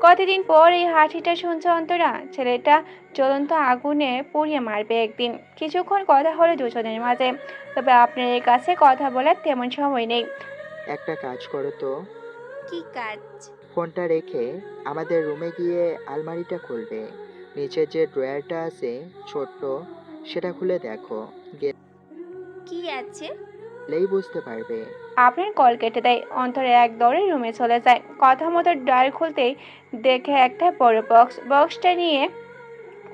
কতদিন পর এই হাসিটা শুনছে অন্তরা। ছেলেটা জ্বলন্ত আগুনে পুড়িয়ে মারবে একদিন। কিছুক্ষণ কথা হলো দুজনের মাঝে, তবে আপনার কাছে কথা বলার তেমন সময় নেই। একটা কাজ করো তো, কি কাজ? ফোনটা রেখে আমাদের রুমে গিয়ে আলমারিটা খুলবে। নিচে যে ড্রয়ারটা আছে ছোট্ট, সেটা খুলে দেখো। কি আছে? এলেই বুঝতে পারবে। আপনার কল কেটে দেয়। অন্তর এক দৌড়ে রুমে চলে যায়। কথা মতো ড্রয়ার খুলতেই দেখে একটা বড় বক্সটা নিয়ে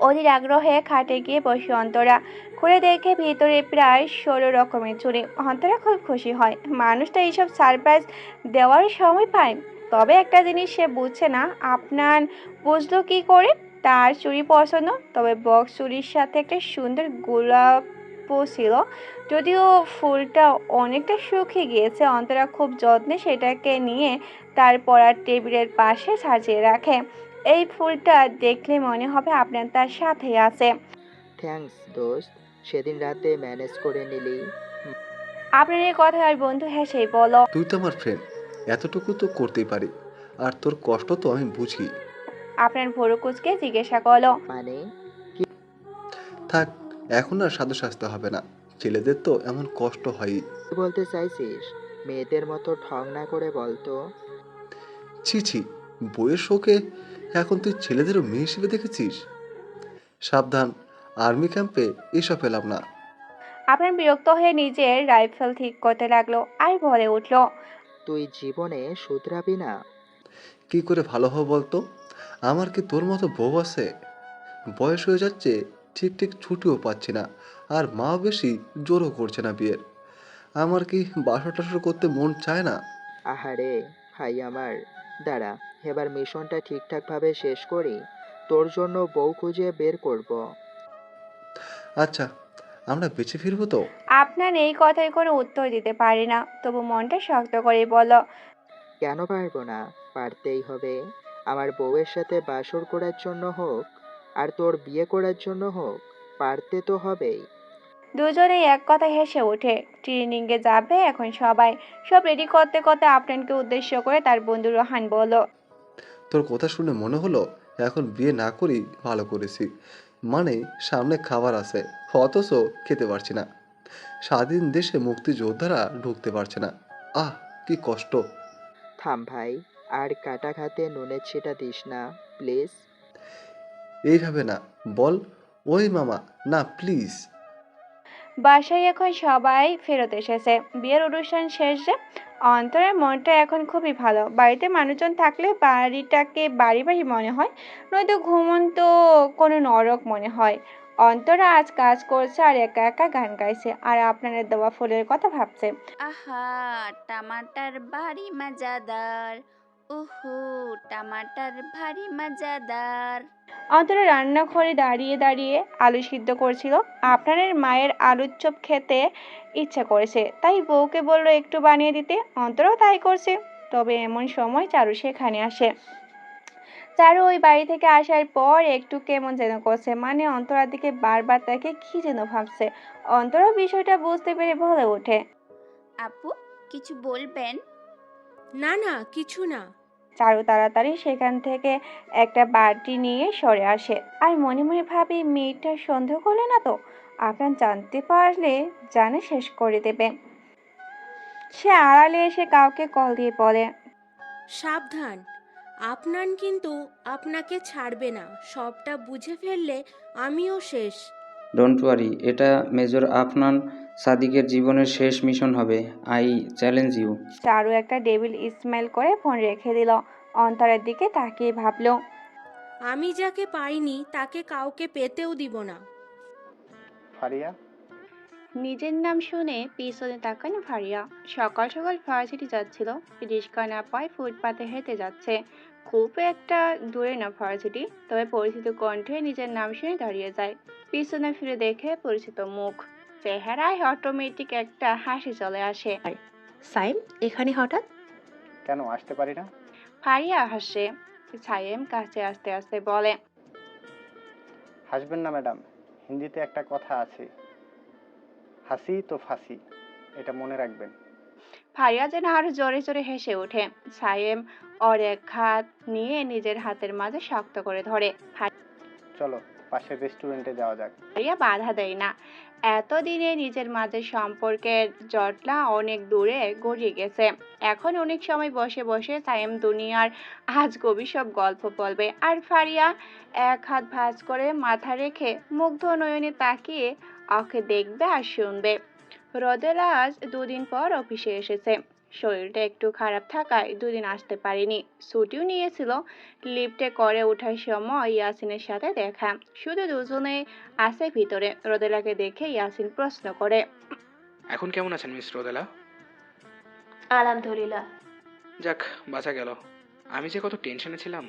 অধীর আগ্রহে খাটে গিয়ে বসে অন্তরা। খুলে দেখে ভিতরে প্রায় 16 রকমের চুড়ি। অন্তরা খুব খুশি হয়, মানুষটা এইসব সারপ্রাইজ দেওয়ার সময় পায়। তবে একটা জিনিস সে বুঝছে না, আপনার বুঝলো কি করে তার চুড়ি পছন্দ। তবে বক্স চুড়ির সাথে একটা সুন্দর গোলাপও ছিল, যদিও ফুলটা অনেকটা শুকিয়ে গিয়েছে। অন্তরা খুব যত্নে সেটাকে নিয়ে তার পড়ার টেবিলের পাশে সাজিয়ে রাখে। এই ফুলটা দেখলে মনে হবে আপনার তার সাথেই আছে। থ্যাঙ্কস দোস্ত, সেদিন রাতে ম্যানেজ করে নিলি। আপনার এই কথা আর বন্ধু হেসেই বলল, তুই তো আমার ফ্রেন্ড, এতটুকু তো করতেই পারি। আর তোর কষ্ট তো আমি বুঝি। আপনার ভোরু কুচকে জিজ্ঞাসা করলো, মানে থাক, এখন আর সাধু সাজতে হবে না। ছেলেদের তো এমন কষ্ট হয়ই। কি বলতে চাইছিস? মেয়েদের মতো ঠং না করে বলতো। ছি ছি, বইয়ের শোকে এখন তুই ছেলেদেরও মেয়ে হিসেবে দেখেছিস? সাবধান, আর্মি ক্যাম্পে এসব পেলাম না। আপনার বিরক্ত হয়ে নিজের রাইফেল ঠিক করতে লাগলো আর বলে উঠল, তুই জীবনে শুধরাবি না। কি করে ভালো হবো বলতো? আমার কি তোর মতো বউ আছে? বয়স হয়ে যাচ্ছে, ঠিক ঠিক ছুটিও পাচ্ছি না, আর মা বেশি জোরও করছে না বিয়ের। আমার কি বাসর টাসর করতে মন চায় না? আহারে ভাই আমার, দাঁড়া, এবার মিশনটা ঠিকঠাকভাবে শেষ করি, তোর জন্য বউ খুঁজে বের করব। আচ্ছা, আমরা বেঁচে ফিরবো তো? আপনার এই কথায় কোনো উত্তর দিতে পারি না, তবু মনটা শক্ত করে বলল, কেন পারবো না? পারতেই হবে। আমার বউয়ের সাথে বাসর করার জন্য হোক আর তোর বিয়ে করার জন্য হোক, পারতে তো হবেই। দুজনেই এক কথা হেসে ওঠে। ট্রেনিংয়ে যাবে এখন সবাই। সব রেডি করতে করতে আপনাকে উদ্দেশ্য করে তার বন্ধু রোহান বলল, তোর কথা শুনে মনে হলো এখন বিয়ে না করেই ভালো করেছি। মানে সামনে খাবার আছে, অথচ খেতে পারছি না। স্বাধীন দেশে মুক্তিযোদ্ধারা ঢুকতে পারছে না। আহ, কি কষ্ট। থাম ভাই, আর কাটা খাতে নুনের ছিটা দিস না প্লিজ। এইভাবে না, বল ওই মামা, না প্লিজ। বাসায় এখন সবাই ফেরত এসেছে। বিয়ের অনুষ্ঠান শেষ যে। অন্তরের মনটা এখন খুবই ভালো। বাড়িতে মানুষজন থাকলে বাড়িটাকে বাড়ি বাড়ি মনে হয়, নয়তো ঘুমন্ত কোনো নরক মনে হয়। অন্তরা আজ কাজ করছে আর একা একা গান গাইছে আর আপনাদের দেওয়া ফুলের কথা ভাবছে। আহা, টমাটার ভারী মজাদার। উহু, টমাটার ভারী মজাদার। অন্তরা রান্নাঘরে দাঁড়িয়ে দাঁড়িয়ে আলু সিদ্ধ করছিল। আপনাদের মায়ের আলুর চপ খেতে ইচ্ছা করেছে, তাই বউকে বললো একটু বানিয়ে দিতে। অন্তরাও তাই করছে। তবে এমন সময় চারু সেখানে আসে। চারু ওই বাড়ি থেকে আসার পর একটু কেমন যেন করছে, মানে অন্তরার দিকে বারবার তাকে কি যেন ভাবছে। অন্তরা বিষয়টা বুঝতে পেরে বলে ওঠে, আপু, কিছু বলবেন? না না, কিছু না। চারু তাড়াতাড়ি সেখান থেকে একটা বাটি নিয়ে সরে আসে আর মনে মনে ভাবে, মেয়েটা সন্দেহ করলে না তো? আপনার জানতে পারলে জানে শেষ করে দেবে। সে আড়ালে এসে কাউকে কল দিয়ে বলে, সাবধান, আপনান কিন্তু আপনাকে ছাড়বে না। সবটা বুঝে ফেললে আমিও শেষ। ডোন্ট ওয়ারি, এটা মেজর আফনান সাদিকের জীবনের শেষ মিশন হবে। I challenge you. চারু একটা ডেভিল স্মাইল করে ফোন রেখে দিল। অন্তরের দিকে তাকিয়ে ভাবলো, আমি যাকে পাইনি তাকে কাউকে পেতেও দিব না। ফারিয়া, নিজের নাম শুনে পিছনে তাকান ফারিয়া। সকাল সকাল ভার্সিটি যাচ্ছিল, রিস্কা না পায় ফুটপাতে হেঁটে যাচ্ছে। খুব একটা দূরে না ভার্সিটি, তবে পরিচিত কণ্ঠে নিজের নাম শুনে দাঁড়িয়ে যায়। পিছনে ফিরে দেখে পরিচিত মুখ। চেহারায় অটোমেটিক একটা হাসি চলে আসে। সাইম এখানে হঠাৎ? কেন আসতে পারি না? ফারিয়া হাসে। সাইম কাছে আস্তে আস্তে বলে, হাসবেন না ম্যাডাম, হিন্দিতে একটা কথা আছে, হাসি তো ফাঁসি, এটা মনে রাখবেন। ফারিয়া যেন আরো জোরে জোরে হেসে ওঠে। সাইম ওর এক হাত নিয়ে নিজের হাতের মাঝে শক্ত করে ধরে। চলো পাশের রেস্টুরেন্টে যাওয়া যাক। ফারিয়া বাধা দেয় না। এতদিনে নিজের মাঝে সম্পর্কের জটলা অনেক দূরে গড়িয়ে গেছে। এখন অনেক সময় বসে বসে সাইম দুনিয়ার আজগবি সব গল্প বলবে, আর ফারিয়া এক হাত ভাঁজ করে মাথা রেখে মুগ্ধ নয়নে তাকিয়ে ওকে দেখবে আর শুনবে। রোদেলা আজ 2 দিন পর অফিসে এসেছে। শরীরটা একটু খারাপ থাকায় 2 দিন আসতে পারেনি। ছুটিও নিয়েছিল। লিফটে করে ওঠার সময় ইয়াসিনের সাথে দেখা। শুধু দুজনেই আছে ভিতরে। রোদেলাকে দেখে ইয়াসিন প্রশ্ন করে, এখন কেমন আছেন মিস রোদেলা? আলহামদুলিল্লাহ। যাক, বাঁচা গেল। আমি যে কত টেনশনে ছিলাম।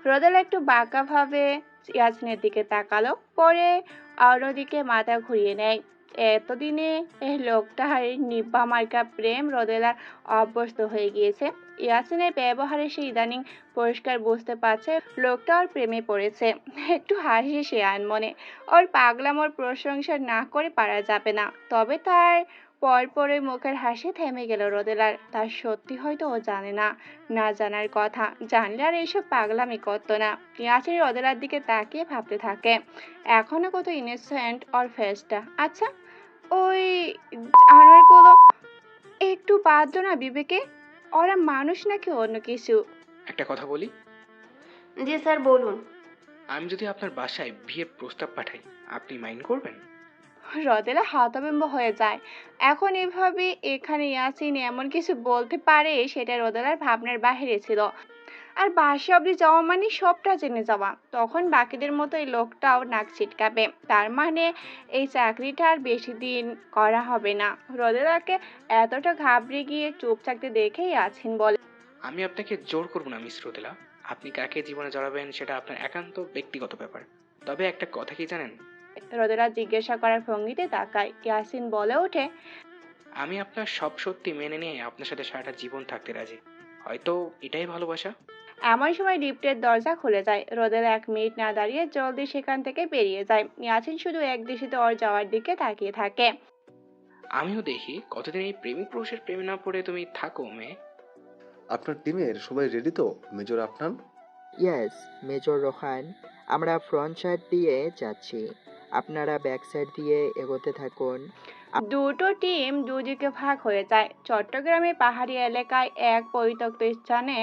রোদেলা একটু বাঁকাভাবে ইয়াসিনের দিকে তাকালো, পরে অন্যদিকে মাথা ঘুরিয়ে নেয়। এতদিনে এই লোকটার নিব্বা মার্কা প্রেম রোদেলার অভ্যস্ত হয়ে গিয়েছে। ইয়াসিনের ব্যবহারে সে ইদানিং পরিষ্কার বুঝতে পারছে লোকটা ওর প্রেমে পড়েছে। একটু হাসি সে আনমনে। ওর পাগলামোর প্রশংসা না করে পারা যাবে না। তবে তার পরপরই মুখের হাসি থেমে গেল রোদেলার। তার সত্যি হয়তো ও জানে না, না জানার কথা। জানলে আর এইসব পাগলামি করতো না। ইয়াসিন রোদেলার দিকে তাকিয়ে ভাবতে থাকে, এখনো কত ইনোসেন্ট ওর ফেসটা। আচ্ছা, ওই জানোয়ারগুলো একটু বাঁধলো না বিবেকে? ওরা মানুষ নাকি অন্য কিছু? একটা কথা বলি, জি স্যার, বলুন। আমি যদি আপনার বাসায় বিয়ের প্রস্তাব পাঠাই, আপনি মাইন্ড করবেন? রোদেলা হতভম্ব হয়ে যায়। এখন এভাবে এখানে ইয়াসিন এমন কিছু বলতে পারে সেটা রোদেলার ভাবনার বাহিরে ছিল। আর বাসা অব্দি যাওয়া মানে সবটা জেনে যাওয়া। তখন বাকিদের মতো এই লোকটাও নাক ছিটকাবে। তার মানে এই চাকরিটা আর বেশি দিন করা হবে না। রোদেলাকে এতটা ঘাবড়ে গিয়ে চুপ থাকতে দেখে ইয়াসিন বলে, আমি আপনাকে জোর করবো না মিস রোদেলা। আপনি কাকে জীবনে জড়াবেন সেটা আপনার একান্ত ব্যক্তিগত ব্যাপার। তবে একটা কথা কি জানেন? রোদেলা জিজ্ঞাসা করার ভঙ্গিতে তাকায়। ইয়াসিন বলে ওঠে, আমি আপনার সব সত্যি মেনে নিয়ে আপনার সাথে সারাটা জীবন থাকতে রাজি। হয়তো এটাই ভালোবাসা। এমন সময় লিফটের দরজা খুলে যায়। রোদেলা 1 মিনিট না দাঁড়িয়ে জলদি সেখান থেকে বেরিয়ে যায়। ইয়াসিন শুধু একদৃষ্টিতে ওর যাওয়ার দিকে তাকিয়ে থাকে। আমিও দেখি কতদিন এই প্রেমিক পুরুষের প্রেমে না পড়ে তুমি থাকো মেয়ে। আপনার টিমের সবাই রেডি তো major Afnan? Yes major Rohan, আমরা ফ্রন্ট সাইড দিয়ে যাচ্ছি, আপনারা ব্যাক সাইড দিয়ে এগোতে থাকুন। দুটো টিম দুদিকে ভাগ হয়ে যায়। চট্টগ্রামের পাহাড়ি এলাকায় এক পরিত্যক্ত স্থানে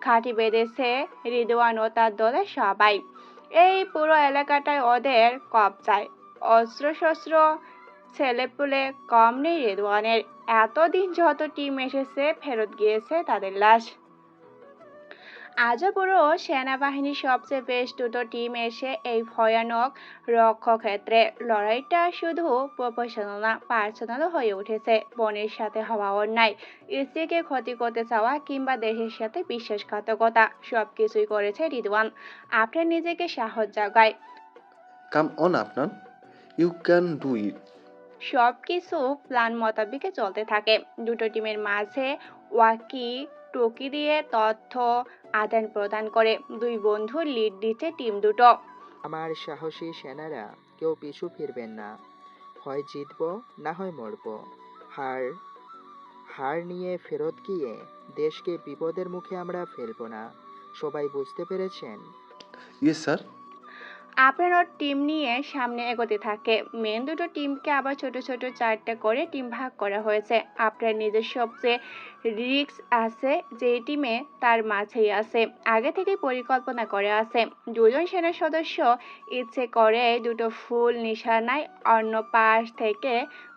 ঘাঁটি বেঁধেছে রিদওয়ান ও তার দলের সবাই। এই পুরো এলাকাটায় ওদের কবজায়। অস্ত্রশস্ত্র ছেলেপুলে কম নেই রিদওয়ানের। এতদিন যত টিম এসেছে ফেরত গিয়েছে তাদের লাশ। আজও পুরো সেনাবাহিনীর সবচেয়ে বেশ দুটো টিম এসে এই ভয়ানক রক্ষক্ষেত্রে। লড়াইটা শুধু প্রফেশনাল না, পার্সোনালও হয়ে উঠেছে। বোনের সাথে হওয়া অন্যায়, স্ত্রীকে ক্ষতি করতে চাওয়া কিংবা দেশের সাথে বিশ্বাসঘাতকতা, সবকিছুই করেছে রিদওয়ান। আপনার নিজেকে সাহস জাগায়। Come on Afnan, you can do it. সবকিছু প্ল্যান মোতাবেক চলতে থাকে। দুটো টিমের মাঝে ওয়াকি টকি দিয়ে তথ্য আদান প্রদান করে। 2 বন্ধুর লিড দিচ্ছে টিম দুটো। আমার সাহসী সেনারা কেউ পিছু ফিরবেন না, হয় জিতবো না হয় মরবো। হার হার নিয়ে ফেরত গিয়ে দেশকে বিপদের মুখে আমরা ফেলবো না। সবাই বুঝতে পেরেছেন? Yes sir. আপনার ওর টিম নিয়ে সামনে এগোতে থাকে। মেন দুটো টিমকে আবার ছোট ছোট 4টে করে টিম ভাগ করা হয়েছে। আপনার নিজের সবচেয়ে রিস্ক আছে যে টিমে তার মাঝেই আছে, আগে থেকেই পরিকল্পনা করে আছে। 2জন সেনা সদস্য ইচ্ছে করে দুটো ফুল নিশানায় অন্য পাশ থেকে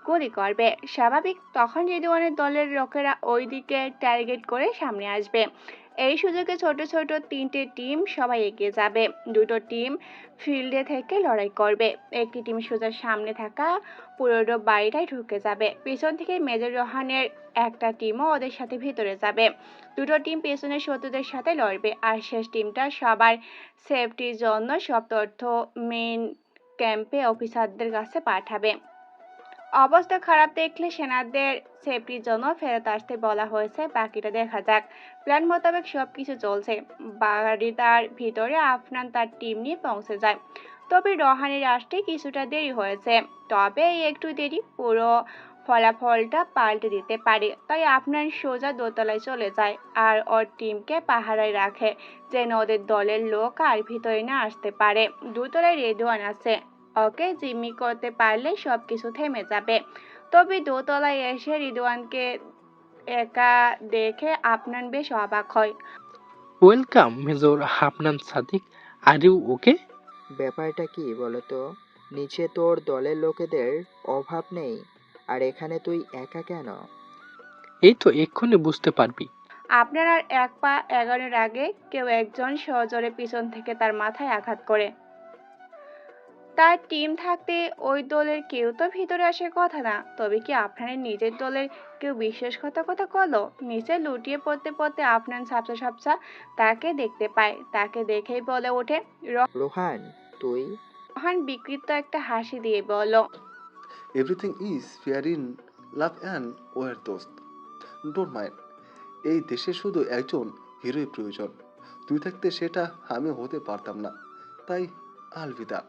গুলি করবে। স্বাভাবিক, তখন রিদওয়ানের দলের লোকেরা ওই দিকে টার্গেট করে সামনে আসবে। এই সুযোগে ছোট ছোট 3টে টিম সবাই এগিয়ে যাবে। দুটো টিম ফিল্ডে থেকে লড়াই করবে। একটি টিম সোজা সামনে থাকা পুরোনো বাড়িটায় ঢুকে যাবে। পেছন থেকে মেজর রোহানের একটা টিমও ওদের সাথে ভিতরে যাবে। দুটো টিম পেছনের শত্রুদের সাথে লড়বে। আর শেষ টিমটা সবার সেফটির জন্য সব তথ্য মেইন ক্যাম্পে অফিসারদের কাছে পাঠাবে। অবস্থা খারাপ দেখলে সেনাদের সেফটির জন্য ফেরত আসতে বলা হয়েছে। বাকিটা দেখা যাক। প্ল্যান মোতাবেক সবকিছু চলছে। বাড়িটার ভিতরে আফনান তার টিম নিয়ে পৌঁছে যায়। তবে রোহানের আসতে কিছুটা দেরি হয়েছে। তবে এই একটু দেরি পুরো ফলাফলটা পাল্টে দিতে পারে। তাই আফনান সোজা দোতলায় চলে যায় আর ওর টিমকে পাহারায় রাখে যেন ওদের দলের লোক আর ভিতরে না আসতে পারে। দোতলায় রিদওয়ান আছে। ওকে জিম্মি করতে পারলে সবকিছু থেমে যাবে। তবে দোতলায় এসে রিদওয়ানকে একা দেখে আফনান বেশ অবাক হয়। Welcome major Hafnan Sadiq, are you okay? ব্যাপারটা কি বলতো? নিচে তোর দলের লোকেদের অভাব নেই, আর এখানে তুই একা কেন? এই তো এক্ষুনি বুঝতে পারবি। আপনার আর এক পা এগোনোর আগে কেউ একজন সজোরে পিছন থেকে তার মাথায় আঘাত করে। তার টিম থাকতে ওই দলের কেউ তো ভিতরে আসার কথা না। তবে কি আপনার নিজের দলের কেউ বিশ্বাসঘাতকতা করলো? নিচে লুটিয়ে পড়তে পড়তে আপনার সাপসা সাপসা তাকে দেখতে পায়। তাকে দেখেই বলে ওঠে। রোহান, তুই? রোহান বিকৃত একটা হাসি দিয়ে বলল, everything is fair in love and war দোস্ত, ডোন্ট মাইন্ড। এই দেশে শুধু একজন হিরোই প্রয়োজন, তুই থাকতে সেটা আমি হতে পারতাম না, তাই আলবিদা।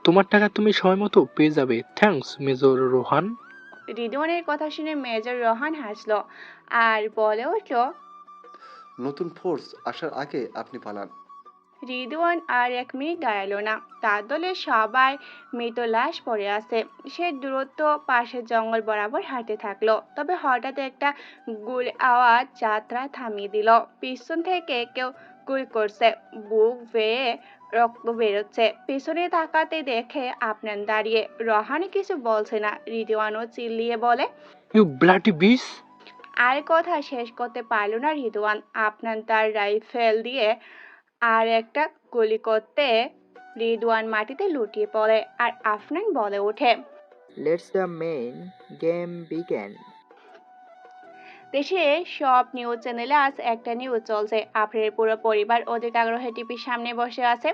তোমার টাকা তুমি সময় মতো পেয়ে যাবে। Thanks major Rohan. রিদওয়ানের কথা শুনে মেজর রোহান হাসলো আর বলে উঠল, নতুন ফোর্স আসার আগে আপনি পালান। রিদওয়ান আর 1 মিনিট দাঁড়ালো না। তার দলের সবাই মৃত লাশ পড়ে আছে। সে দ্রুত পাশের জঙ্গল বরাবর হাঁটতে থাকলো। তবে হঠাৎ একটা গুলি আওয়াজ যাত্রা থামিয়ে দিল। পিছন থেকে কেউ গুলি করছে, বুক বেয়ে রক্ত বেরোচ্ছে। পিছনে তাকাতে দেখে আপনার দাঁড়িয়ে। রোহানি কিছু বলছে না। রিদওয়ানও চিল্লিয়ে বলে, ইউ ব্লাডি বিস। আর কথা শেষ করতে পারল না রিদওয়ান। আপনার তার রাইফেল দিয়ে আর একটা গুলি করতে রিদওয়ান মাটিতে লুটিয়ে পড়ে আর আফনান বলে ওঠে, let's the main game begin. দেশে সব নিউজ চ্যানেলে আজ একটা নিউজ চলছে। আফরিনের পুরো পরিবার অধিক আগ্রহে টিভির সামনে বসে আছে।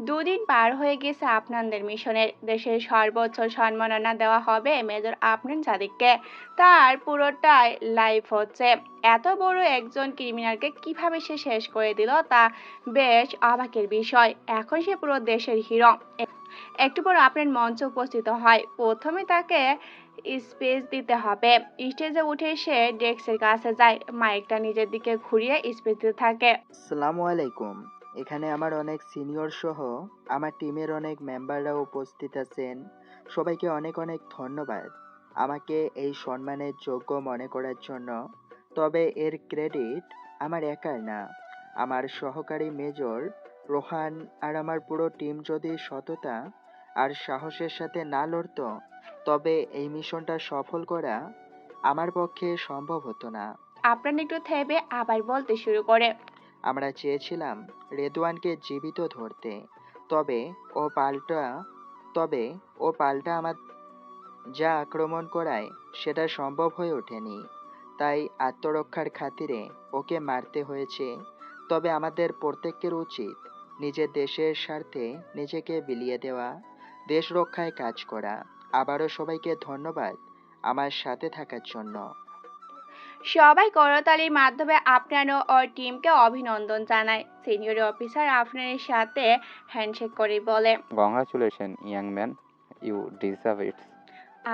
2 দিন পার হয়ে গেছে আপনাদের মিশনের। দেশের সর্বোচ্চ সম্মাননা দেওয়া হবে মেজর আফরিন সাদিককে। তার পুরোটাই লাইভ হচ্ছে। এত বড় একজন ক্রিমিনালকে কিভাবে সে শেষ করে দিল তা বেশ অবাকের বিষয়। এখন সে পুরো দেশের হিরো। একটু পর আপনার মঞ্চে উপস্থিত হয়। প্রথমে তাকে স্পেস দিতে হবে। স্টেজে উঠে সে ডেস্কের কাছে যায়, মাইকটা নিজের দিকে ঘুরিয়ে স্পেস দিতে থাকে। আসসালামু আলাইকুম। এখানে আমার অনেক সিনিয়র সহ আমার টিমের অনেক মেম্বাররা উপস্থিত আছেন। সবাইকে অনেক অনেক ধন্যবাদ আমাকে এই সম্মানের যোগ্য মনে করার জন্য। তবে এর ক্রেডিট আমার একার না, আমার সহকারী মেজর রোহান আর আমার পুরো টিম যদি সততা আর সাহসের সাথে না লড়তো তবে এই মিশনটা সফল করা আমার পক্ষে সম্ভব হতো না। আপনার একটু থেমে আবার বলতে শুরু করে, আমরা চেয়েছিলাম রেদওয়ানকে জীবিত ধরতে, তবে ও পাল্টা আমার যা আক্রমণ করায় সেটা সম্ভব হয়ে ওঠেনি। তাই আত্মরক্ষার খাতিরে ওকে মারতে হয়েছে। তবে আমাদের প্রত্যেকের উচিত নিজের দেশের স্বার্থে নিজেকে বিলিয়ে দেওয়া, দেশ রক্ষায় কাজ করা। আবারও সবাইকে ধন্যবাদ আমার সাথে থাকার জন্য। সবাই করতালির মাধ্যমে আপনার ও টিমকে অভিনন্দন জানায়। সিনিয়র অফিসার আপনার সাথে হ্যান্ডশেক করে বলে, congratulation young man, you deserve it.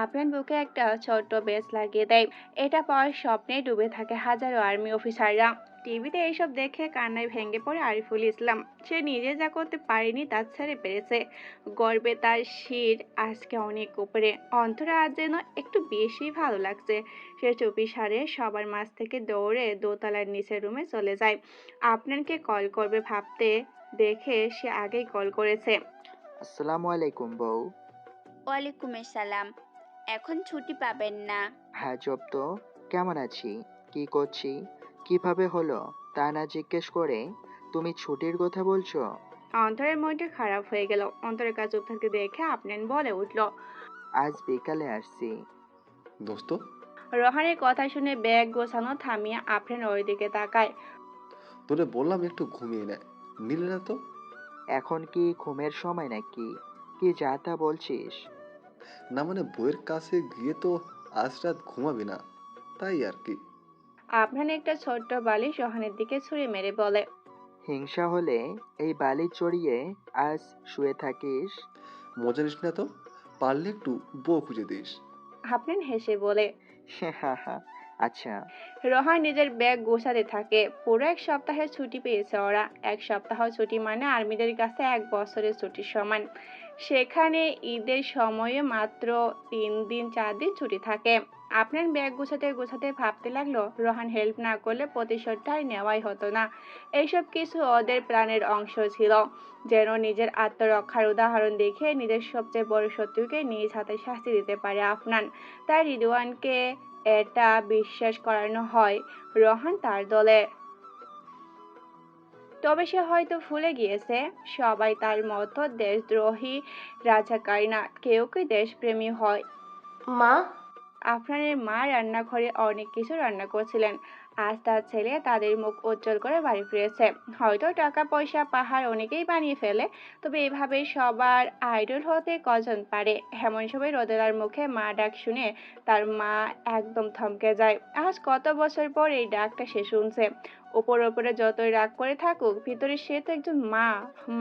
আপনার বুকে একটা ছোট্ট বেস লাগিয়ে দেয়। এটা পর স্বপ্নে ডুবে থাকে হাজারো আর্মি অফিসাররা। টিভিতে এইসব দেখে কান্নায় ভেঙে পড়ে আরিফুল ইসলাম। সে নিজে যা করতে পারেনি তার ছেড়ে পেরেছে। গর্বে তার শির আজকে অনেক উপরে। অন্তরে আজ যেন একটু বেশি ভালো লাগছে। সে চুপি সারে সবার মাঝ থেকে দৌড়ে দোতলার নিচের রুমে চলে যায়। আপনাকে কল করবে ভাবতে দেখে সে আগেই কল করেছে। আসসালামু আলাইকুম বউ। ওয়ালাইকুম আসসালাম। এখন ছুটি পাবেন না। হ্যাঁ জব তো, কেমন আছি, কি করছি, কিভাবে হলো তা না জিজ্ঞেস করে তুমি ছুটির কথা বলছো? অন্তরের মনটা খারাপ হয়ে গেল। অন্তরের কাছে চুপ থাকতে দেখে আপনান বলে উঠল, আজ বিকালে আসছি। দোস্ত, রোহানের কথা শুনে ব্যাগ গোছানো থামিয়ে আপনান ওই দিকে তাকায়। তোরে বললাম একটু ঘুমিয়ে নে, নিলে না তো। এখন কি ঘুমের সময় নাকি? কি যা তা বলছিস? না মানে বইয়ের কাছে গিয়ে তো আজ রাত ঘুমাবি না, তাই আর কি। আপনান একটা ছোট্ট বালিশ রোহানের দিকে ছুঁড়ে মেরে বলে, হিংসা হলে এই বালি চড়িয়ে আজ শুয়ে থাকিস? মজা নিস না তো, পারলে একটু বউ খুঁজে দিস। আপনান হেসে বলে, আচ্ছা। রোহান নিজের ব্যাগ গোছাতে থাকে। পুরো 1 সপ্তাহের ছুটি পেয়েছে ওরা। 1 সপ্তাহ ছুটি মানে আর্মিদের কাছে 1 বছরের ছুটির সমান। সেখানে ঈদের সময়ে মাত্র 3 দিন 4 দিন ছুটি থাকে। আপনার ব্যাগ গোছাতে গোছাতে ভাবতে লাগলো রোহান হেল্প না করলে প্রতিশোধটাই নেওয়াই হতো না। এইসব কিছু ওদের প্ল্যানের অংশ ছিল। যেন নিজের আত্মরক্ষার উদাহরণ দেখে নিজের সবচেয়ে বড় শত্রুকে নিজ হাতে শাস্তি দিতে পারে আফনান। তাই রিদওয়ানকে এটা বিশ্বাস করানো হয় রোহান তার দলে। তবে সে হয়তো ভুলে গিয়েছে সবাই তার মতো দেশদ্রোহী রাজাকার না, কেউ কেউ দেশপ্রেমী হয়। মা, আফরানের মা রান্নাঘরে অনেক কিছু রান্না করছিলেন। আজ তার ছেলে তাদের মুখ উজ্জ্বল করে বাড়ি ফিরেছে। হয়তো টাকা পয়সা পাহাড় অনেকেই বানিয়ে ফেলে, তবে এভাবে সবার আইডল হতে কজন পারে। এমন সময় রোদেলার মুখে মা ডাক শুনে তার মা একদম থমকে যায়। আজ কত বছর পর এই ডাকটা সে শুনছে। ওপরে যতই রাগ করে থাকুক, ভিতরে সে তো একজন মা।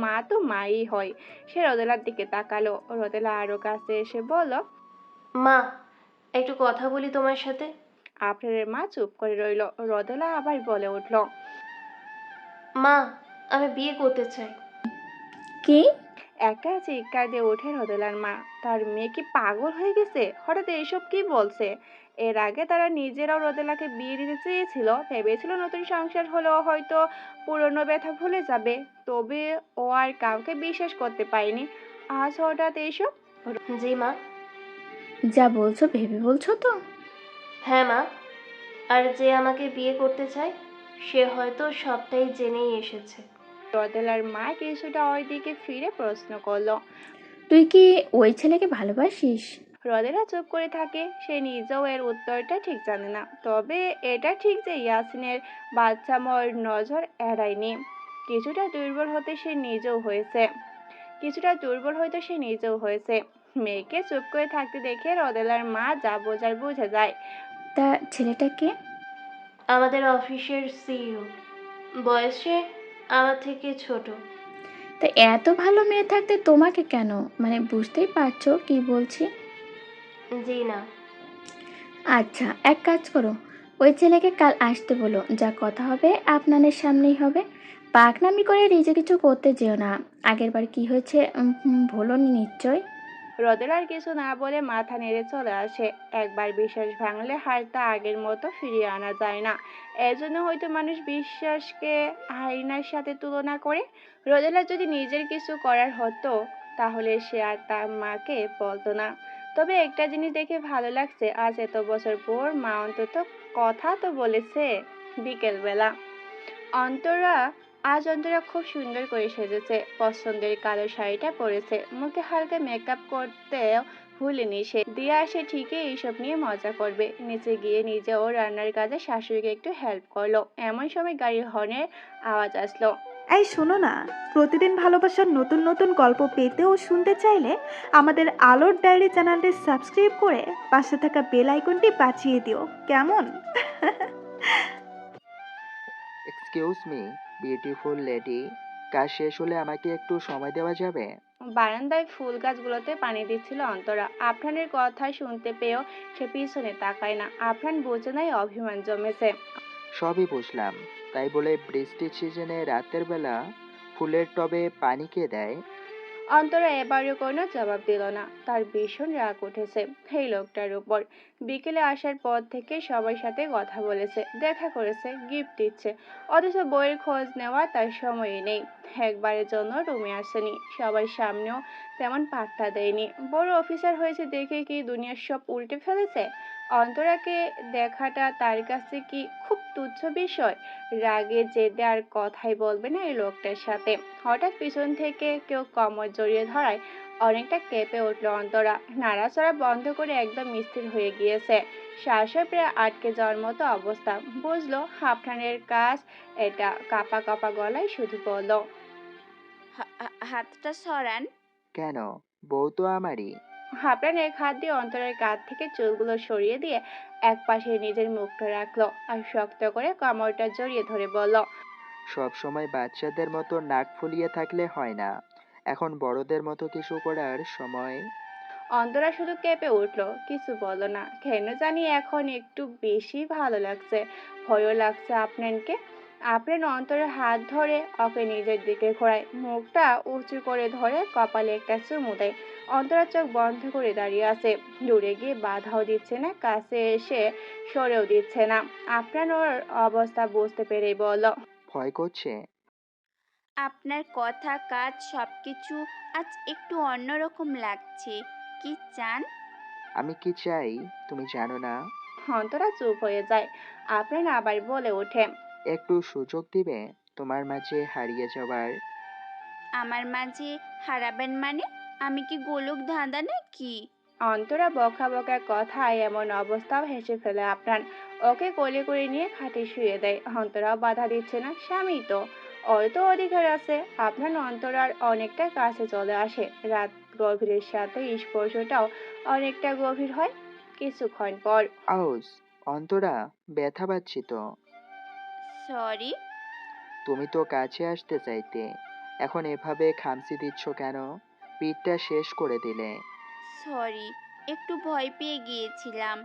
মা তো মাই হয়। সে রোদেলার দিকে তাকালো। রোদেলা আরো কাছে এসে বলল, মা, একটু কথা বলি তোমার সাথে। আফরানের মা চুপ করে রইল। রোদেলা আবার বলে উঠল, মা, আমি বিয়ে করতে চাই। কি? একটা চিৎকার দিয়ে ওঠে রোদেলার মা। তার মেয়ে কি পাগল হয়ে গেছে? হঠাৎ এইসব কি বলছে? এর আগে তারা নিজেরাও রোদেলাকে বিয়ে দিতে চেয়েছিল। ভেবেছিল নতুন সংসার হলেও হয়তো পুরনো ব্যথা ভুলে যাবে। তবে ও আর কাউকে বিশ্বাস করতে পারেনি। আজ হঠাৎ এইসব? জি মা। যা বলছো ভেবে বলছো তো? হ্যাঁ মা, আর যে আমাকে বিয়ে করতে চায় সে হয়তো সবটাই জেনেই এসেছে। রোদেলার মা কিছুটা ওই দিকে ফিরে প্রশ্ন করলো, তুই কি ওই ছেলেকে ভালোবাসিস? রোদেলা চুপ করে থাকে। সে নিজেও এর উত্তরটা ঠিক জানে না। তবে এটা ঠিক যে ইয়াসিনের বাচ্চামোর নজর এড়ায়নি। কিছুটা দুর্বল হতে সে নিজেও হয়েছে। মেয়েকে চুপ করে থাকতে দেখে রোদেলার মা যা বোঝার বুঝে যায়। তা ছেলেটা কে? আমাদের অফিসের সিইও, বয়সে আমার থেকে ছোট। তা এত ভালো মেয়ে থাকতে তোমাকে কেন? মানে বুঝতেই পারছো কি বলছি? জি না। আচ্ছা, এক কাজ করো, ওই ছেলেকে কাল আসতে বলো। যা কথা হবে আপনাদের সামনেই হবে। পাকনামি করে নিজে কিছু করতে যেও না। আগেরবার কি হয়েছে ভুলোনি নিশ্চয়। রোদেলার কিছু না বলে মাথা নেড়ে চলে আসে। একবার বিশ্বাস ভাঙলে হারটা আগের মতো ফিরিয়ে আনা যায় না। এজন্য হয়তো মানুষ বিশ্বাসকে আয়নার সাথে তুলনা করে। রোদেলা যদি নিজের কিছু করার হতো তাহলে সে আর তার মাকে বলতো না। তবে একটা জিনিস দেখে ভালো লাগছে, আজ এত বছর পর মা অন্তত কথা তো বলেছে। বিকেলবেলা অন্তরা খুব সুন্দর করে সেজেছে। পছন্দের কালো শাড়িটা পরেছে। মুখে হালকা মেকআপ করতেও ভুলেনি সে। দিয়া সে ঠিকই এইসব নিয়ে মজা করবে। নিচে গিয়ে নিজেও রান্নার কাজে শাশুড়িকে একটু হেল্প করলো। এমন সময় গাড়ির হর্নের আওয়াজ আসলো। এই শোনো না, প্রতিদিন ভালোবাসার নতুন নতুন গল্প পেতে ও শুনতে চাইলে আমাদের আলোর ডায়েরি চ্যানেলটি সাবস্ক্রাইব করে পাশে থাকা বেল আইকনটি বাজিয়ে দিও, কেমন? এক্সকিউজ মি, বিউটিফুল লেডি, কাজ শেষ হলে আমাকে একটু সময় দেওয়া যাবে? বারান্দায় ফুল গাছগুলোতে পানি দিচ্ছিল অন্তরা। আফরানের কথা শুনতে পেয়েও সে পিছনে তাকায় না। আফরান বোঝে নাই অভিমান জমেছে। সবই বুঝলাম, তাই বলে বৃষ্টির সিজনে রাতের বেলা ফুলের টবে পানি কে দেয়? অন্তরা এবারও কোনো জবাব দিল না। তার ভীষণ রাগ উঠেছে এই লোকটার উপর। বিকেলে আসার পর থেকে সবার সাথে কথা বলেছে, দেখা করেছে, গিফট দিচ্ছে, অথচ বইয়ের খোঁজ নেওয়া তার সময়ই নেই। একবারের জন্য রুমে আসেনি, সবার সামনেও তেমন পাত্তা দেয়নি। বড় অফিসার হয়েছে দেখে কি দুনিয়ার সব উল্টে ফেলেছে? অন্তরাকে দেখাটা তার কাছে কি খুব তুচ্ছ বিষয়? রাগে জেদে আর কথাই বলবে না এই লোকটার সাথে। হঠাৎ পিছন থেকে কেউ কোমর জড়িয়ে ধরায় অনেকটা কেঁপে উঠল অন্তরা। নাড়াচাড়া বন্ধ করে একদম স্থির হয়ে গিয়েছে। শ্বাসে প্রায় আটকে যাওয়ার মতো অবস্থা। বুঝলো আফরানের কাজ এটা। কাঁপা কাঁপা গলায় শুধু বলল, হাতটা সরান। কেন? বউ তো আমারই। আফরান এক হাত দিয়ে অন্তরের কাঁধ থেকে চুলগুলো সরিয়ে দিয়ে এক পাশে নিজের মুখটা রাখলো আর শক্ত করে কোমরটা জড়িয়ে ধরে বলল, সব সময় বাচ্চাদের মতো নাক ফুলিয়ে থাকলে হয় না, এখন বড়দের মতো কিছু করার সময়। অন্তরা শুধু কেঁপে উঠলো, কিছু বলল না। কেন জানি এখন একটু বেশি ভালো লাগছে, ভয়ও লাগছে আফরানকে। আফরান অন্তরের হাত ধরে ওকে নিজের দিকে ঘোরায়, মুখটা উঁচু করে ধরে কপালে একটা চুমু দেয়। অন্তরা চোখ বন্ধ করে দাঁড়িয়ে আছে। দূরে গিয়ে বাধাও দিচ্ছে না, কাছে এসে সরেও দিচ্ছে না। আপনার ওর অবস্থা বুঝতে পেরেই বলল, ভয় করছে? আপনার কথা কাজ সব কিছু আজ একটু অন্যরকম লাগছে। কি চান? আমি কি চাই তুমি জানো না? অন্তরা চুপ হয়ে যায়। আপনার আবার বলে ওঠে, একটু সুযোগ দিবে তোমার মাঝে হারিয়ে যাওয়ার? আমার মাঝে হারাবেন মানে? আমি কি গোলক ধাঁধা নাকি? অন্তরা বকা বকা কথায় এমন অবস্থাও হেসে ফেলে আপনার। ওকে কোলে করে নিয়ে খাটে শুয়ে দেয়। অন্তরাও বাধা দিচ্ছে না, স্বামী তো, ওর তো অধিকার আছে। আপনার অন্তরার অনেকটা কাছে চলে আসে। রাত গভীরের সাথে স্পর্শটাও অনেকটা গভীর হয়। কিছুক্ষণ পর, আউস! অন্তরা, ব্যথা পাচ্ছি তো। সরি। তুমি তো কাছে আসতে চাইতে, এখন এভাবে খামচি দিচ্ছ কেন? পিঠটা শেষ করে দিলে। সরি, একটু ভয় পেয়ে গিয়েছিলাম।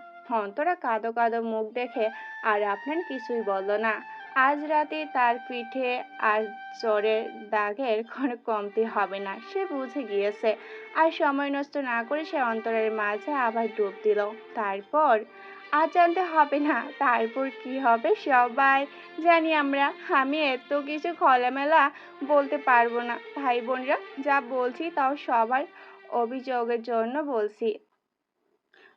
অন্তরা কাঁদো কাঁদো মুখ দেখে আর আপনার কিছুই বলল না। আজ রাতে তার পিঠে আর চোরের দাগের কোনো কমতি হবে না, সে বুঝে গিয়েছে। আর সময় নষ্ট না করে সে অন্তরের মাঝে আবার ডুব দিল। তারপর আজ জানতে হবে না তারপর কি হবে, সবাই জানি আমরা। আমি এত কিছু খোলামেলা বলতে পারবো না ভাই বোনরা, যা বলছি তাও সবার অভিযোগের জন্য বলছি।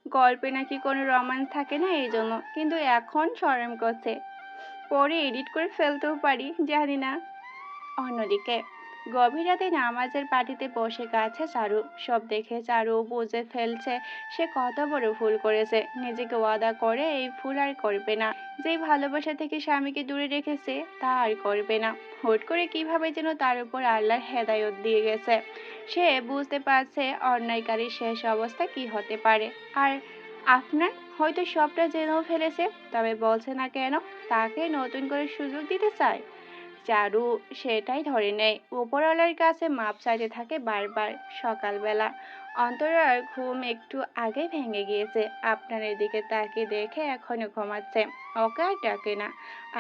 গল্পে নাকি কোনো রোম্যান্স থাকে না এই জন্য, কিন্তু এখন শরম করছে। পরে এডিট করে ফেলতেও পারি, জানি না। অন্যদিকে গভীর রাতে নামাজের পার্টিতে বসে গেছে চারু। সব দেখে চারু বুঝে ফেলছে সে কত বড় ভুল করেছে। নিজেকে ওয়াদা করে এই ভুল আর করবে না। যেই ভালোবাসা থেকে স্বামীকে দূরে রেখেছে তা আর করবে না। হুট করে কিভাবে যেন তার উপর আল্লাহর হেদায়ত দিয়ে গেছে। সে বুঝতে পারছে অন্যায়কারীর শেষ অবস্থা কি হতে পারে। আর আপনার হয়তো সবটা জেনেও ফেলেছে, তবে বলছে না কেন? তাকে নতুন করে সুযোগ দিতে চায়। চারু সেটাই ধরে নেয়। উপরওয়ালার কাছে মাপ চাইতে থাকে বারবার। সকালবেলা অন্তরার ঘুম একটু আগে ভেঙে গিয়েছে। আপনার এদিকে তাকিয়ে দেখে এখনো ঘুমাচ্ছে। ওকে আর ডাকে না।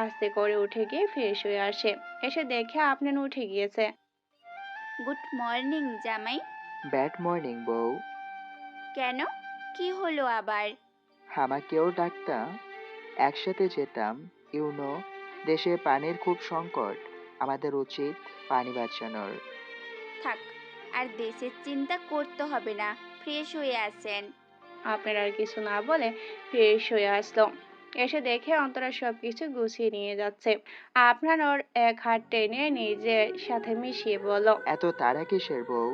আস্তে করে উঠে গিয়ে ফ্রেশ হয়ে আসে। এসে দেখে আপনার উঠে গিয়েছে। গুড মর্নিং জামাই। ব্যাড মর্নিং বউ। কেন, কি হলো আবার? আমাকেও ডাকতা, একসাথে যেতাম। ইউনো, দেশে পানির খুব সংকট, আমাদের উচিত পানি বাঁচানোর। থাক, আর দেশের চিন্তা করতে হবে না, ফ্রেশ হয়ে আসেন। আপনার আর কিছু না বলে ফ্রেশ হয়ে আসলো। এসে দেখে অন্তরা সবকিছু গুছিয়ে নিয়ে যাচ্ছে। আপনার ওর এক হাত টেনে নিজের সাথে মিশিয়ে বলল, এত তাড়া কিসের বউ?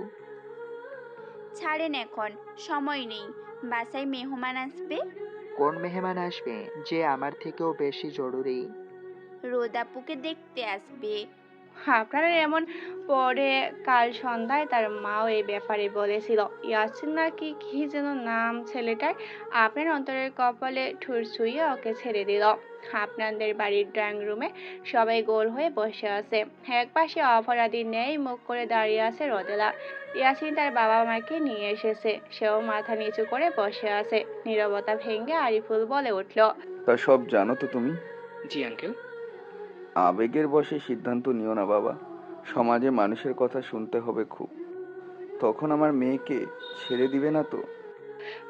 ছাড়েন, এখন সময় নেই। বাসায় মেহমান আসবে। কোন মেহমান আসবে যে আমার থেকেও বেশি জরুরি? রোদাপুকে দেখতে আসবে। আপনারা এমন পরে কাল সন্ধ্যায় তার মাও এই ব্যাপারে বলেছিল। ইয়াসিন নাকি কি যেন নাম ছেলেটার। আপনার অন্তরের কপালে ঠুর ছুঁয়ে ওকে ছেড়ে দিল। আপনাদের বাড়ির ড্রয়িং রুমে সবাই গোল হয়ে বসে আছে। একপাশে অপরাধী নেই মুখ করে দাঁড়িয়ে আছে রোদেলা। ইয়াসিন তার বাবা মাকে নিয়ে এসেছে, সেও মাথা নিচু করে বসে আছে। নীরবতা ভেঙে আরিফুল বলে উঠল, তা সব জানো তো তুমি? জি আঙ্কেল। আবেগের বশে সিদ্ধান্ত নিও না বাবা, সমাজে মানুষের কথা শুনতে হবে খুব। তখন আমার মেয়েকে ছেড়ে দিবে না তো?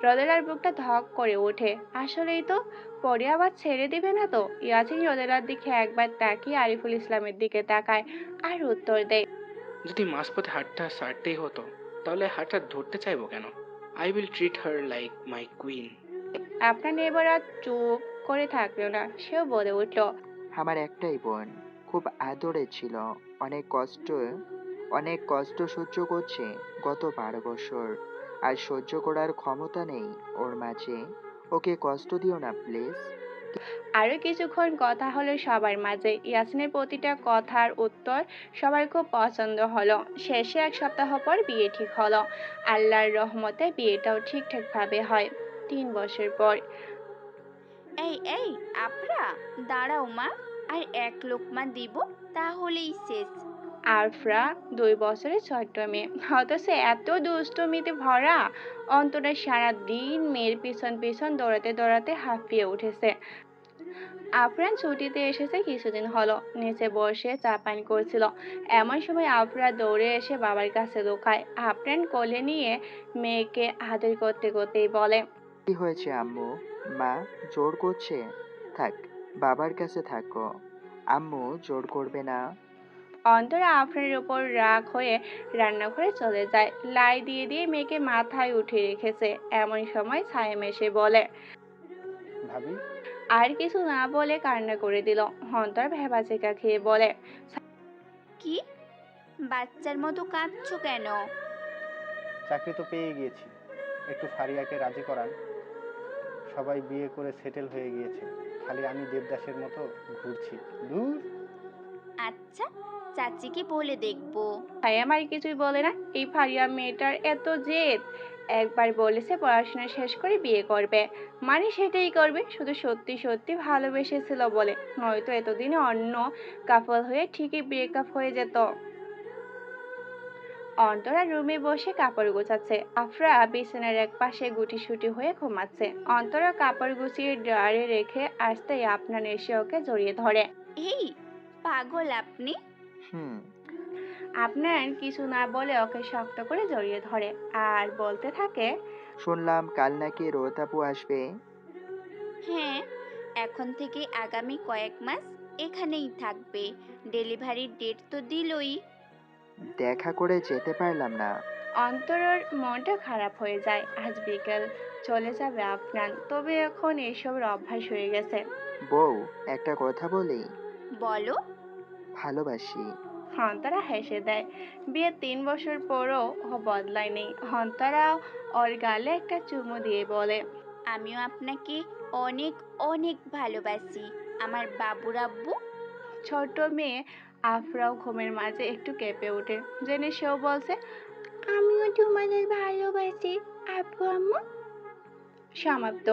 রোদেলার বুকটা ধক করে ওঠে। আসলেই তো, পরে আবার ছেড়ে দিবে না তো? ইয়াসিন রোদেলার দিকে একবার তাকিয়ে আরিফুল ইসলামের দিকে তাকায় আর উত্তর দেয়, যদি মাঝপথে হাতটা ছাড়তেই হতো তাহলে হাতটা ধরতে চাইবো কেন? I will treat her like my queen. আপনার এবার আর চুপ করে থাকলো না, সেও বলে উঠল, আমার একটাই বোন, খুব আদরে ছিল। অনেক কষ্ট সহ্য করছে গত 12 বছর। আর সহ্য করার ক্ষমতা নেই ওর মাঝে। ওকে কষ্ট দিও না প্লিজ। আরো কিছুক্ষণ কথা হলো সবার মাঝে। ইয়াসিনের প্রতিটা কথার উত্তর সবার খুব পছন্দ হলো। শেষে 1 সপ্তাহ পর বিয়ে ঠিক হলো। আল্লাহর রহমতে বিয়েটাও ঠিকঠাক ভাবে হয়। 3 বছর পর। এই এই আপরা, দাঁড়াও মা, আর এক লোকমা দিব, তাহলেই শেষ। আরফরা 2 বছরের ছোট্ট মেয়ে, অথচ এত দুষ্টুমিতে ভরা। অন্তরা সারা দিন মেয়ের পিছন পিছন দৌড়াতে দৌড়াতে হাঁপিয়ে উঠেছে। আফরান ছুটিতে এসেছে কিছুদিন হলো, নিচে বসে চা পান করছিল। এমন সময় আফরা দৌড়ে এসে বাবার কাছে লুকায়। আফরান কোলে নিয়ে মেয়েকে আদর করতে করতেই বলে, কি হয়েছে আম্মু? মা জোর করছে? থাক, বাবার কাছে থাকো। আম্মু জোর করবে না। অন্তরা আফরানের উপর রাগ হয়ে রান্নাঘরে চলে যায়। লাই দিয়ে দিয়ে মেয়েকে মাথায় উঠিয়ে রেখেছে। এমন সময় সায়েম এসে বলে, ভাবি, আর কিছু না বলে কান্না করে দিল। অন্তরা ভেবাচেকা খেয়ে বলে, কি বাচ্চার মতো কাঁদছো কেন? চাকরি তো পেয়ে গিয়েছি, একটু ফারিয়াকে রাজি করান। সবাই বিয়ে করে সেটেল হয়ে গিয়েছে, খালি আমি দেবদাসের মতো ঘুরছি। দূর। আচ্ছা, চাচিকে বলে দেখবো। সায়েম আর কিছুই বলে না। এই ফারিয়া মেয়েটার এত জেদ। একবার বলেছে পড়াশোনা শেষ করে বিয়ে করবে, মানে সেটাই করবে, শুধু সত্যি সত্যি ভালোবেসেছিল বলে, নয়তো এতদিনে অন্য কাপল হয়ে ঠিকই ব্রেকআপ হয়ে যেত। অন্তরা রুমে বসে কাপড় গোছাচ্ছে। আফরা বিছানার এক পাশে গুটিসুটি হয়ে ঘুমাচ্ছে। অন্তরা কাপড় গুছিয়ে ড্রয়ারে রেখে আসতেই আপনার এসে ওকে জড়িয়ে ধরে। এই পাগল আপনি? হুম। আপনার কিছু না বলে ওকে শক্ত করে জড়িয়ে ধরে আর বলতে থাকে, শুনলাম কাল নাকি রোদ আপু আসবে। হ্যাঁ, এখন থেকে আগামী কয়েক মাস এখানেই থাকবে। ডেলিভারির ডেট তো দিলই। দেখা করে যেতে পারলাম না। অন্তরের মনটা খারাপ হয়ে যায়। আজ বিকেল চলে যাবে আপনার, তবে এখন এসবের অভ্যাস হয়ে গেছে। বউ, একটা কথা বলি? বলো। ভালোবাসি। অন্তরা হেসে দেয়। বিয়ে 3 বছর পরও ও বদলায়নি। অন্তরা ওর গালে একটা চুমু দিয়ে বলে, আমিও আপনাকে অনেক অনেক ভালোবাসি আমার বাবুর আব্বু। ছোট মেয়ে আফরাও ঘুমের মাঝে একটু কেঁপে ওঠে। জেনে সেও বলছে, আমিও তোমাদের ভালোবাসি আব্বু আম্মু। সমাপ্ত।